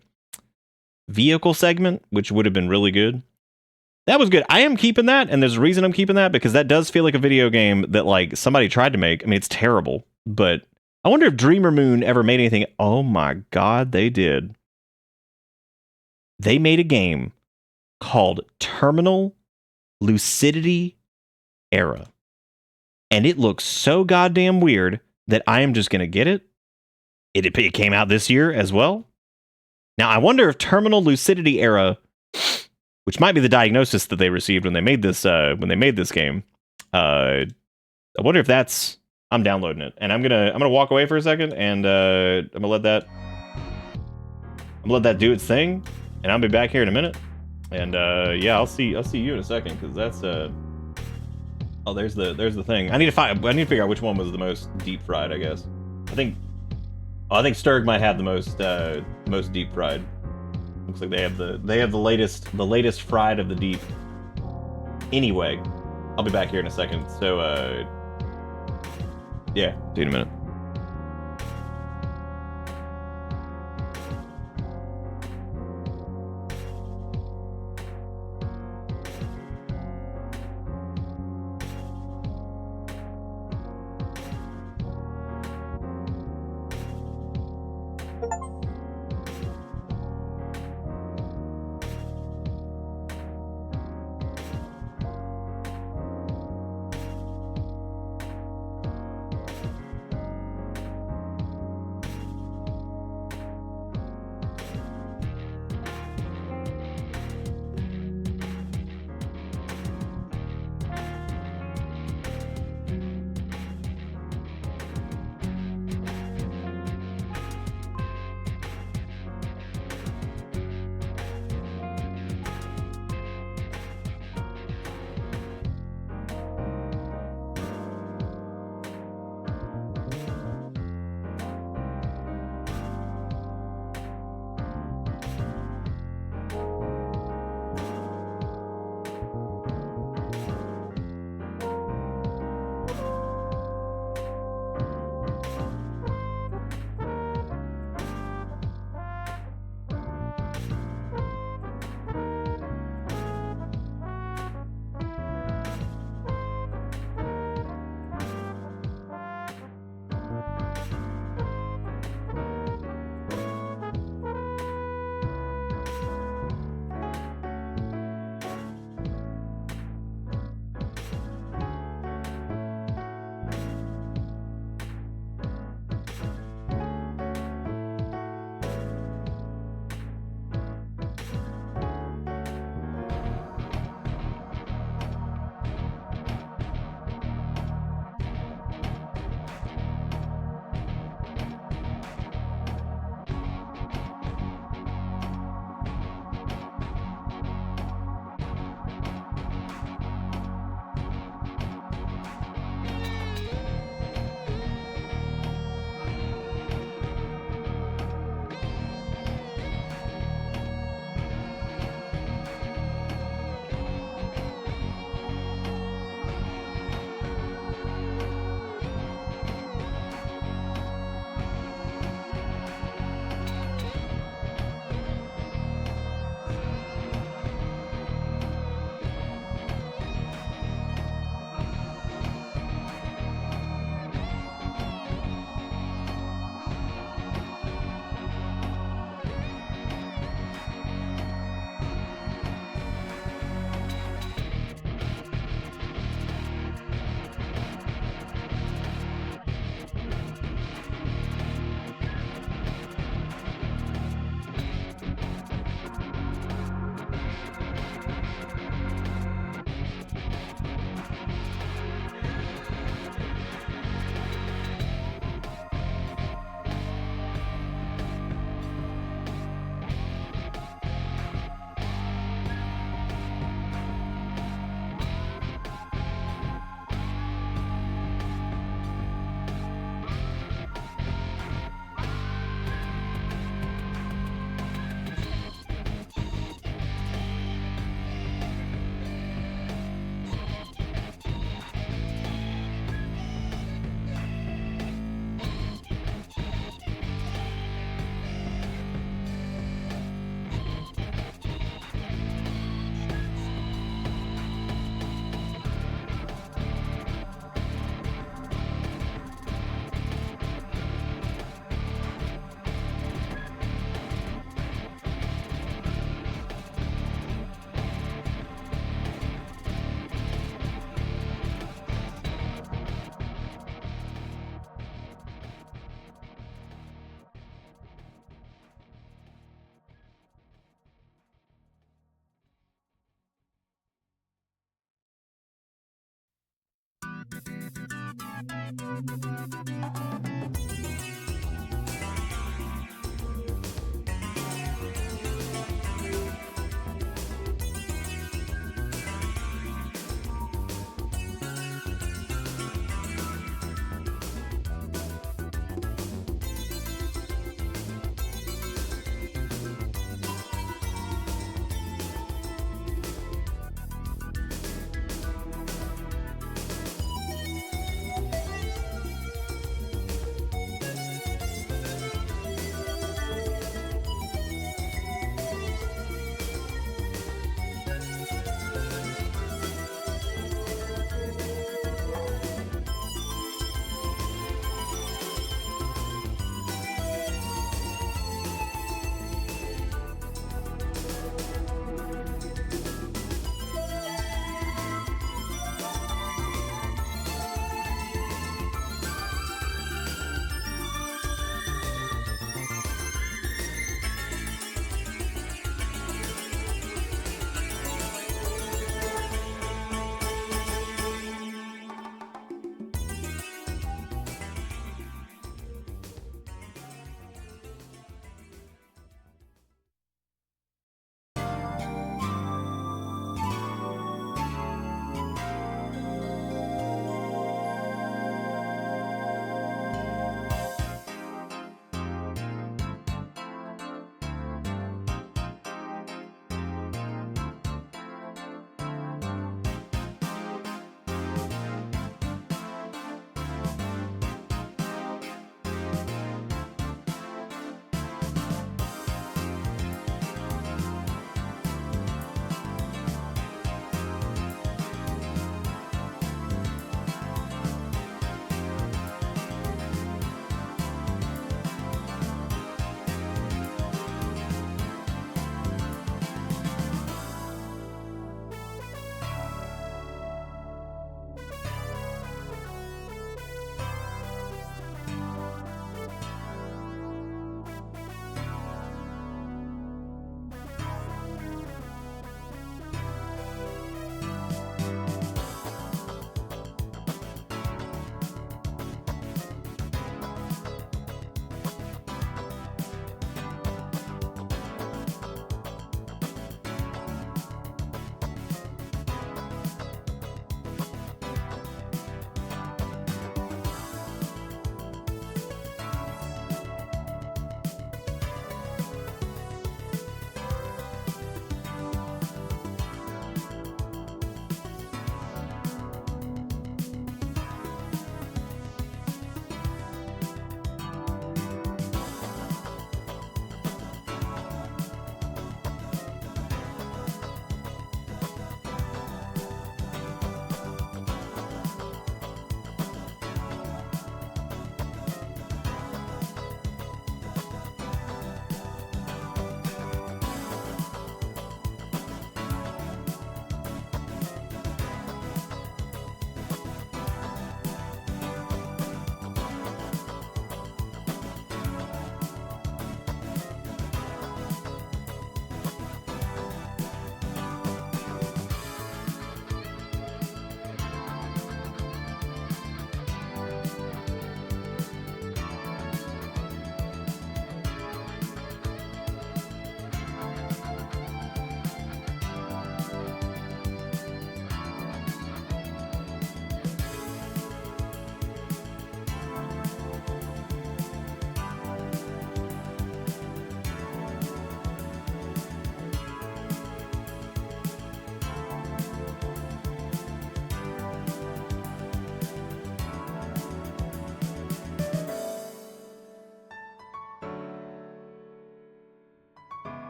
S1: vehicle segment, which would have been really good. That was good. I am keeping that, and there's a reason I'm keeping that, because that does feel like a video game that, like, somebody tried to make. I mean, it's terrible, but I wonder if Dreamer Moon ever made anything. Oh my god, they did. They made a game called Terminal Lucidity Era, and it looks so goddamn weird that I am just going to get it. It came out this year as well. Now, I wonder if Terminal Lucidity Era, which might be the diagnosis that they received when they made this game, I wonder if that's... I'm downloading it, and I'm gonna walk away for a second, and I'm gonna let that do its thing, and I'll be back here in a minute. And yeah, I'll see you in a second, because that's oh, there's the thing. I need to figure out which one was the most deep fried, I guess. I think Sturg might have the most deep fried. Looks like they have the latest fried of the deep. Anyway, I'll be back here in a second. So yeah, see you in a minute.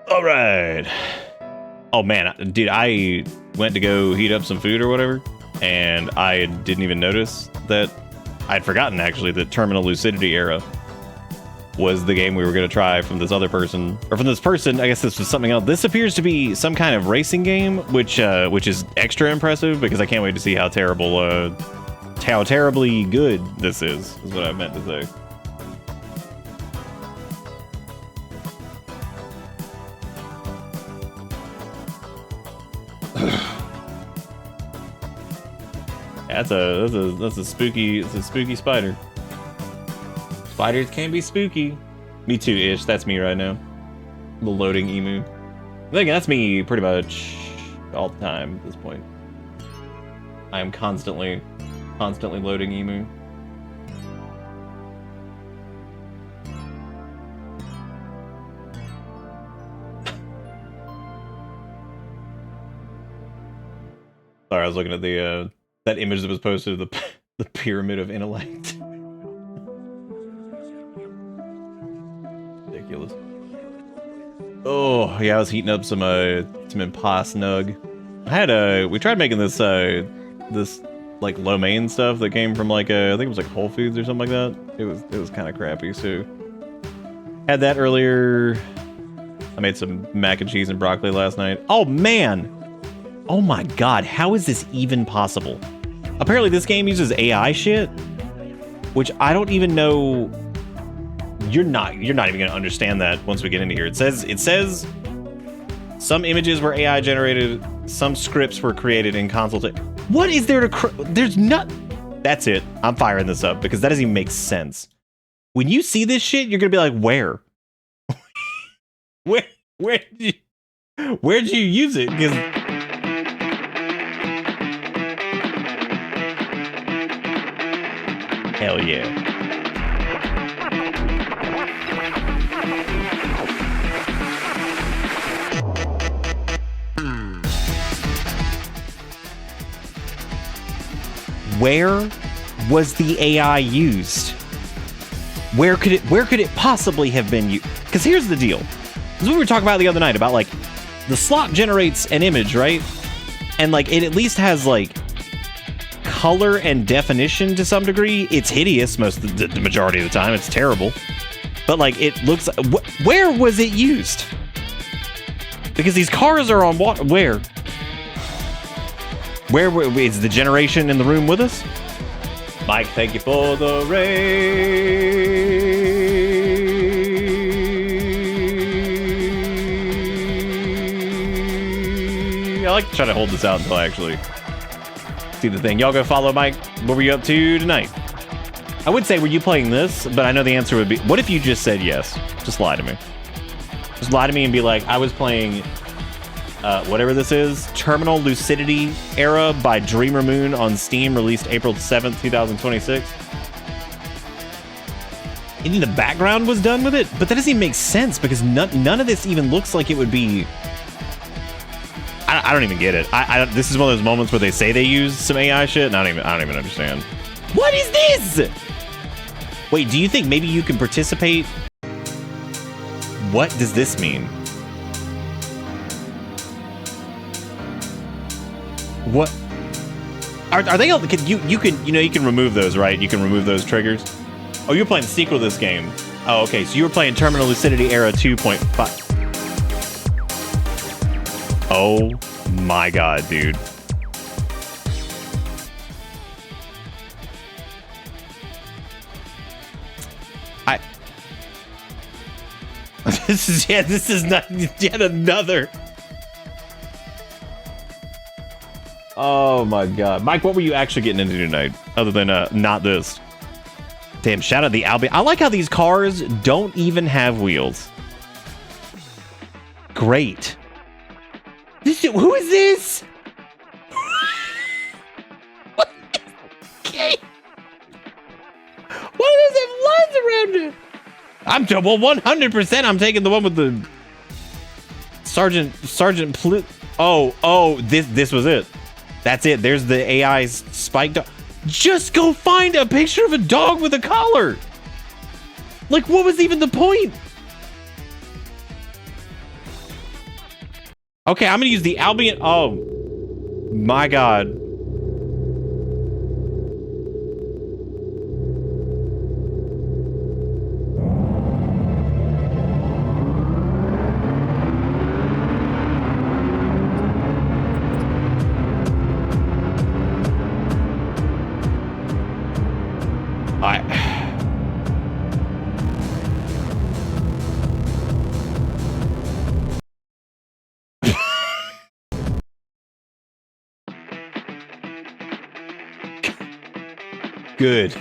S1: All right. Oh man, dude, I went to go heat up some food or whatever, and I didn't even notice that I'd forgotten actually that Terminal Lucidity Era was the game we were going to try from this other person, or from this person. I guess this was something else. This appears to be some kind of racing game, which is extra impressive because I can't wait to see how terribly good this is what I meant to say. That's a spooky spider. Spiders can be spooky. Me too, Ish. That's me right now. The loading emu. I think that's me pretty much all the time at this point. I am constantly loading emu. Sorry, I was looking at the that image that was posted of the pyramid of intellect. Ridiculous. Oh yeah, I was heating up some impas nug. I had we tried making this this like lo mein stuff that came from like I think it was like Whole Foods or something like that. It was kind of crappy. So had that earlier. I made some mac and cheese and broccoli last night. Oh man! Oh my god! How is this even possible? Apparently this game uses AI shit, which I don't even know. You're not even gonna understand that once we get into here. It says some images were AI generated, some scripts were created in consultation. What is there to there's not. That's it. I'm firing this up because that doesn't even make sense. When you see this shit, you're gonna be like, where? Where'd you use it? Because hell yeah. Where was the AI used? Where could it possibly have been used? Because here's the deal. This is what we were talking about the other night about like the slot generates an image, right? And like it at least has like color and definition to some degree. It's hideous most of the majority of the time. It's terrible. But like it looks where was it used? Because these cars are on what? Where is the generation in the room with us? Mike, thank you for the raid. I like to try to hold this out until I actually see the thing. Y'all go follow Mike. What were you up to tonight? I would say, were you playing this? But I know the answer would be, what if you just said yes? Just lie to me. Just lie to me and be like, I was playing whatever this is, Terminal Lucidity Era by Dreamer Moon on Steam, released April 7th, 2026. And the background was done with it, but that doesn't even make sense because none of this even looks like it would be. I don't even get it. This is one of those moments where they say they use some AI shit, and I don't even understand. What is this? Wait, do you think maybe you can participate? What does this mean? What are they all? You can remove those, right? You can remove those triggers. Oh, you're playing the sequel to this game. Oh, okay. So you were playing Terminal Lucidity Era 2.5. Oh my god, dude. This is not yet another. Oh my god. Mike, what were you actually getting into tonight? Other than not this. Damn, shout out the Albion. I like how these cars don't even have wheels. Great. Who is this? Okay. Why does it have lines around it? Well, 100%. I'm taking the one with the Sergeant Oh, this was it. That's it. There's the AI's spike dog. Just go find a picture of a dog with a collar. Like, what was even the point? Okay, I'm gonna use the Albion. Oh, my God. Good.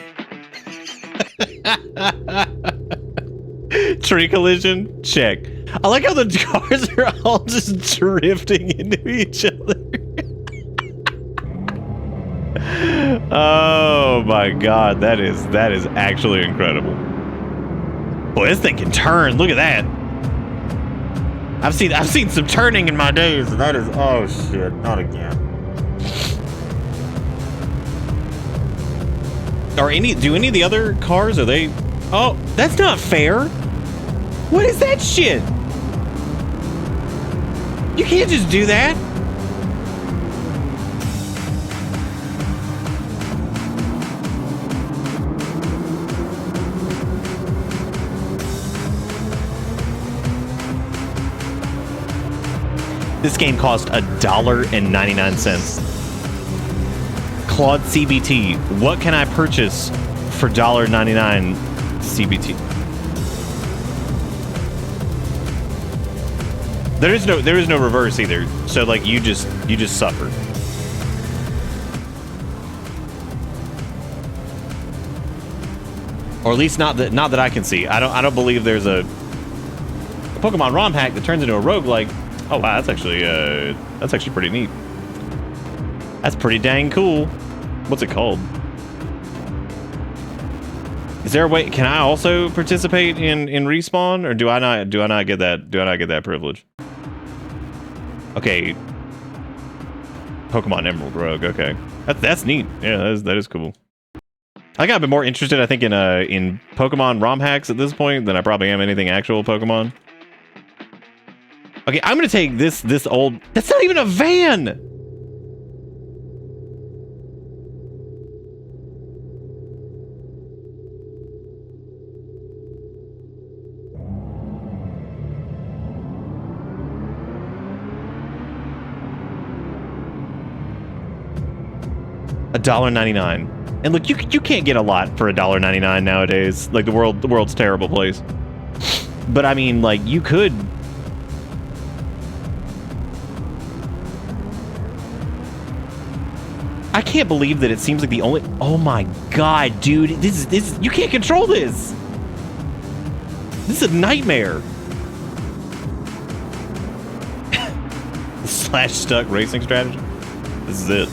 S1: Tree collision? Check. I like how the cars are all just drifting into each other. Oh my god, that is actually incredible. Boy, this thing can turn. Look at that. I've seen some turning in my days, and that is, oh shit, not again. Do any of the other cars, are they? Oh, that's not fair. What is that shit? You can't just do that. This game cost $1.99. Claude CBT, what can I purchase for $1.99 CBT? There is no reverse either. So like you just suffer. Or at least not that I can see. I don't believe there's a Pokemon ROM hack that turns into a roguelike. Oh wow, that's actually pretty neat. That's pretty dang cool. What's it called? Is there a way? Can I also participate in respawn, or do I not get that? Do I not get that privilege? Okay. Pokemon Emerald Rogue. Okay, that's neat. Yeah, that is cool. I got a bit more interested, I think, in Pokemon ROM hacks at this point than I probably am anything actual Pokemon. Okay, I'm gonna take this old. That's not even a van. $1.99. And look, you can't get a lot for $1.99 nowadays. Like the world's a terrible place. But I mean, like you could. I can't believe that it seems like the only. Oh my god, dude! This you can't control this. This is a nightmare. Slash stuck racing strategy. This is it.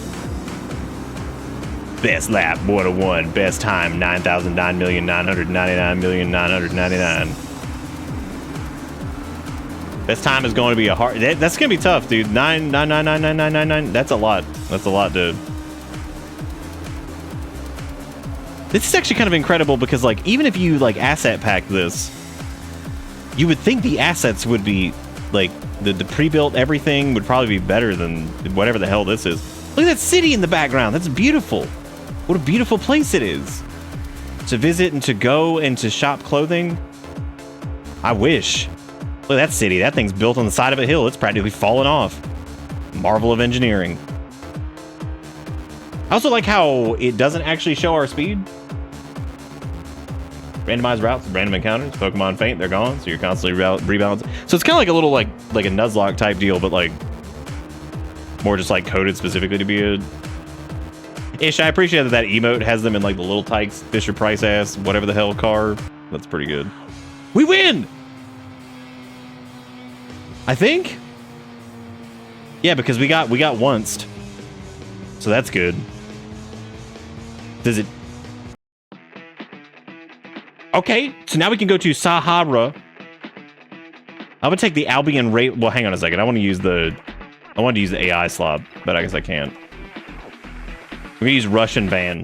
S1: Best lap, 101. Best time, 9,999,999. Best time is going to be a hard. That's going to be tough, dude. 9,999,999. That's a lot. That's a lot, dude. This is actually kind of incredible because, like, even if you like asset pack this, you would think the assets would be like the pre-built everything would probably be better than whatever the hell this is. Look at that city in the background. That's beautiful. What a beautiful place it is to visit and to go and to shop clothing. I wish. Look at that city. That thing's built on the side of a hill. It's practically fallen off. Marvel of engineering. I also like how it doesn't actually show our speed. Randomized routes, random encounters, Pokemon faint, they're gone, so you're constantly rebalancing. So it's kind of like a little like a Nuzlocke type deal, but like more just like coded specifically to be a ish. I appreciate that emote has them in like the Little Tykes, Fisher Price ass, whatever the hell car. That's pretty good. We win! I think? Yeah, because we got onced. So that's good. Does it? Okay, so now we can go to Sahara. I would take the Albion rate. Well, hang on a second. I want to use the AI slot, but I guess I can't. We're gonna use Russian van.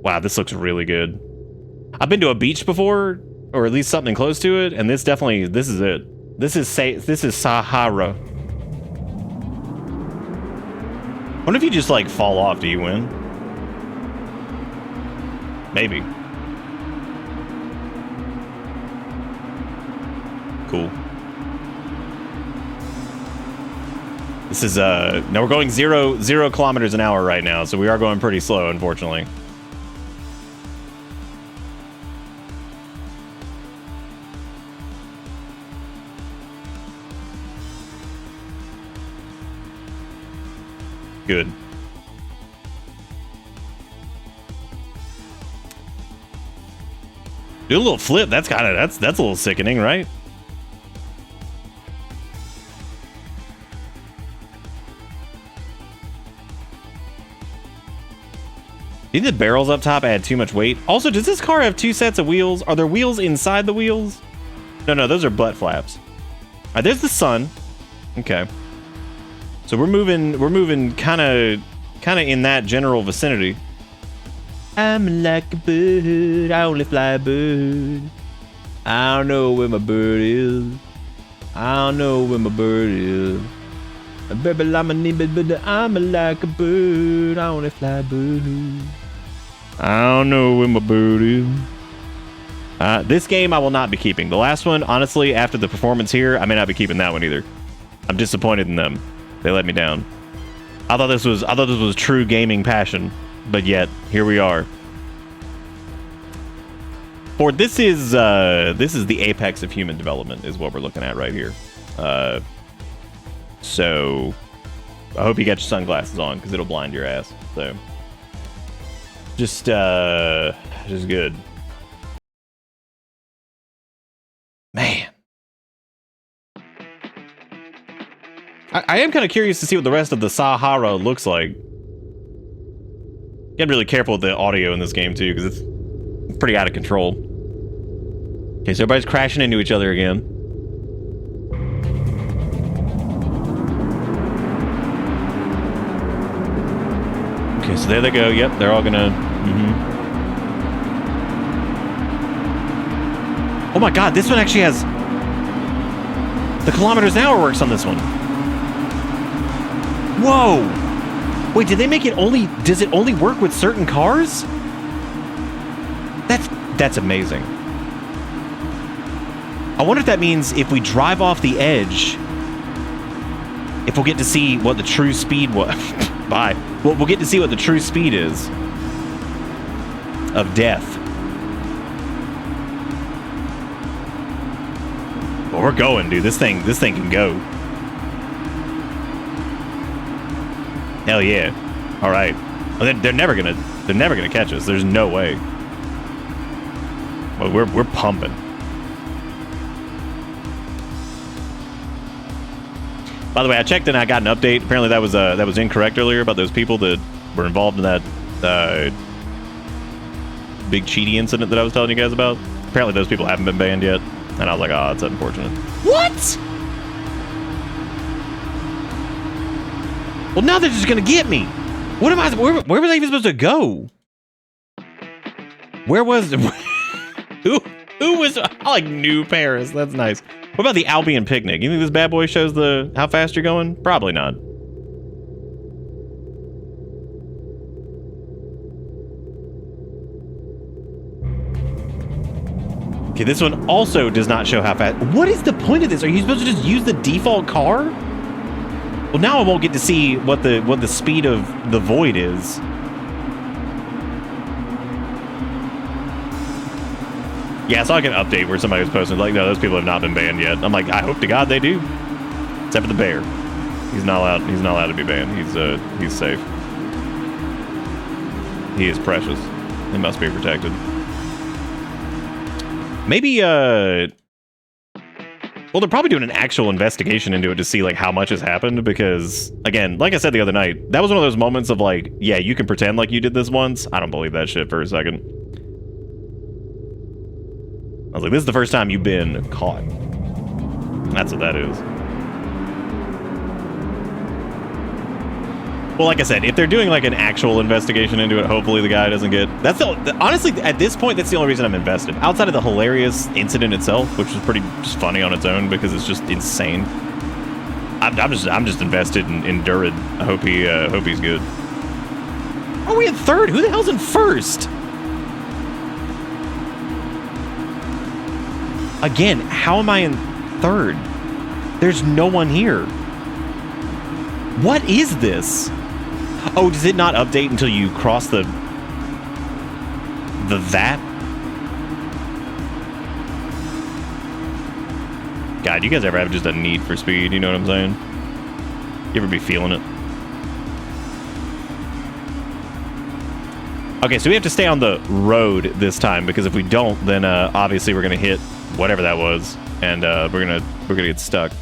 S1: Wow, this looks really good. I've been to a beach before, or at least something close to it, and this is it. This is Sahara. What if you just like fall off? Do you win? Maybe. Cool. This is now we're going zero kilometers an hour right now, so we are going pretty slow, unfortunately. Good. Do a little flip. That's a little sickening, right? Do you think the barrels up top add too much weight? Also, does this car have 2 sets of wheels? Are there wheels inside the wheels? No, those are butt flaps. All right, there's the sun. Okay. So we're moving kind of in that general vicinity. I'm like a bird, I only fly a bird. I don't know where my bird is. I don't know where my bird is. Baby, I'm like a bird, I only fly a bird. I don't know where my bird is. This game I will not be keeping. The last one, honestly, after the performance here, I may not be keeping that one either. I'm disappointed in them. They let me down. I thought this was true gaming passion, but yet here we are. For this is the apex of human development, is what we're looking at right here. So I hope you got your sunglasses on because it'll blind your ass. So just good. Man. I am kind of curious to see what the rest of the Sahara looks like. You gotta be really careful with the audio in this game too, because it's pretty out of control. Okay, so everybody's crashing into each other again. Okay, so there they go. Yep, they're all gonna... Oh my god, this one actually has... The kilometers an hour works on this one. Whoa! Wait, did they make it only... Does it only work with certain cars? That's amazing. I wonder if that means if we drive off the edge, if we'll get to see what the true speed was. Bye. We'll get to see what the true speed is of death. Well, we're going, dude. This thing can go. Hell yeah! All right. Well, they're never gonna catch us. There's no way. Well, we're pumping. By the way, I checked and I got an update. Apparently that was incorrect earlier about those people that were involved in that big cheaty incident that I was telling you guys about. Apparently those people haven't been banned yet. And I was like, oh, that's unfortunate. What? Well, now they're just gonna get me. What am I? Where was I even supposed to go? Where was who was? I like New Paris. That's nice. What about the Albion picnic? You think this bad boy shows how fast you're going? Probably not. Okay, this one also does not show how fast. What is the point of this? Are you supposed to just use the default car? Well, now I won't get to see what the speed of the void is. Yeah, I saw like an update where somebody was posting like, no, those people have not been banned yet. I'm like, I hope to God they do. Except for the bear. He's not allowed to be banned. He's safe. He is precious. He must be protected. Maybe well, they're probably doing an actual investigation into it to see like how much has happened, because again, like I said the other night, that was one of those moments of like, yeah, you can pretend like you did this once. I don't believe that shit for a second. I was like, this is the first time you've been caught. That's what that is. Well, like I said, if they're doing like an actual investigation into it, hopefully the guy doesn't get... honestly, at this point, that's the only reason I'm invested. Outside of the hilarious incident itself, which is pretty just funny on its own because it's just insane. I'm just invested in Durid. I hope he's good. Are we in third? Who the hell's in first? Again, how am I in third? There's no one here. What is this? Oh, does it not update until you cross the that? God, you guys ever have just a need for speed? You know what I'm saying? You ever be feeling it? Okay, so we have to stay on the road this time, because if we don't, then obviously we're gonna hit whatever that was, and we're gonna get stuck.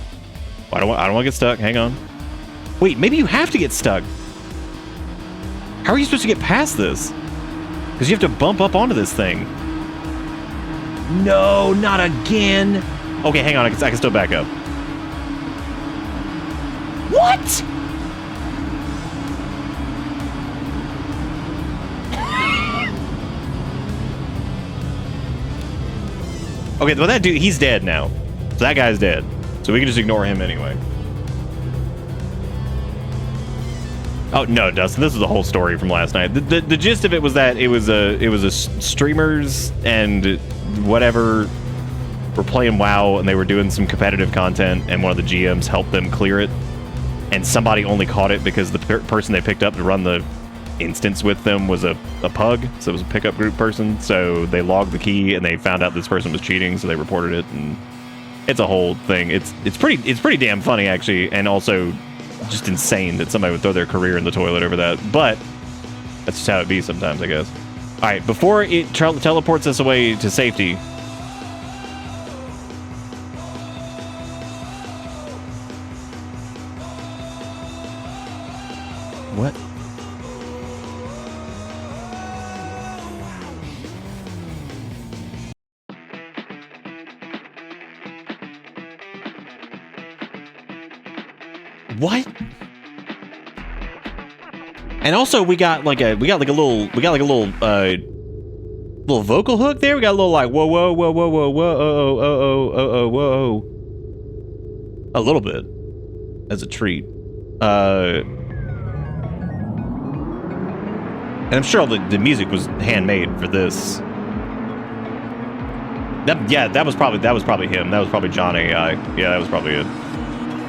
S1: I don't want to get stuck. Hang on. Wait, maybe you have to get stuck. How are you supposed to get past this? Because you have to bump up onto this thing. No, not again. Okay, hang on. I can still back up. What? Okay, well that dude, he's dead now. So that guy's dead. So we can just ignore him anyway. Oh no, Dustin, this is the whole story from last night. The gist of it was that it was a streamers and whatever were playing WoW, and they were doing some competitive content, and one of the GMs helped them clear it, and somebody only caught it because the person they picked up to run the instance with them was a pug, so it was a pickup group person. So they logged the key and they found out this person was cheating, so they reported it, and it's a whole thing. It's pretty damn funny actually, and also just insane that somebody would throw their career in the toilet over that. But that's just how it be sometimes, I guess. All right, before it teleports us away to safety. What? What? And also we got like a little vocal hook there. We got a little like whoa whoa whoa whoa whoa whoa whoa. A little bit as a treat. And I'm sure all the music was handmade for this. That was probably him. That was probably John AI. Yeah, that was probably it.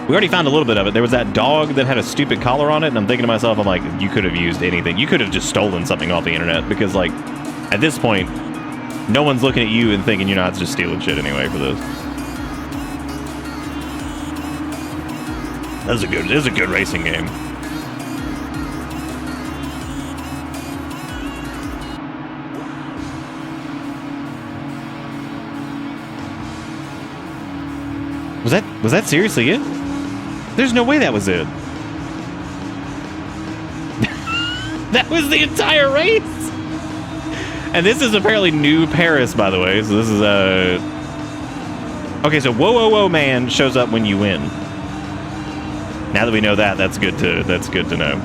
S1: We already found a little bit of it. There was that dog that had a stupid collar on it, and I'm thinking to myself, I'm like, you could have used anything. You could have just stolen something off the internet, because like, at this point, no one's looking at you and thinking you're not just stealing shit anyway for this. This is a good racing game. Was that seriously it? There's no way that was it. That was the entire race. And this is apparently New Paris, by the way. So this is okay, so whoa whoa whoa man shows up when you win. Now that we know that, that's good to know.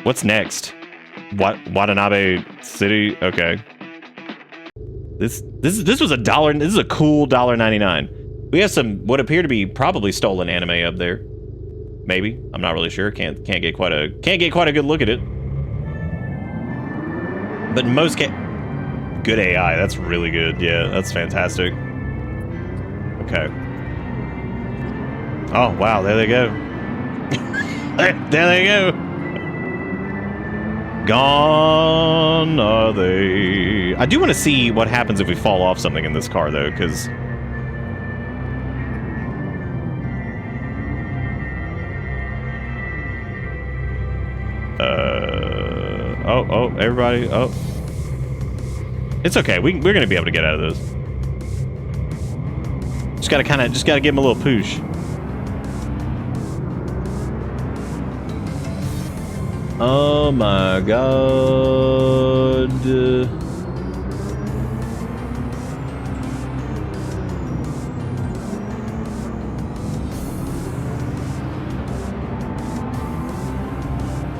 S1: What's next? Watanabe City? Okay. This was a dollar. This is a cool $1.99. We have some what appear to be probably stolen anime up there. Maybe, I'm not really sure. Can't get quite a good look at it. But in most good AI. That's really good. Yeah, that's fantastic. Okay. Oh wow, there they go. There they go. Gone are they. I do want to see what happens if we fall off something in this car, though, because... Oh, everybody, oh. It's okay, we're going to be able to get out of this. Just got to give him a little push. Oh my god.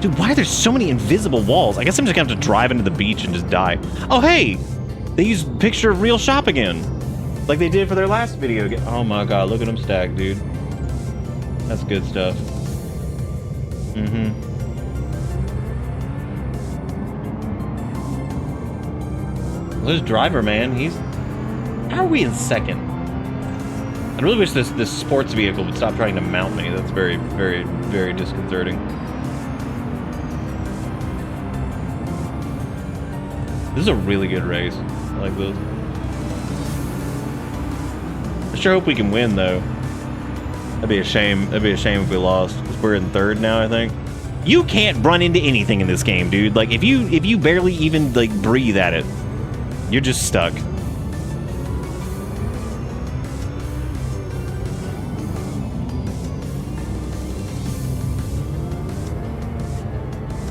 S1: Dude, why are there so many invisible walls? I guess I'm just gonna have to drive into the beach and just die. Oh hey! They used picture of real shop again. Like they did for their last video. Oh my god, look at them stacked, dude. That's good stuff. Mm-hmm. This driver, man, he's... How are we in second? I really wish this sports vehicle would stop trying to mount me. That's very, very, very disconcerting. This is a really good race. I like this. I sure hope we can win, though. That'd be a shame. That'd be a shame if we lost. 'Cause we're in third now, I think. You can't run into anything in this game, dude. Like if you barely even like breathe at it, you're just stuck.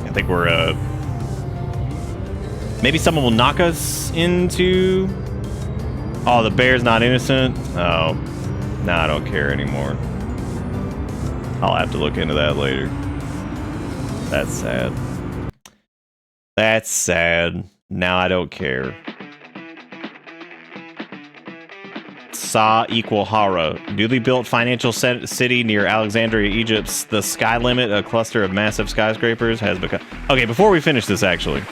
S1: I think we're maybe someone will knock us into. Oh, the bear's not innocent. Oh, no, I don't care anymore. I'll have to look into that later. That's sad. That's sad. Now I don't care. Sa equal Hara. Newly built financial city near Alexandria, Egypt's the sky limit, a cluster of massive skyscrapers, has become... Okay, before we finish this, actually.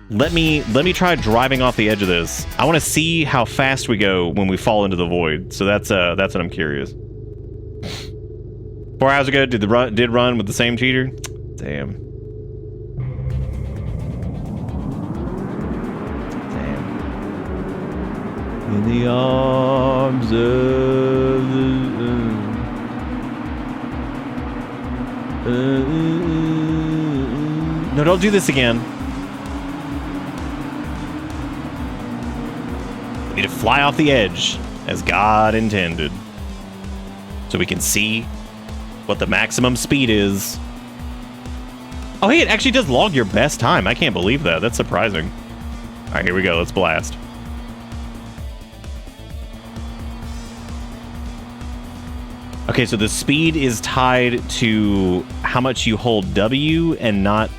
S1: Let me try driving off the edge of this. I want to see how fast we go when we fall into the void. So that's what I'm curious. 4 hours ago, did run with the same cheater? Damn. Damn. In the arms of the... No, don't do this again. We need to fly off the edge, as God intended. So we can see what the maximum speed is. Oh, hey, it actually does log your best time. I can't believe that. That's surprising. All right, here we go. Let's blast. Okay, so the speed is tied to how much you hold W and not...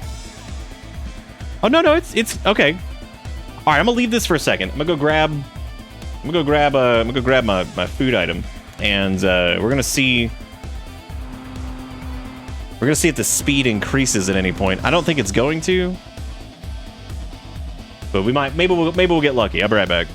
S1: Oh, no, it's okay. All right, I'm gonna leave this for a second. I'm gonna go grab my food item, and we're gonna see if the speed increases at any point. I don't think it's going to, but we might. Maybe we'll get lucky. I'll be right back.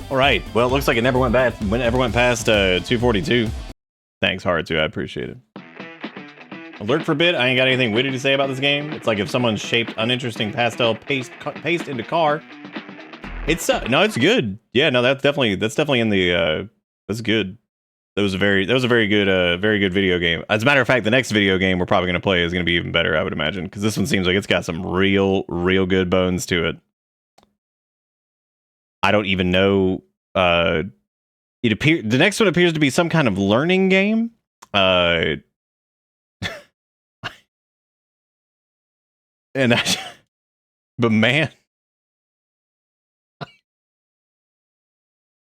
S1: All right. Well, it looks like it never went past 242. Thanks, Hard2. I appreciate it. Alert for bit. I ain't got anything witty to say about this game. It's like if someone shaped uninteresting pastel paste into car. It's no, it's good. Yeah, no, that's definitely in the that's good. That was a very good video game. As a matter of fact, the next video game we're probably going to play is going to be even better, I would imagine, because this one seems like it's got some real good bones to it. I don't even know. The next one appears to be some kind of learning game. And but man,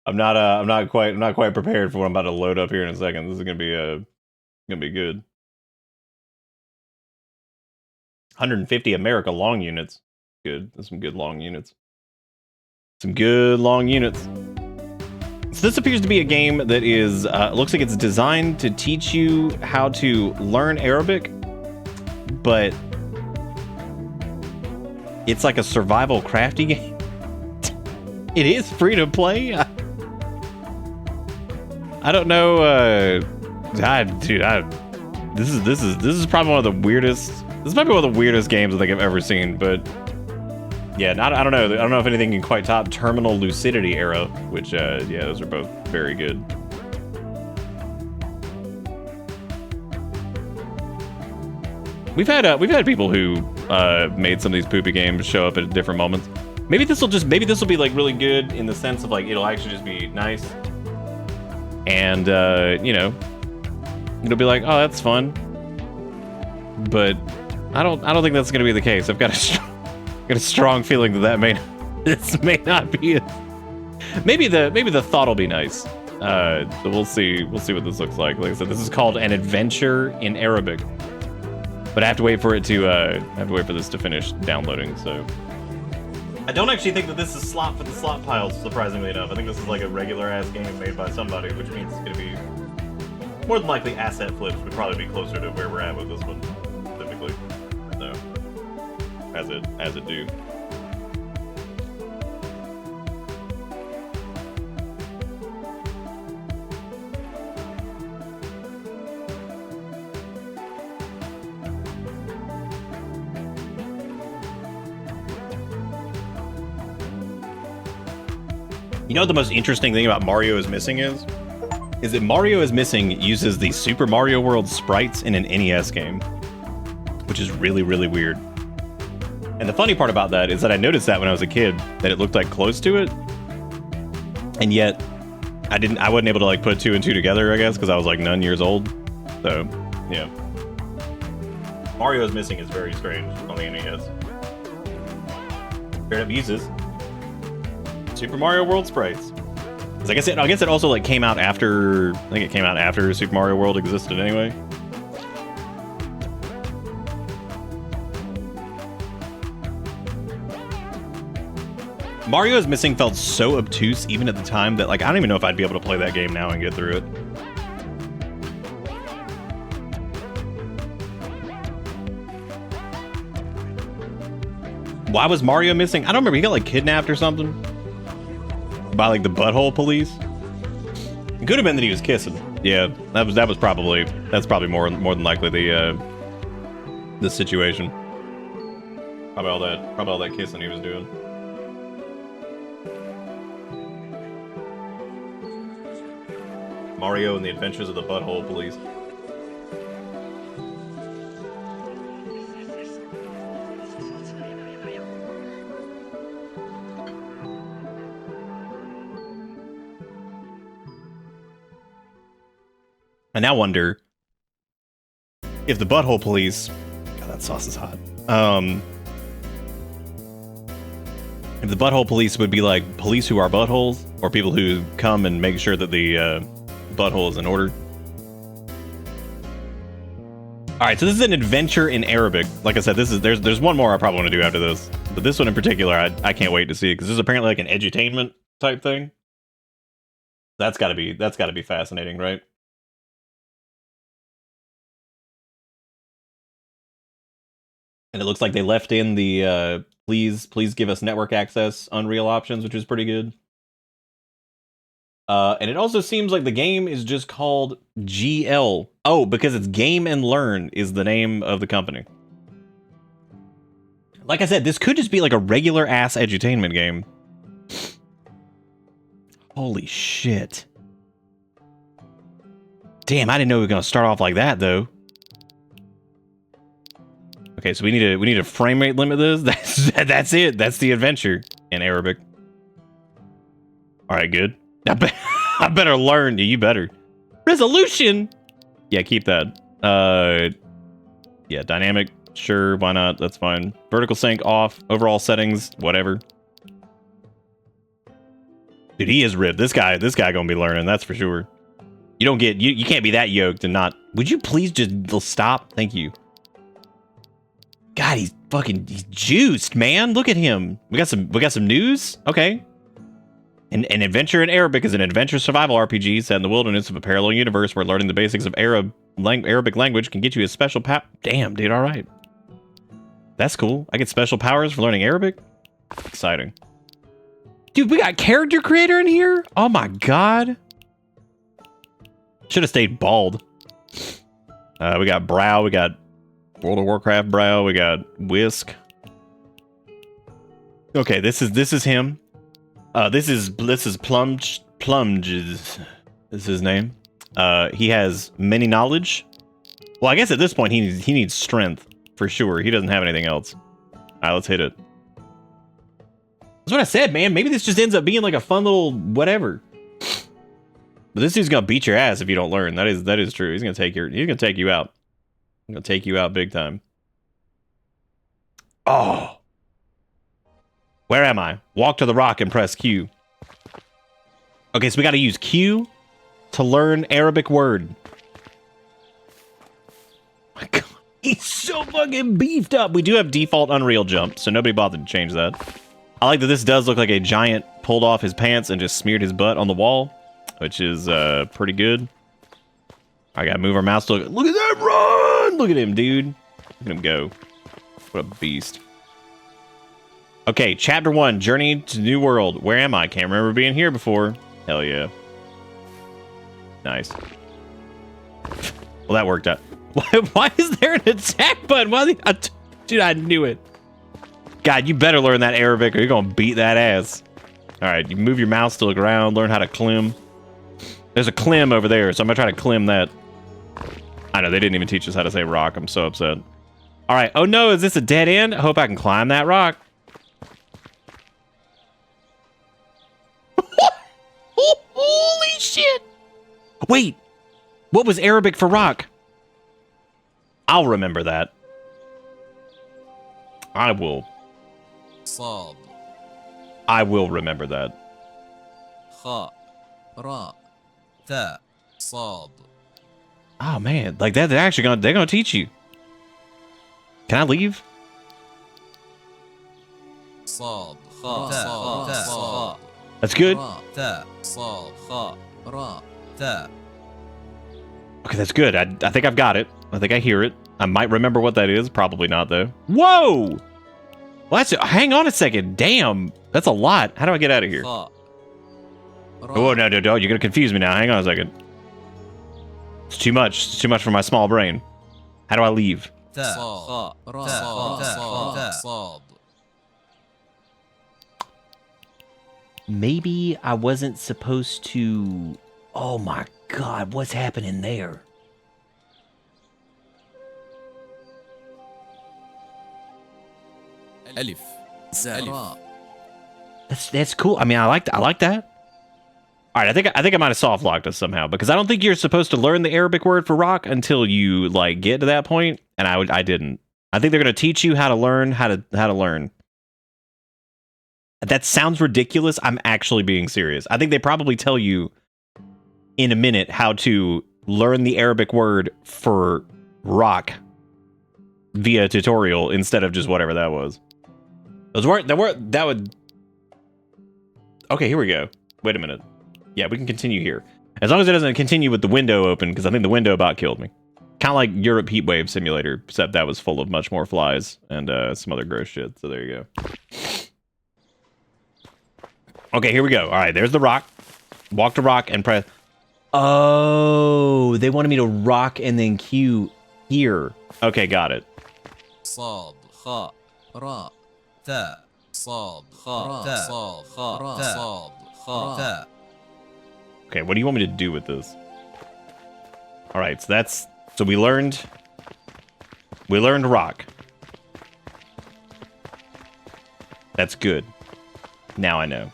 S1: I'm not quite prepared for what I'm about to load up here in a second. This is gonna be good. 150 America long units. Good. That's some good long units. Some good long units. So this appears to be a game that is looks like it's designed to teach you how to learn Arabic, but it's like a survival crafty game. It is free to play. I don't know. This is probably one of the weirdest. This is probably one of the weirdest games I think I've ever seen. But yeah, I don't know. I don't know if anything can quite top Terminal Lucidity Era, which yeah, those are both very good. We've had people who made some of these poopy games show up at different moments. Maybe this will be like really good in the sense of like it'll actually just be nice. And you know, it'll be like, oh, that's fun. But I don't think that's gonna be the case. I've got a strong feeling that this may not be it. Maybe the thought will be nice. So we'll see what this looks like. Like I said, this is called An Adventure in Arabic. But I have to wait for it to this to finish downloading. So I don't actually think that this is slot for the slot piles, surprisingly enough. I think this is like a regular ass game made by somebody, which means it's gonna be more than likely asset flips would probably be closer to where we're at with this one, typically. So as it do. You know what the most interesting thing about Mario is Missing is that Mario is Missing uses the Super Mario World sprites in an NES game, which is really, really weird. And the funny part about that is that I noticed that when I was a kid, that it looked like close to it, and yet I wasn't able to like put two and two together, I guess, because I was like 9 years old. So yeah, Mario is Missing is very strange on the NES. Straight up uses Super Mario World sprites. I guess it also like came out after. I think it came out after Super Mario World existed anyway. Mario is Missing felt so obtuse even at the time that like I don't even know if I'd be able to play that game now and get through it. Why was Mario missing? I don't remember. He got like kidnapped or something by like the butthole police. It could have been that he was kissing. Yeah, that's probably more than likely the situation. Probably all that kissing he was doing. Mario and the Adventures of the Butthole Police. I now wonder if the Butthole Police... God, that sauce is hot. If the Butthole Police would be like police who are buttholes, or people who come and make sure that the butthole is in order. Alright, so this is an adventure in Arabic. Like I said, there's one more I probably want to do after this. But this one in particular, I can't wait to see, because this is apparently like an edutainment type thing. That's gotta be fascinating, right? And it looks like they left in the please give us network access Unreal options, which is pretty good. And it also seems like the game is just called GL. Oh, because it's Game and Learn is the name of the company. Like I said, this could just be like a regular ass edutainment game. Holy shit. Damn, I didn't know we were gonna start off like that though. Okay, so we need to frame rate limit this. That's it. That's the adventure in Arabic. All right, good. I better learn. You better. Resolution. Yeah, keep that. Yeah, dynamic. Sure, why not? That's fine. Vertical sync off. Overall settings, whatever. Dude, he is ripped. This guy gonna be learning. That's for sure. You don't get you can't be that yoked and not. Would you please just stop? Thank you. God, he's juiced, man. Look at him. We got some news. Okay. An adventure in Arabic is an adventure survival RPG set in the wilderness of a parallel universe where learning the basics of Arabic language can get you a special Damn, dude. All right. That's cool. I get special powers for learning Arabic. Exciting. Dude, we got character creator in here? Oh my god. Should have stayed bald. We got Brow. We got World of Warcraft Brow. We got Whisk. Okay, this is him. This is Plumges is his name. He has many knowledge. Well, I guess at this point he needs strength for sure. He doesn't have anything else. All right, let's hit it. That's what I said, man. Maybe this just ends up being like a fun little whatever. But this dude's gonna beat your ass if you don't learn. That is true. He's gonna take you out. He's gonna take you out big time. Oh. Where am I? Walk to the rock and press Q. Okay, so we gotta use Q to learn Arabic word. My god, he's so fucking beefed up. We do have default Unreal jump, so nobody bothered to change that. I like that this does look like a giant pulled off his pants and just smeared his butt on the wall, which is pretty good. I gotta move our mouse to look at that run! Look at him, dude. Look at him go. What a beast. Okay, chapter 1, Journey to New World. Where am I? Can't remember being here before. Hell yeah. Nice. Well, that worked out. Why is there an attack button? Dude, I knew it. God, you better learn that Arabic or you're gonna beat that ass. Alright, you move your mouse to look around, learn how to climb. There's a climb over there, so I'm gonna try to climb that. I know, they didn't even teach us how to say rock. I'm so upset. Alright, oh no, is this a dead end? I hope I can climb that rock. Holy shit! Wait, what was Arabic for rock? I'll remember that. I will.
S3: صاد.
S1: I will remember that.
S3: خاء راء ثاء صاد.
S1: Oh man, like that, they're gonna teach you. Can I leave?
S3: صاد خاء صاد صاد.
S1: That's good.
S3: ثاء صاد خاء راء ثاء.
S1: Okay, that's good. I think I've got it. I think I hear it. I might remember what that is. Probably not, though. Whoa! Well, that's it. Hang on a second. Damn. That's a lot. How do I get out of here? Oh, no. You're going to confuse me now. Hang on a second. It's too much. It's too much for my small brain. How do I leave? Maybe I wasn't supposed to... Oh, my God. What's happening there?
S3: ألف زاء.
S1: That's cool. I mean, I like that. All right, I think I might have soft locked us somehow because I don't think you're supposed to learn the Arabic word for rock until you like get to that point, and I didn't. I think they're gonna teach you how to learn how to learn. That sounds ridiculous. I'm actually being serious. I think they probably tell you in a minute how to learn the Arabic word for rock via tutorial instead of just whatever that was. That would... Okay, here we go. Wait a minute. Yeah, we can continue here. As long as it doesn't continue with the window open, because I think the window about killed me. Kind of like Europe Heatwave Simulator, except that was full of much more flies and some other gross shit. So there you go. Okay, here we go. All right, there's the rock. Walk to rock and press. Oh, they wanted me to rock and then Q here. Okay, got it.
S3: صاد خاء راء تاء صاد خاء تاء صاد خاء تاء صاد خاء تاء.
S1: Okay, what do you want me to do with this? All right, so we learned rock. That's good. Now I know.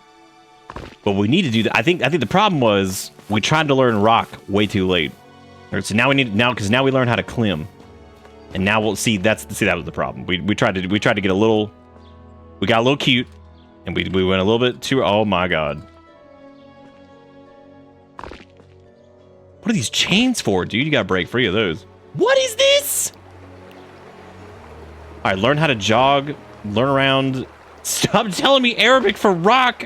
S1: But we need to do that. I think the problem was we tried to learn rock way too late. So now we need because now we learn how to climb. And now we'll see that was the problem. We tried to get a little, we got a little cute, and we went a little bit too. Oh my god. What are these chains for, dude? You gotta break free of those. What is this? All right, learn how to jog, learn around. Stop telling me Arabic for rock.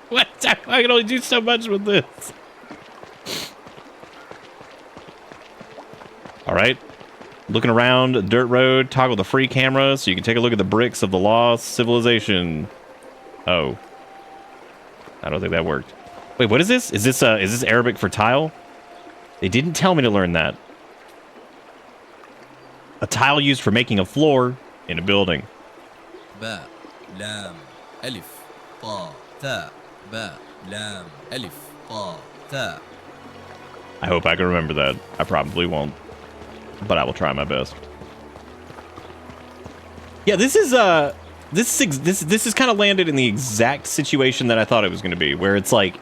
S1: What? I can only do so much with this. All right. Looking around a dirt road, toggle the free camera so you can take a look at the bricks of the lost civilization. Oh. I don't think that worked. Wait, what is this? Is this Arabic for tile? They didn't tell me to learn that. A tile used for making a floor in a building.
S3: باء لام ألف طاء تاء باء لام ألف طاء تاء.
S1: I hope I can remember that. I probably won't, but I will try my best. Yeah, this is kind of landed in the exact situation that I thought it was going to be, where it's like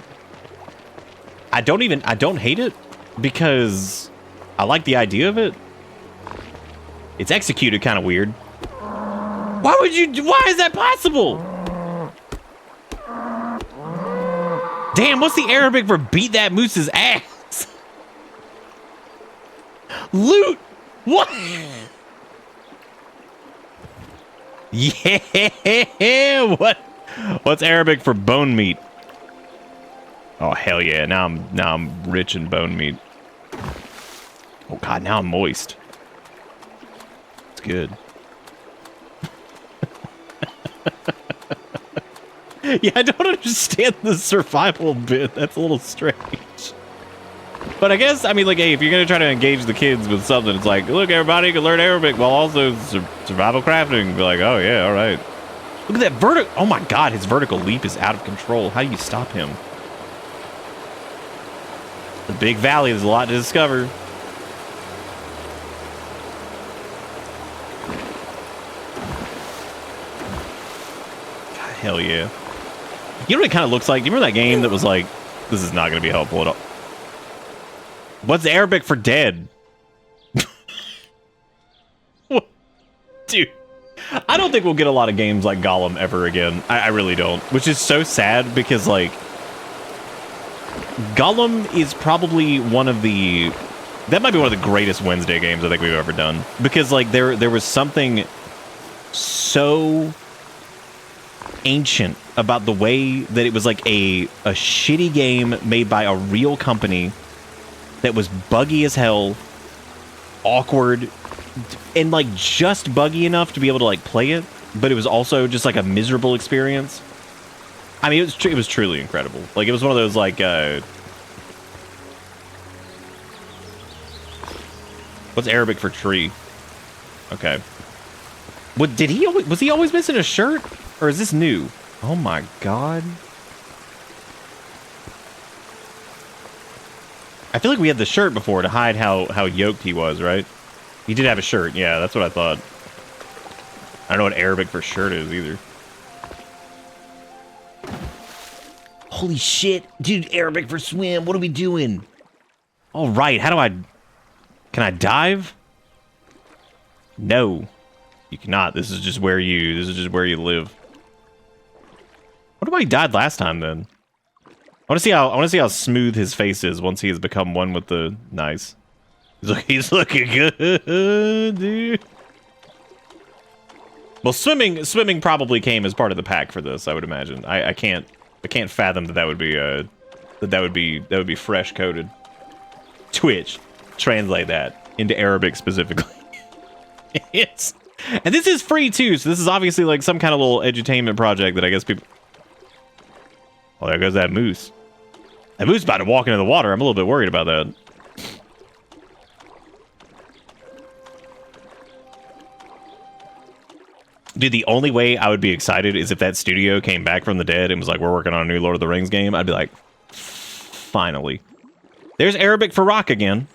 S1: I don't hate it because I like the idea of it. It's executed kind of weird. Why is that possible? Damn, what's the Arabic for beat that moose's ass? Loot! What? Yeah, what's Arabic for bone meat? Oh hell yeah, now I'm rich in bone meat. Oh god, now I'm moist. It's good. Yeah, I don't understand the survival bit. That's a little strange. But I guess, I mean, like, hey, if you're going to try to engage the kids with something, it's like, look, everybody can learn Arabic while also survival crafting. Be like, oh, yeah, all right. Look at that vertical. Oh, my God, his vertical leap is out of control. How do you stop him? The big valley, there's a lot to discover. God, hell yeah. You know what it kind of looks like? Do you remember that game that was like, this is not going to be helpful at all? What's Arabic for dead? Dude, I don't think we'll get a lot of games like Gollum ever again. I really don't. Which is so sad because, like, Gollum is probably one of the... That might be one of the greatest Wednesday games I think we've ever done. Because, like, there was something so ancient about the way that it was like a shitty game made by a real company that was buggy as hell, awkward, and like just buggy enough to be able to like play it, but it was also just like a miserable experience. I mean, it was truly incredible. Like, it was one of those like what's Arabic for tree? Okay. What did he always, was he always missing a shirt, or is this new? Oh my god. I feel like we had the shirt before to hide how yoked he was, right? He did have a shirt. Yeah, that's what I thought. I don't know what Arabic for shirt is either. Holy shit. Dude, Arabic for swim. What are we doing? All right. How do I... Can I dive? No. You cannot. This is just where you live. What about he died last time then? I want to see how smooth his face is once he has become one with the nice. He's looking good, dude. Well, swimming probably came as part of the pack for this, I would imagine. I can't fathom that would be fresh coded. Twitch, translate that into Arabic specifically. It's, and this is free too, so this is obviously like some kind of little edutainment project that I guess people... Oh, there goes that moose. That moose about to walk into the water. I'm a little bit worried about that. Dude, the only way I would be excited is if that studio came back from the dead and was like, we're working on a new Lord of the Rings game. I'd be like, finally. There's Arabic for rock again,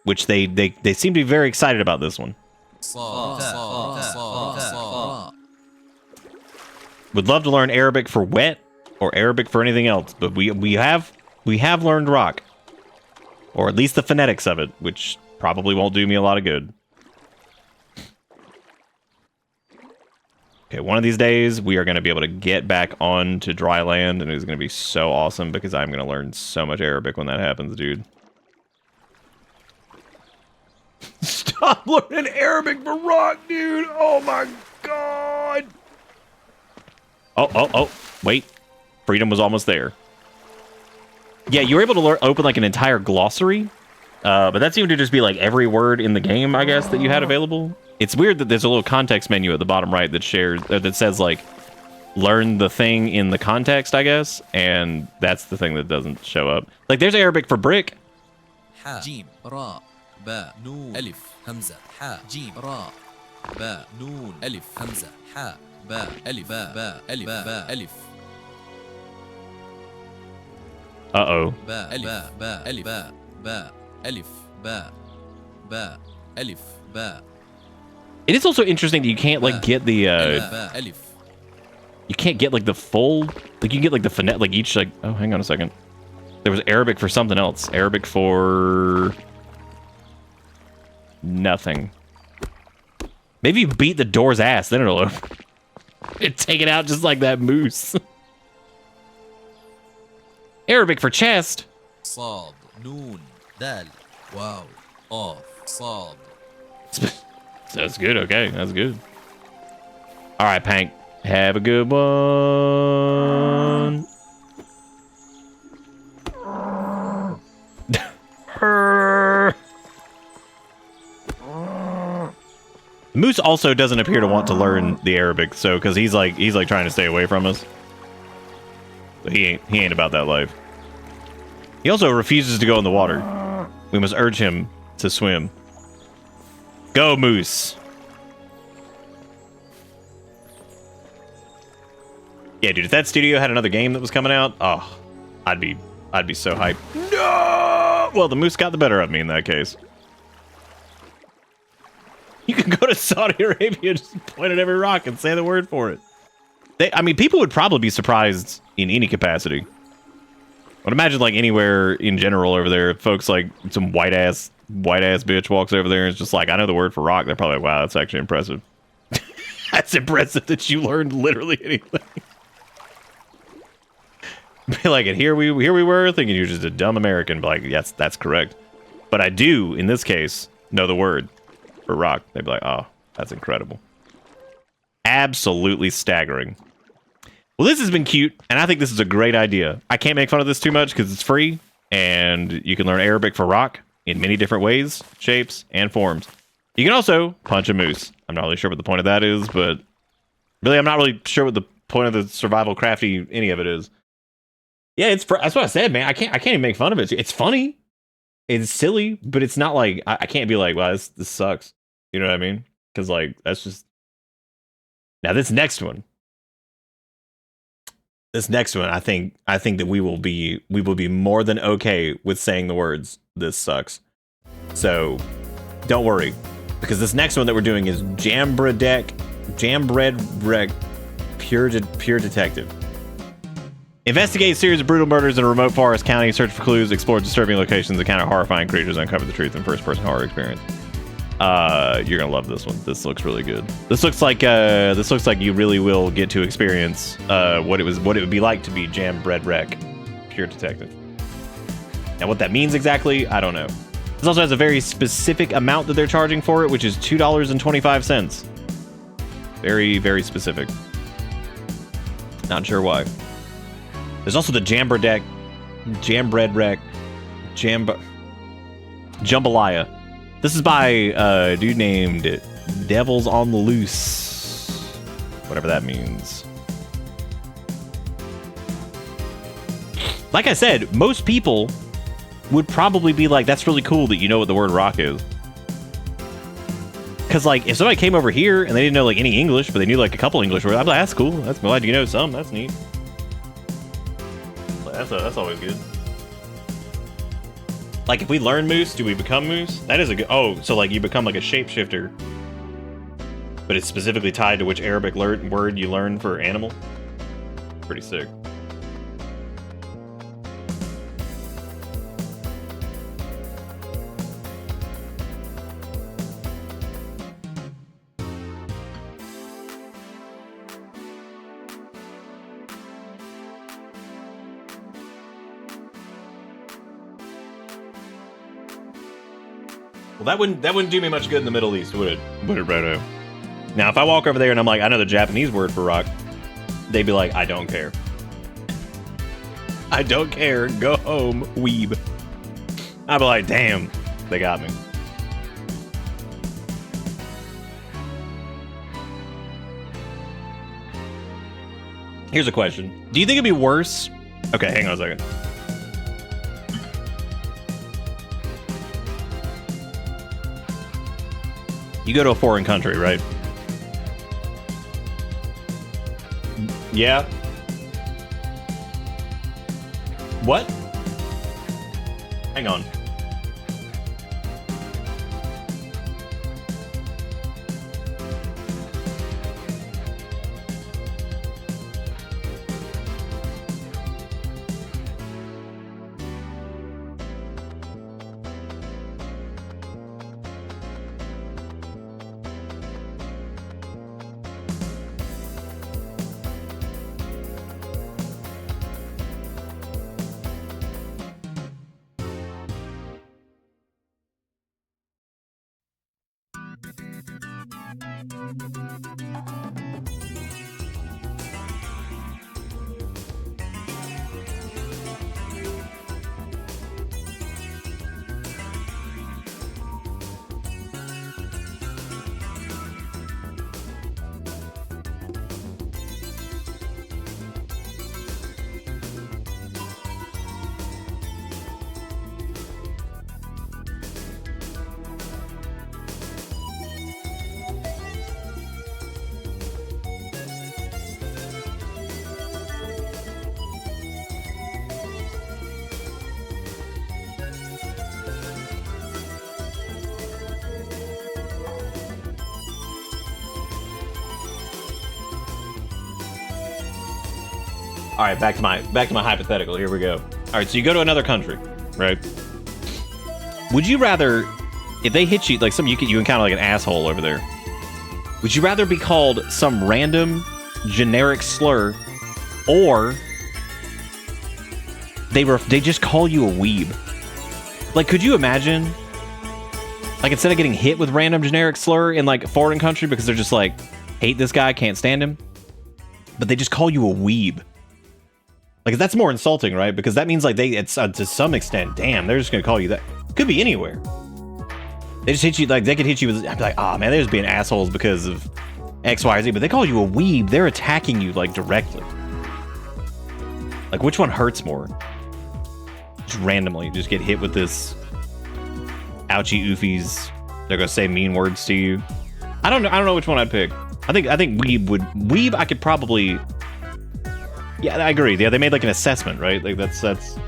S1: which they seem to be very excited about this one. Would love to learn Arabic for wet or Arabic for anything else, but we have learned rock, or at least the phonetics of it, which probably won't do me a lot of good. Okay, one of these days we are going to be able to get back onto dry land, and it's going to be so awesome because I'm going to learn so much Arabic when that happens, dude. Stop learning Arabic for rock, dude! Oh my god! Oh, wait. Freedom was almost there. Yeah, you were able to open like an entire glossary, but that seemed to just be like every word in the game, I guess, that you had available. It's weird that there's a little context menu at the bottom right that shares that says like learn the thing in the context, I guess, and that's the thing that doesn't show up. Like there's Arabic for brick.
S3: Ha, jim, ra, ba, noon, alif, hamza, ha, jim, ra, ba, noon, alif, hamza, ha, ba, alif, ba, alif, ba, alif.
S1: Uh-oh.
S3: Ba, alif, ba, alif, ba, alif, ba, alif, ba.
S1: It is also interesting that you can't like get the you can't get like the full, like you can get like the phonet, like each like, oh, hang on a second. There was Arabic for something else. Arabic for nothing. Maybe you beat the door's ass, then it'll open. It take it out just like that moose. Arabic for chest.
S3: Sad, noon, dal, wow, off, sad.
S1: That's good, okay, that's good. All right, Pank, have a good one. Moose also doesn't appear to want to learn the Arabic, so because he's like trying to stay away from us. But he ain't about that life. He also refuses to go in the water. We must urge him to swim. Go, Moose. Yeah, dude, if that studio had another game that was coming out, oh, I'd be so hyped. No! Well, the Moose got the better of me in that case. You can go to Saudi Arabia, just point at every rock and say the word for it. I mean, people would probably be surprised in any capacity. But imagine, like, anywhere in general over there, folks like some white ass bitch walks over there and is just like, I know the word for rock. They're probably like, wow, that's actually impressive. That's impressive that you learned literally anything. Be like, and here we were thinking you're just a dumb American. But like, yes, that's correct. But I do, in this case, know the word for rock. They'd be like, oh, that's incredible. Absolutely staggering. Well, this has been cute, and I think this is a great idea. I can't make fun of this too much because it's free, and you can learn Arabic for rock in many different ways, shapes, and forms. You can also punch a moose. I'm not really sure what the point of that is, but really, I'm not really sure what the point of the survival crafty any of it is. Yeah, that's what I said, man. I can't even make fun of it. It's funny, it's silly, but it's not like I can't be like, wow, this sucks. You know what I mean? Because like that's just now this next one. This next one, I think that we will be more than okay with saying the words "this sucks." So don't worry, because this next one that we're doing is Jambred Wreck Pure Detective. Investigate a series of brutal murders in a remote forest county, search for clues, explore disturbing locations, encounter horrifying creatures, uncover the truth in first-person horror experience. You're gonna love this one. This looks really good. This looks like you really will get to experience what it would be like to be Jambred Wreck Pure Detective. Now, what that means exactly, I don't know. This also has a very specific amount that they're charging for it, which is $2.25. Very, very specific. Not sure why. There's also the Jambred Wreck Jambalaya. This is by a dude named Devils on the Loose. Whatever that means. Like I said, most people would probably be like, that's really cool that you know what the word rock is. Because, like, if somebody came over here and they didn't know, like, any English, but they knew, like, a couple English words, I'd be like, that's cool. That's glad you know some. That's neat. That's always good. Like, if we learn moose, do we become moose? That is a good... Oh, so, like, you become, like, a shapeshifter. But it's specifically tied to which Arabic word you learn for animal. Pretty sick. Well, that wouldn't do me much good in the Middle East, would it? Would it, Redo? Now, if I walk over there and I'm like, I know the Japanese word for rock, they'd be like, I don't care. I don't care. Go home, weeb. I'd be like, damn, they got me. Here's a question. Do you think it'd be worse? Okay, hang on a second. You go to a foreign country, right? Yeah. What? Hang on. All right, back to my hypothetical. Here we go. All right, so you go to another country, right? Would you rather, if they hit you, like you encounter like an asshole over there, would you rather be called some random generic slur, or they just call you a weeb? Like, could you imagine? Like, instead of getting hit with random generic slur in like a foreign country because they're just like, hate this guy, can't stand him, but they just call you a weeb. Like, that's more insulting, right? Because that means, like, it's to some extent, damn, they're just gonna call you that. Could be anywhere. They just hit you, like, they could hit you with, I'd be like, oh man, they're just being assholes because of X, Y, or Z, but they call you a weeb, they're attacking you, like, directly. Like, which one hurts more? Just randomly, just get hit with this ouchie oofies, they're gonna say mean words to you. I don't know which one I'd pick. I think weeb I could probably... Yeah, I agree. Yeah, they made like an assessment, right? Like that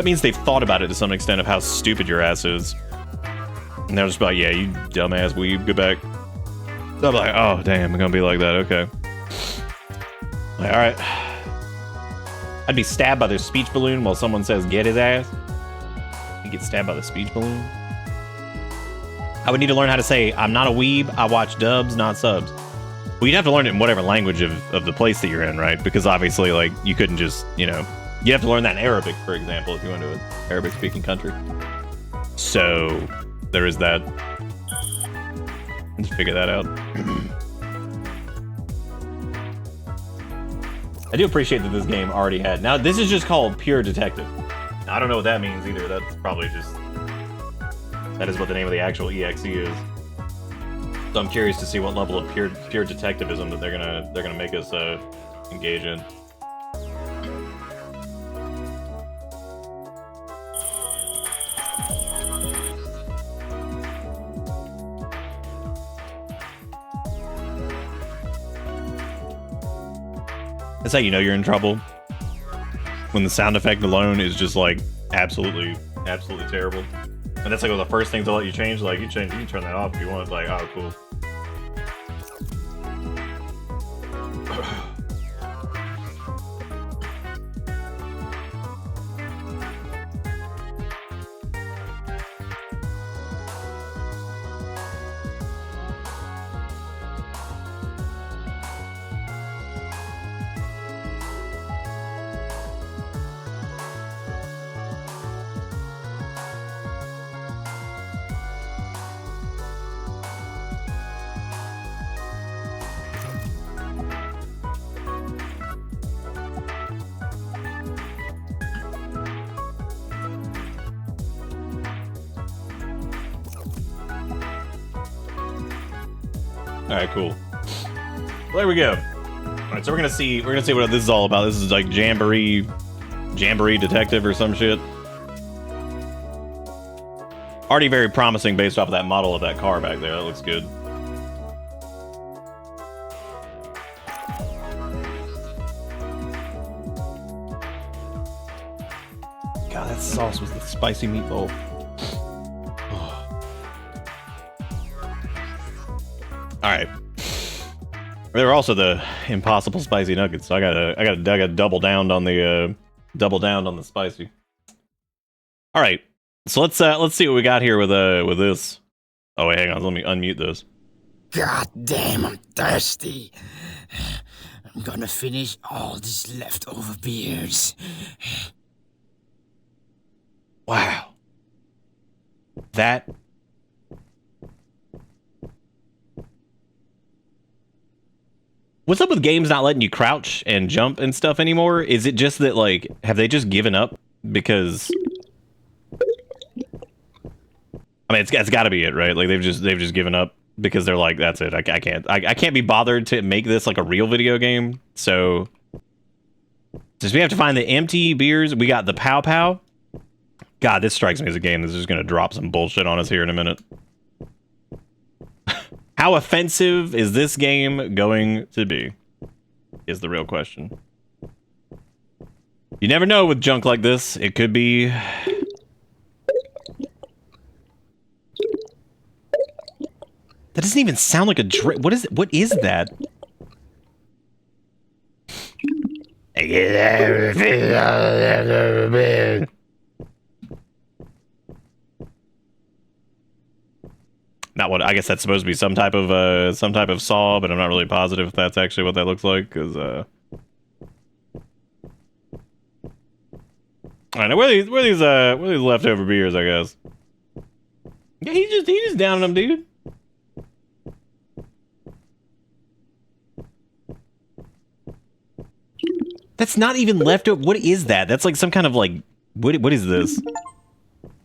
S1: means they've thought about it to some extent of how stupid your ass is. And they're just like, yeah, you dumbass weeb, get back. I'm like, oh damn, I'm gonna be like that, okay. Like, alright. I'd be stabbed by their speech balloon while someone says get his ass. You get stabbed by the speech balloon. I would need to learn how to say, I'm not a weeb, I watch dubs, not subs. Well, you'd have to learn it in whatever language of the place that you're in, right? Because obviously, like, you couldn't just, you know... You have to learn that in Arabic, for example, if you went to an Arabic-speaking country. So, there is that. Let's figure that out. I do appreciate that this game already had... Now, this is just called Pure Detective. I don't know what that means either. That's probably just... That is what the name of the actual EXE is. So I'm curious to see what level of pure detectivism that they're gonna make us engage in. That's how you know you're in trouble. When the sound effect alone is just like absolutely terrible. And that's like one of the first things they'll let you change. Like you can turn that off if you want. Like, oh, cool. All right, cool. Well, there we go. All right, so we're gonna see what this is all about. This is like Jamboree Detective or some shit. Already very promising based off of that model of that car back there. That looks good. God, that sauce was the spicy meatball. All right. There are also the impossible spicy nuggets. So I gotta double down on the spicy. All right. So let's see what we got here with this. Oh wait, hang on. Let me unmute this.
S4: God damn, I'm thirsty. I'm gonna finish all these leftover beers.
S1: Wow. That. What's up with games not letting you crouch and jump and stuff anymore? Is it just that, like, have they just given up? Because I mean, it's got to be it, right? Like they've just given up because they're like, that's it. I can't be bothered to make this like a real video game. So since we have to find the empty beers, we got the Pow Pow. God, this strikes me as a game that's just gonna drop some bullshit on us here in a minute. How offensive is this game going to be? Is the real question. You never know with junk like this. It could be. That doesn't even sound like a drink. What is it? What is that? Not what I guess that's supposed to be some type of saw, but I'm not really positive if that's actually what that looks like. Because I don't know where these leftover beers, I guess. Yeah, he just downing them, dude. That's not even leftover. What is that? That's like some kind of like what is this?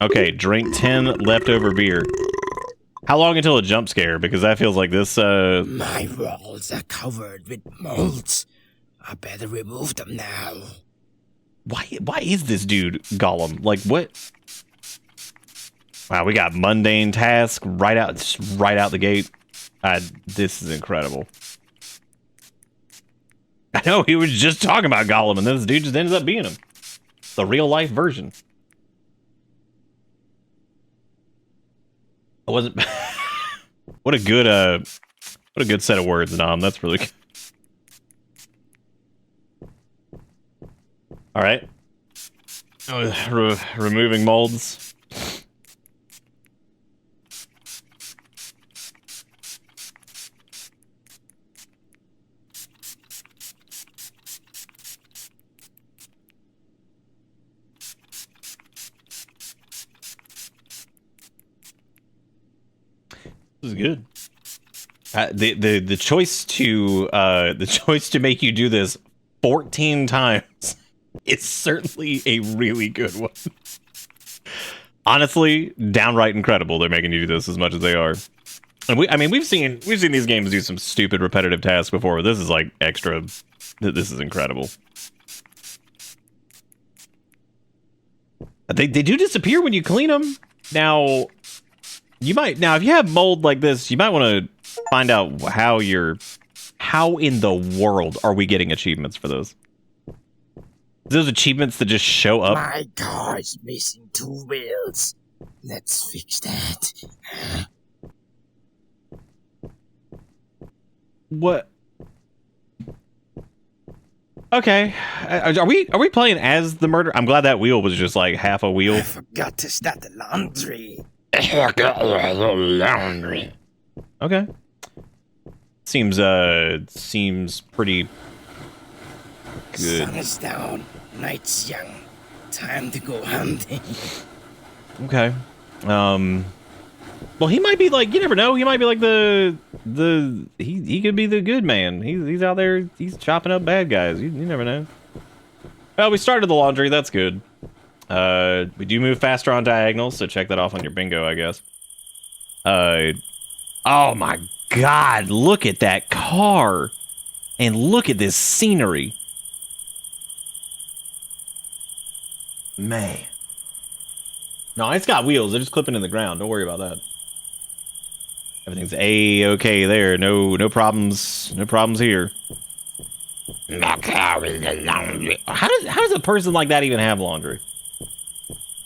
S1: Okay, drink 10 leftover beer. How long until a jump scare? Because that feels like this,
S4: My walls are covered with molds. I better remove them now.
S1: Why is this dude Gollum? Like, what? Wow, we got mundane task right out the gate. This is incredible. I know, he was just talking about Gollum, and then this dude just ended up being him. The real-life version. I wasn't. What a good set of words, Nom. That's really good. All right. Removing molds. This is good. The choice to make you do this 14 times is certainly a really good one. Honestly, downright incredible. They're making you do this as much as they are. And we've seen these games do some stupid repetitive tasks before. But this is like extra. This is incredible. They do disappear when you clean them. Now, if you have mold like this, you might want to find out how you're How in the world are we getting achievements for those? Those achievements that just show up?
S4: My car is missing 2 wheels. Let's fix that.
S1: What? Okay. Are we playing as the murder? I'm glad that wheel was just like half a wheel.
S4: I forgot to start the laundry. Laundry.
S1: Okay. Seems pretty good.
S4: Sun is down, night's young. Time to go hunting.
S1: Okay. Well, he might be like, you never know. He might be like he could be the good man. He's out there. He's chopping up bad guys. You never know. Well, we started the laundry. That's good. We do move faster on diagonals, so check that off on your bingo, I guess. Oh my God! Look at that car, and look at this scenery. Man. No, it's got wheels. They're just clipping in the ground. Don't worry about that. Everything's A-okay there. No problems. No problems here. My car is the laundry. How does a person like that even have laundry?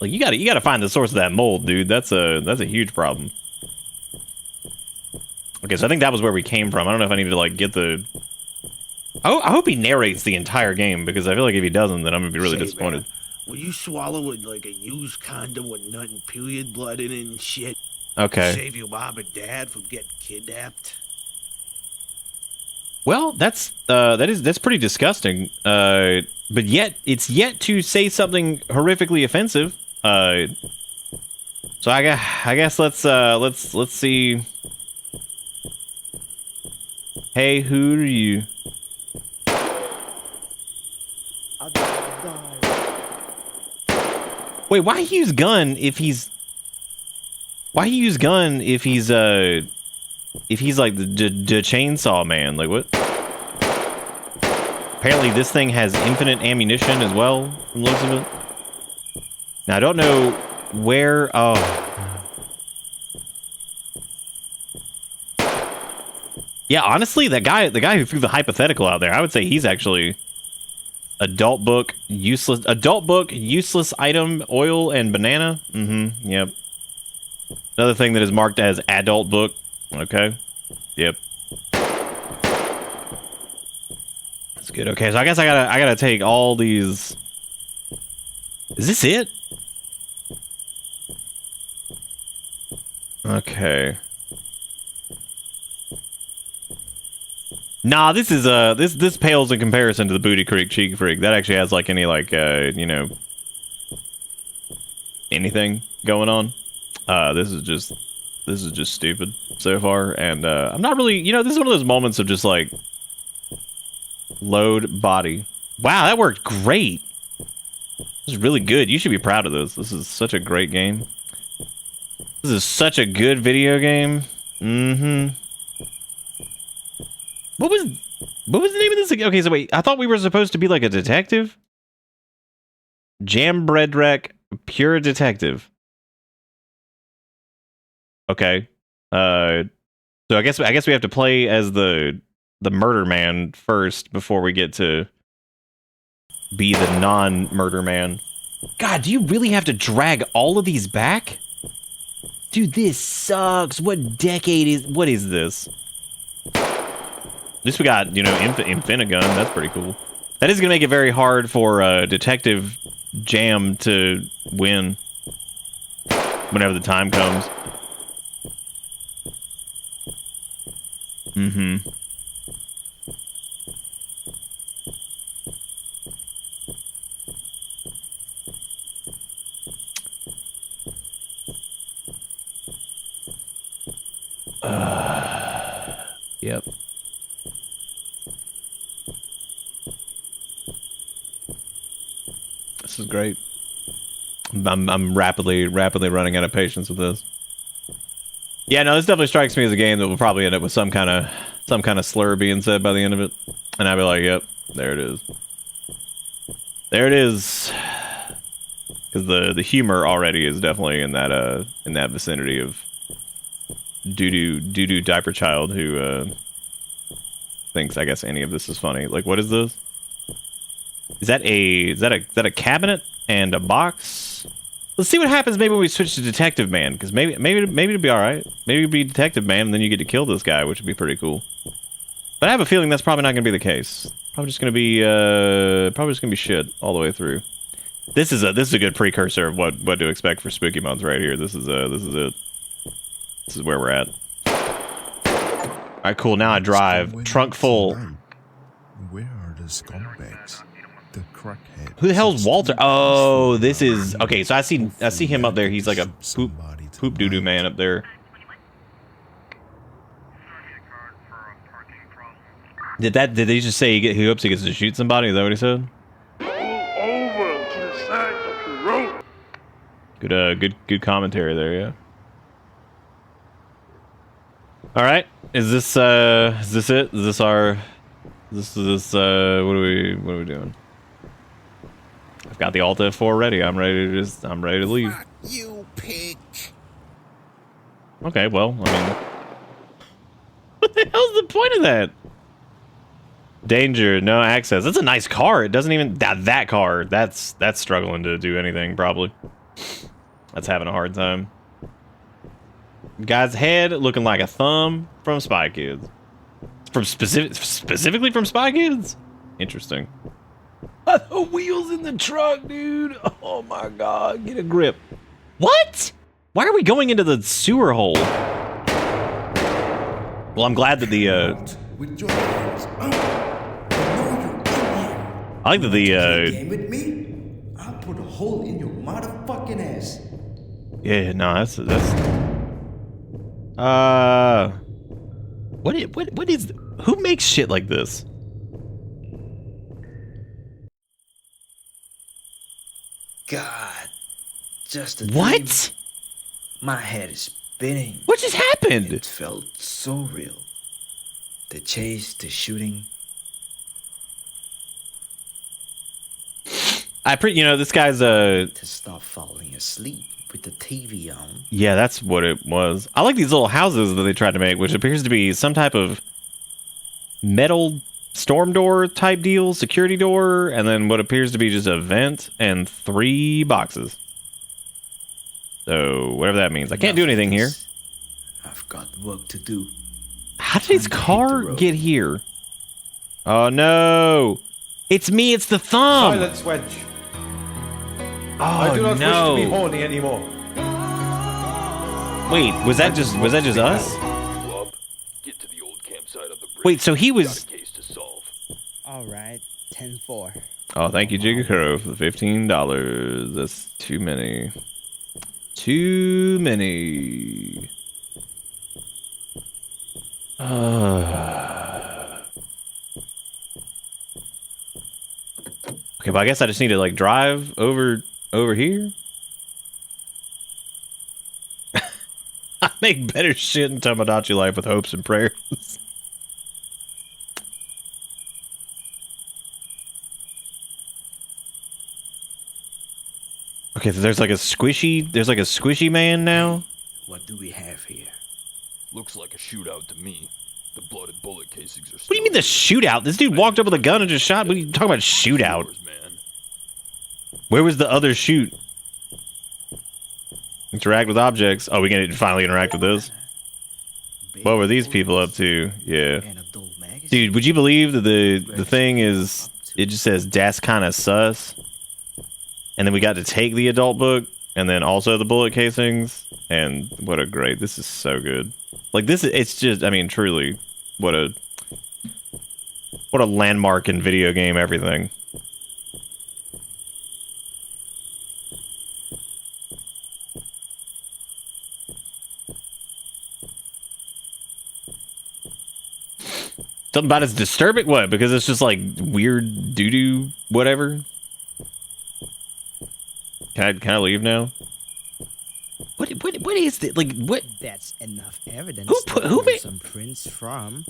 S1: Like you gotta find the source of that mold, dude. That's a huge problem. Okay, so I think that was where we came from. I don't know if I need to like get the. I hope he narrates the entire game because I feel like if he doesn't, then I'm gonna be really disappointed.
S5: Man, will you swallow it like a used condom with nut and period blood in it and shit?
S1: Okay.
S5: Save your mom and dad from getting kidnapped.
S1: Well, that's pretty disgusting. But yet it's yet to say something horrifically offensive. So I guess let's see. Hey, who are you? Wait, why use gun if he's? Why use gun if he's like the chainsaw man? Like what? Apparently this thing has infinite ammunition as well, from the looks of it. Now I don't know where. Oh. Yeah, honestly, the guy who threw the hypothetical out there, I would say he's actually adult book, useless item, oil, and banana. Mm-hmm. Yep. Another thing that is marked as adult book. Okay. Yep. That's good. Okay, so I guess I gotta take all these. Is this it? Okay. Nah, this is this pales in comparison to the Booty Creek Cheek Freak. That actually has like any like you know, anything going on. This is just stupid so far, and I'm not really, you know, this is one of those moments of just like load body. Wow, that worked great. This is really good. You should be proud of this. This is such a great game. This is such a good video game. Mm-hmm. What was the name of this? Okay, so wait, I thought we were supposed to be like a detective. Jam Bread Wreck, pure detective. Okay. So I guess we have to play as the murder man first before we get to be the non-murder man. God, do you really have to drag all of these back? Dude, this sucks. What is this? At least we got, you know, Infinigun. That's pretty cool. That is going to make it very hard for Detective Jam to win whenever the time comes. Mm-hmm. Yep. This is great. I'm rapidly running out of patience with this. Yeah, no, this definitely strikes me as a game that will probably end up with some kind of slur being said by the end of it, and I'll be like, "Yep, there it is. There it is." Because the humor already is definitely in that vicinity of doo-doo diaper child who thinks, I guess, any of this is funny. Like, what is this? Is that a cabinet and a box? Let's see what happens maybe when we switch to Detective Man, because maybe it'd be all right. Maybe it'd be Detective Man, and then you get to kill this guy, which would be pretty cool. But I have a feeling that's probably not going to be the case. Probably just going to be shit all the way through. This is a good precursor of what to expect for Spooky Month right here. This is it. This is where we're at. All right, cool. Now I drive trunk full.
S6: Where are the scumbags? The crackhead.
S1: Who the hell's Walter? Oh, this is okay. So I see him up there. He's like a poop doo doo man up there. Did they just say he hopes he gets to shoot somebody? Is that what he said?
S2: Over to the side of the road.
S1: Good commentary there, yeah. All right, is this it? Is this what are we doing? I've got the Alt F4 ready. I'm ready to leave.
S4: Fuck you, pig.
S1: Okay, well, I mean, what the hell's the point of that? Danger, no access. That's a nice car. It doesn't even that car. That's struggling to do anything probably. That's having a hard time. Guy's head looking like a thumb from Spy Kids. Specifically from Spy Kids? Interesting. The wheels in the truck, dude. Oh my god, get a grip. What? Why are we going into the sewer hole? Well, I'm glad that the
S7: With your hands up.
S1: I like that the
S7: Game with me? I'll put a hole in your motherfucking ass.
S1: yeah, no, that's what is who makes shit like this?
S4: God, just a
S1: What?
S4: dream. My head is spinning.
S1: What just happened?
S4: It felt so real. The chase, the shooting.
S1: You know, this guy's
S4: To stop falling asleep with the TV on.
S1: yeah, that's what it was. I like these little houses that they tried to make, which appears to be some type of metal storm door type deal, security door, and then what appears to be just a vent and 3 boxes. So, whatever that means. I can't do anything here.
S4: I've got work to do.
S1: How did his car get here? Oh no! It's me, it's the thumb!
S8: Silence, Wedge.
S1: Oh
S8: I do not
S1: no!
S8: wish to be horny anymore.
S1: Wait, was that just us?
S9: Get to the old campsite of the bridge.
S1: Wait, so he was...
S9: Got a case to solve.
S10: Alright, 10-4.
S1: Oh, thank you, Jigakuro, for the $15. That's too many. Too many. Okay, but I guess I just need to, like, drive over here? I make better shit in Tomodachi Life with hopes and prayers. Okay, so there's like a squishy man now?
S4: What do we have here?
S9: Looks like a shootout to me. The blooded bullet casings are
S1: What do you mean the shootout? This dude walked up with a gun and just shot. What are you talking about shootout?
S9: man.
S1: Where was the other shoot? Interact with objects. Oh, we can finally interact with this. What were these people up to? Yeah. Dude, would you believe that the thing is, it just says das kinda sus? And then we got to take the adult book and then also the bullet casings. And what a great, this is so good. Like this, it's just, I mean, truly, what a landmark in video game everything. Something about it's disturbing? What? Because it's just like weird doo-doo whatever? Can I leave now? What is it? Like, what?
S10: That's enough evidence.
S1: Who made
S10: some prints from?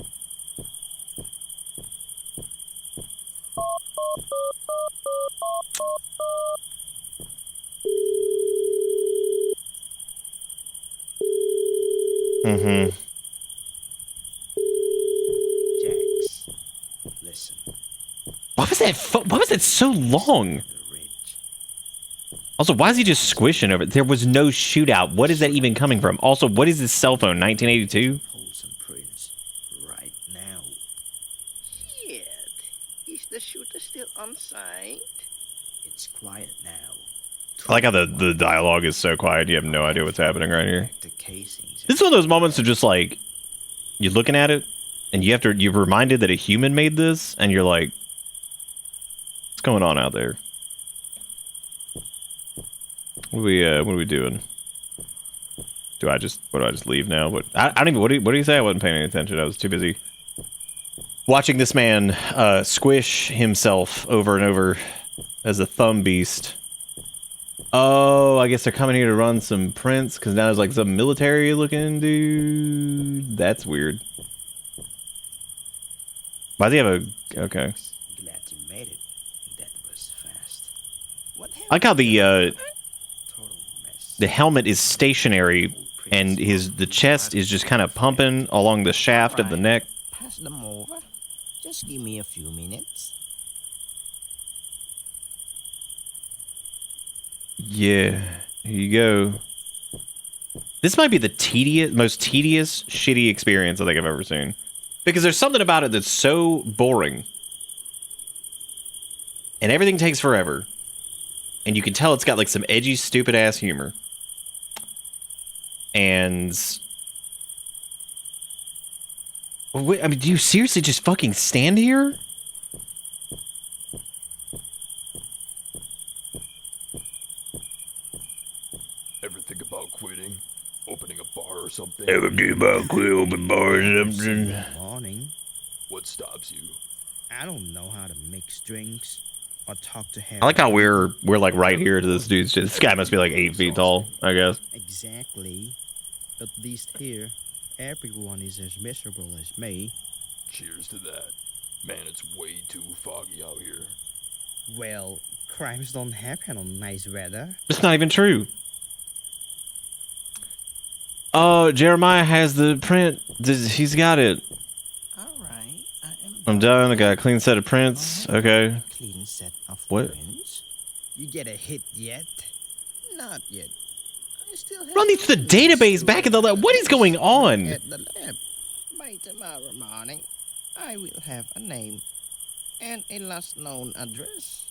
S1: Mm-hmm.
S10: Jax.
S1: was that? Why was that so long? Also, why is he just squishing over it? There was no shootout. What is that even coming from? Also, what is this cell phone? 1982?
S4: Pull some prints right now.
S8: Shit. Is the shooter still on site?
S4: It's quiet now.
S1: I like how the dialogue is so quiet. You have no idea what's happening right here.
S4: The casings.
S1: This is one of those moments of just like, you're looking at it, and you're reminded that a human made this, and you're like, what's going on out there? What are we doing? Do I just leave now? What I don't even. What do you say? I wasn't paying any attention. I was too busy watching this man squish himself over and over as a thumb beast. Oh, I guess they're coming here to run some prints because now there's like some military looking dude. That's weird. Why does he have a? Okay.
S4: Glad you made it. That was fast. What
S1: I like how the helmet is stationary and the chest is just kind of pumping along the shaft of the neck.
S8: Pass them over. Just give me a few minutes.
S1: Yeah, here you go. This might be the most tedious, shitty experience I think I've ever seen. Because there's something about it that's so boring. And everything takes forever. And you can tell it's got like some edgy, stupid ass humor. And wait, I mean, do you seriously just fucking stand here?
S9: Ever think about quitting? Opening a bar or something?
S5: Ever think about quit open bar or something?
S10: Morning.
S9: What stops you?
S10: I don't know how to mix drinks or talk to him.
S1: I like how we're like right here to this dude's. This guy must be like 8 feet tall, I guess.
S10: Exactly. At least here, everyone is as miserable as me.
S9: Cheers to that. Man, it's way too foggy out here.
S10: Well, crimes don't happen on nice weather.
S1: It's not even true. Oh, Jeremiah has the print. He's got it.
S8: Alright,
S1: I'm done. I got a clean set of prints. Okay.
S8: Clean set of
S1: What?
S8: prints?
S10: You get a hit yet?
S8: Not yet. I still have
S1: Run these to the database back in the lab. What is going on?
S8: at the lab. By tomorrow morning, I will have a name and a last known address.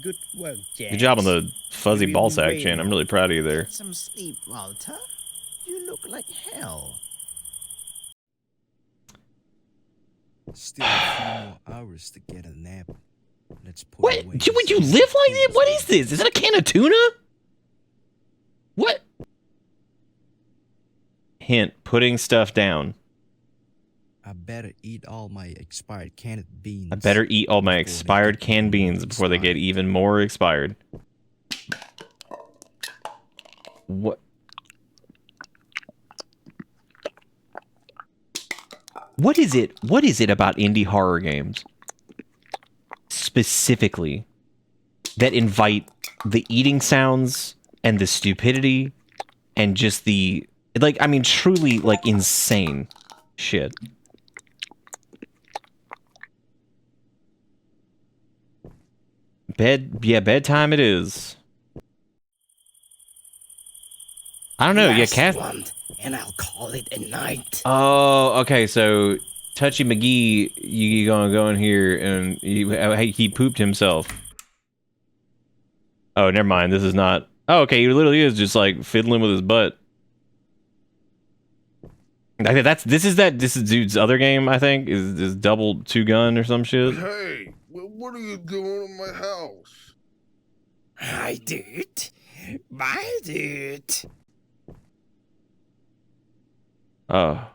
S10: Good work, Jack.
S1: Good job on the fuzzy ball sack chin. I'm really proud of you there.
S8: Get some sleep, Walter. You look like hell.
S7: Still a few more hours to get a nap. Let's put
S1: What?
S7: away
S1: Would you live like that? What is this? Is that a can of tuna? What? Hint, putting stuff down.
S7: I better eat all my expired canned beans.
S1: I better eat all my expired canned beans before they get even more expired. What? What is it? What is it about indie horror games specifically that invite the eating sounds and the stupidity and just the, like, I mean, truly, like, insane shit? Bedtime it is. I don't know. Yeah, Cass.
S4: And I'll call it a night.
S1: Oh, okay. So Touchy McGee, you gonna go in here and he pooped himself. Oh, never mind. This is not. Oh, okay. He literally is just like fiddling with his butt. This is dude's other game. I think is double two gun or some shit.
S5: Hey, what are you doing in my house?
S4: I did. I did.
S1: Oh.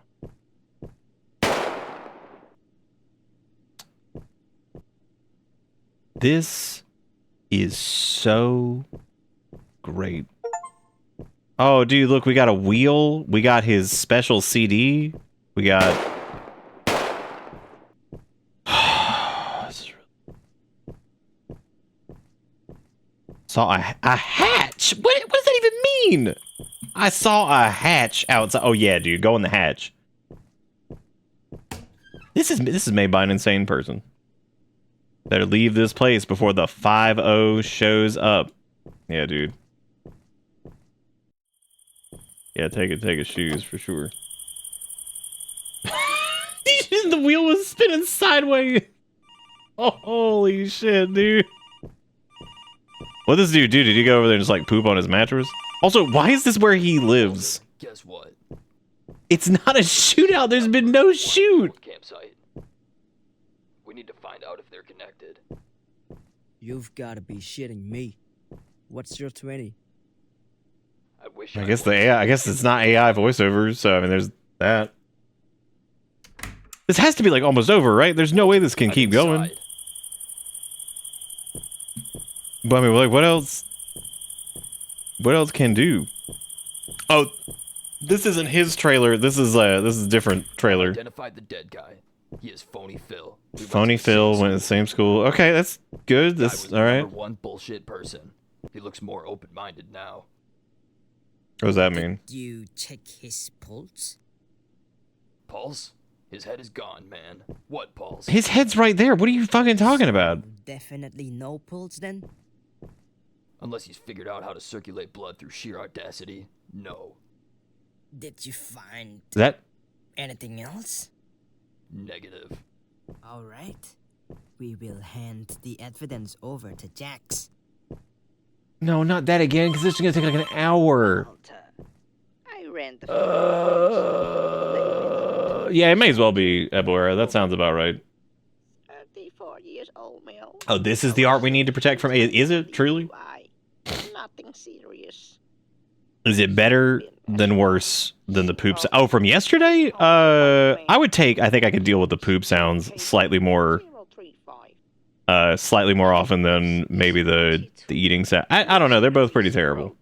S1: This is so great. Oh, dude, look, we got a wheel. We got his special CD. We got... Saw a hatch. What does that even mean? I saw a hatch outside. Oh yeah, dude, go in the hatch. This is made by an insane person. Better leave this place before the 5-0 shows up. Yeah, dude. Yeah, take his shoes for sure. The wheel was spinning sideways. Oh, holy shit, dude. What does this dude do? Did he go over there and just like poop on his mattress? Also, why is this where he lives?
S9: Guess what?
S1: It's not a shootout. There's been no shoot.
S9: Campsite. We need to find out if they're connected.
S10: You've got to be shitting me. What's your 20?
S9: I wish
S1: I guess the AI. I guess it's not AI voiceovers. So I mean, there's that. This has to be like almost over, right? There's no way this can keep going. But I mean, like, what else? What else can do? Oh, this isn't his trailer. This is a different trailer.
S9: Identified the dead guy. He is Phony Phil.
S1: Phony Phil went to the same school. Okay, that's good. That's all right.
S9: One bullshit person. He looks more open-minded now.
S1: What does that mean?
S4: Did you check his pulse?
S9: Pulse? His head is gone, man. What pulse?
S1: His head's right there. What are you fucking talking about?
S4: Definitely no pulse then?
S9: Unless he's figured out how to circulate blood through sheer audacity. No.
S4: Did you find
S1: That
S4: anything else?
S9: Negative.
S4: All right. We will hand the evidence over to Jax.
S1: No, not that again, because this is gonna take like an hour.
S8: I ran the
S1: Yeah, it may as well be Ebola. That sounds about right.
S8: 34 years old male.
S1: Oh, this is the art we need to protect from. Is it truly?
S8: Nothing serious.
S1: Is it better than worse than the poop? Oh, from yesterday? I would take. I think I could deal with the poop sounds slightly more often than maybe the eating sound. I don't know. They're both pretty terrible.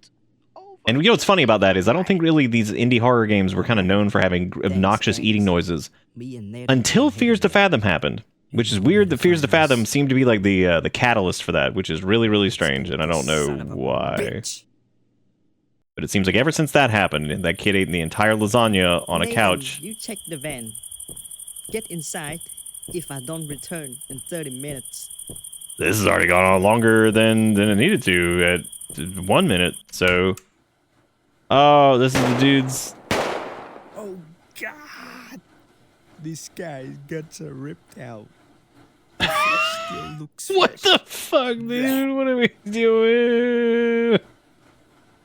S1: And you know what's funny about that is I don't think really these indie horror games were kind of known for having obnoxious eating noises until Fears to Fathom happened, which is weird that Fears to Fathom seemed to be like the catalyst for that, which is really, really strange, and I don't know why. But it seems like ever since that happened, and that kid ate the entire lasagna on a couch.
S10: You check the van. Get inside if I don't return in 30 minutes.
S1: This has already gone on longer than it needed to at 1 minute, so... Oh, this is the dude's...
S7: Oh, God! This guy's guts are ripped out. Still looks
S1: What
S7: fresh.
S1: the fuck, dude? What are we doing?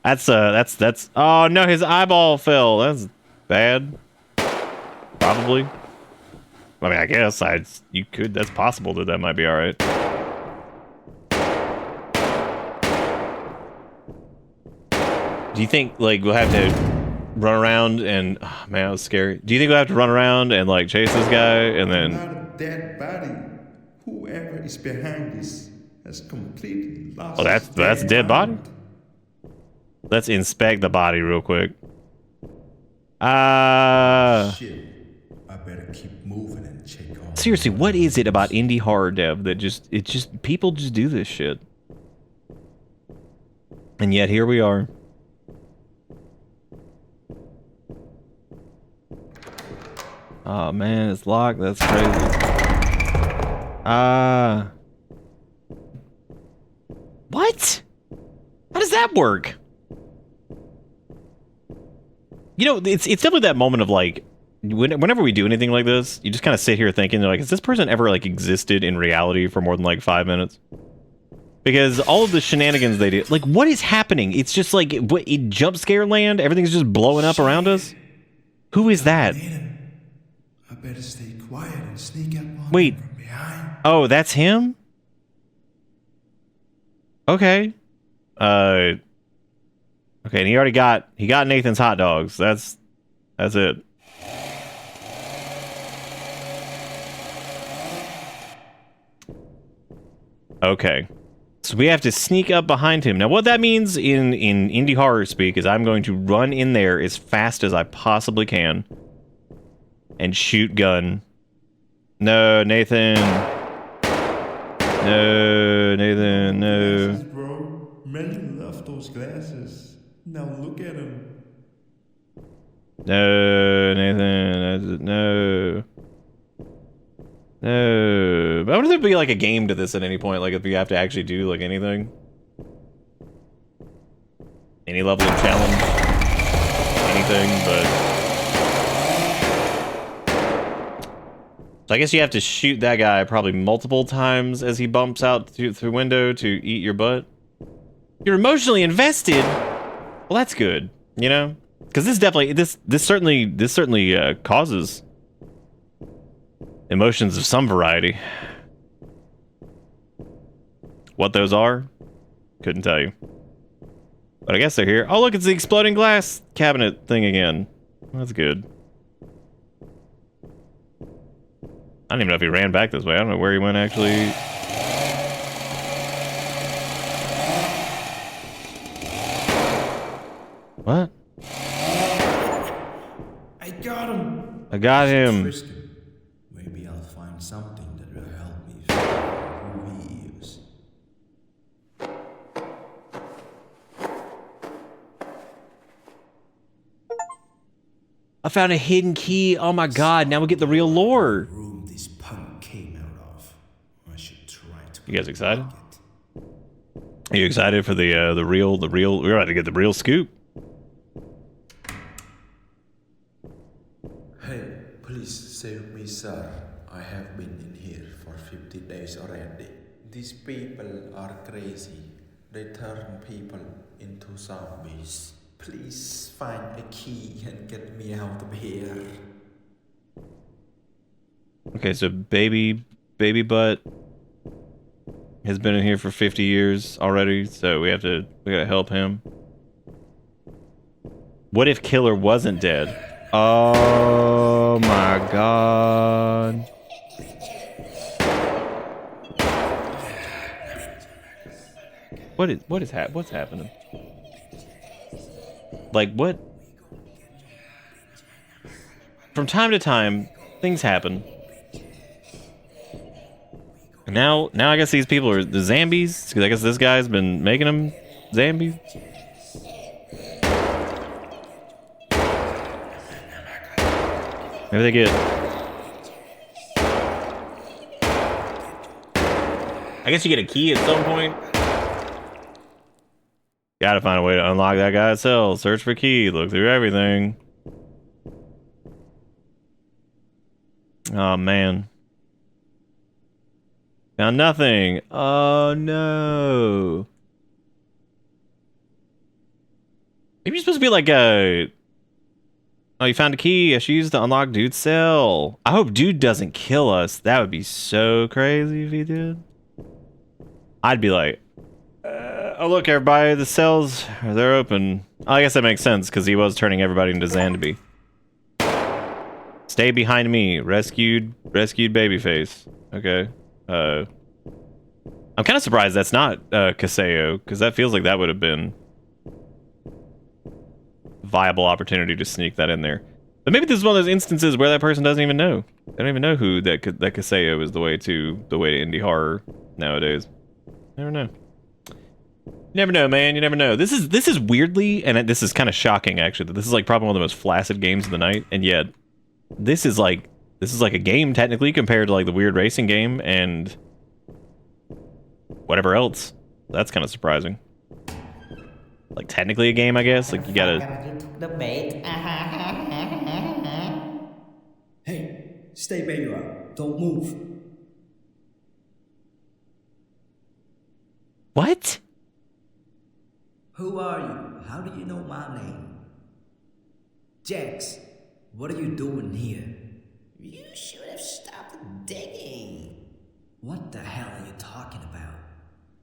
S1: That's oh no, his eyeball fell. That's bad. Probably. I mean, I guess you could, that's possible that might be alright. Do you think, like, we'll have to run around and, oh, man, that was scary. Do you think we'll have to run around and, like, chase this guy and then...
S6: Not a dead body. Whoever is behind this has completely lost.
S1: Oh, that's a dead body? Let's inspect the body real quick.
S6: Shit. I better keep moving and check on.
S1: Seriously, what is it about indie horror dev that people just do this shit? And yet here we are. Oh man, it's locked. That's crazy. What? How does that work? You know, it's definitely that moment of like, whenever we do anything like this, you just kind of sit here thinking, like, has this person ever like existed in reality for more than like 5 minutes? Because all of the shenanigans they do, like, what is happening? It's just like, in jump scare land, everything's just blowing up around us. Who is that?
S6: I better stay quiet and sneak up on
S1: Wait.
S6: him from behind.
S1: Oh, that's him? Okay. Okay, and he got Nathan's hot dogs. That's it. Okay. So we have to sneak up behind him. Now what that means in indie horror speak is I'm going to run in there as fast as I possibly can and shoot gun. No, Nathan. No, Nathan, no.
S6: Glasses, bro. Men love those glasses. Now look at him.
S1: No, Nathan, no. No. I wonder if there'd be like a game to this at any point, like if you have to actually do like anything. Any level of challenge. Anything, but... So I guess you have to shoot that guy probably multiple times as he bumps out through window to eat your butt. You're emotionally invested. Well, that's good, you know, because this definitely this certainly causes emotions of some variety. What those are, couldn't tell you. But I guess they're here. Oh, look, it's the exploding glass cabinet thing again. That's good. I don't even know if he ran back this way. I don't know where he went, actually. What?
S6: I got him.
S1: I got him.
S6: Maybe I'll find something that will help me figure out who he is.
S1: I found a hidden key. Oh my god, now we get the real lore.
S6: Room this punk came out of. I should try to.
S1: You guys excited? Are you excited for the real? We're about to get the real scoop.
S6: Hey, please save me, sir. I have been in here for 50 days already. These people are crazy. They turn people into zombies. Please find a key and get me out of here.
S1: Okay, so baby butt has been in here for 50 years already, so we gotta help him. What if Killer wasn't dead? Oh my god. What's happening? Like, what? From time to time, things happen. Now I guess these people are the zombies, because I guess this guy's been making them zombies. Maybe they get... I guess you get a key at some point. Gotta find a way to unlock that guy's cell. Search for key. Look through everything. Oh, man. Found nothing. Oh, no. Maybe you're supposed to be like a... Oh, you found a key. I should use to unlock dude's cell. I hope dude doesn't kill us. That would be so crazy if he did. I'd be like... oh, look, everybody. The cells, they're open. Oh, I guess that makes sense, because he was turning everybody into Zandaby. Stay behind me. Rescued babyface. Okay. I'm kind of surprised that's not Kaseo, because that feels like that would have been a viable opportunity to sneak that in there. But maybe this is one of those instances where that person doesn't even know. They don't even know who that Kaseo is the way to indie horror nowadays. Never know. Never know, man. You never know. This is weirdly, and this is kind of shocking actually, that this is like probably one of the most flaccid games of the night, and yet this is like a game technically compared to like the weird racing game and whatever else. That's kind of surprising. Like technically a game, I guess. Like you gotta.
S11: The bait.
S12: Hey, stay where you are. Don't move.
S1: What?
S12: Who are you? How do you know my name? Jax, what are you doing here?
S11: You should have stopped digging.
S12: What the hell are you talking about?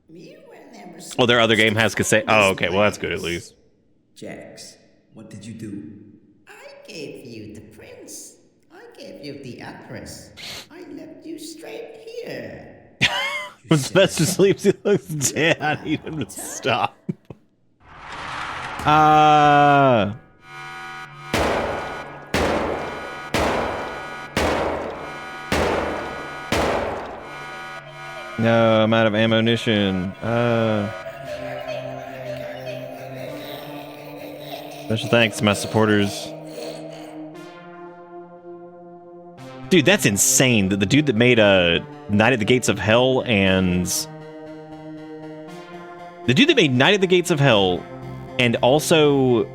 S11: You were never.
S1: Oh, their other game has Kaseo. Oh, okay. Well, that's good at least.
S12: Jax, what did you do?
S11: I gave you the prince. I gave you the address. I left you straight here.
S1: When Spencer sleeps, he looks dead. I need him to stop. No, I'm out of ammunition. Special thanks to my supporters. Dude, that's insane that the dude that made Night at the Gates of Hell and... The dude that made Night at the Gates of Hell and also...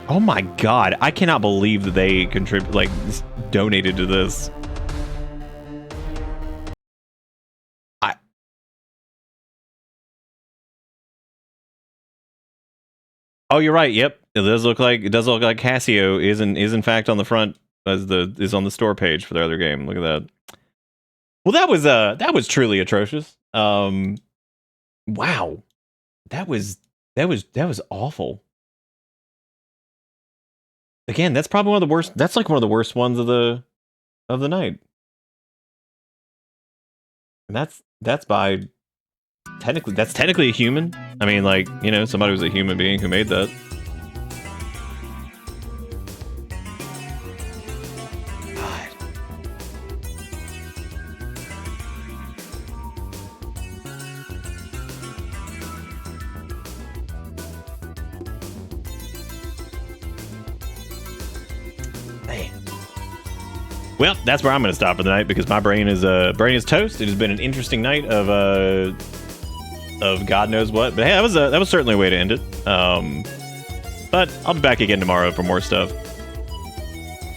S1: Oh my god, I cannot believe that they donated to this. Oh, you're right. Yep, it does look like Casio is in fact on the front is on the store page for their other game. Look at that. Well, that was truly atrocious. Wow, that was awful. Again, that's probably one of the worst. That's like one of the worst ones of the night. And that's by technically a human. I mean, like, you know, somebody was a human being who made that. God. Man. Well, that's where I'm going to stop for the night because my brain is toast. It has been an interesting night of God knows what, but hey, that was certainly a way to end it. But I'll be back again tomorrow for more stuff.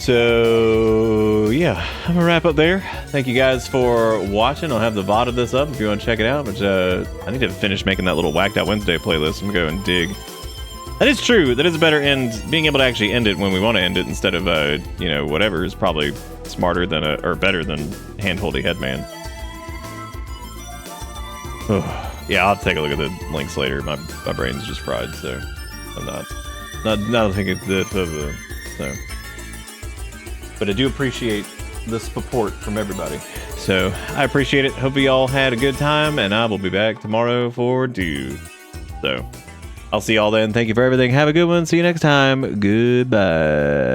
S1: So yeah, I'm gonna wrap up there. Thank you guys for watching. I'll have the VOD of this up if you want to check it out. But I need to finish making that little Whacked Out Wednesday playlist. I'm gonna go and dig. That is true. That is a better end. Being able to actually end it when we want to end it instead of you know, whatever is probably smarter than or better than hand-holding Headman. Yeah, I'll take a look at the links later. My brain's just fried, so I'm not thinking that. So, but I do appreciate the support from everybody. So I appreciate it. Hope you all had a good time, and I will be back tomorrow for Dude. So I'll see y'all then. Thank you for everything. Have a good one. See you next time. Goodbye.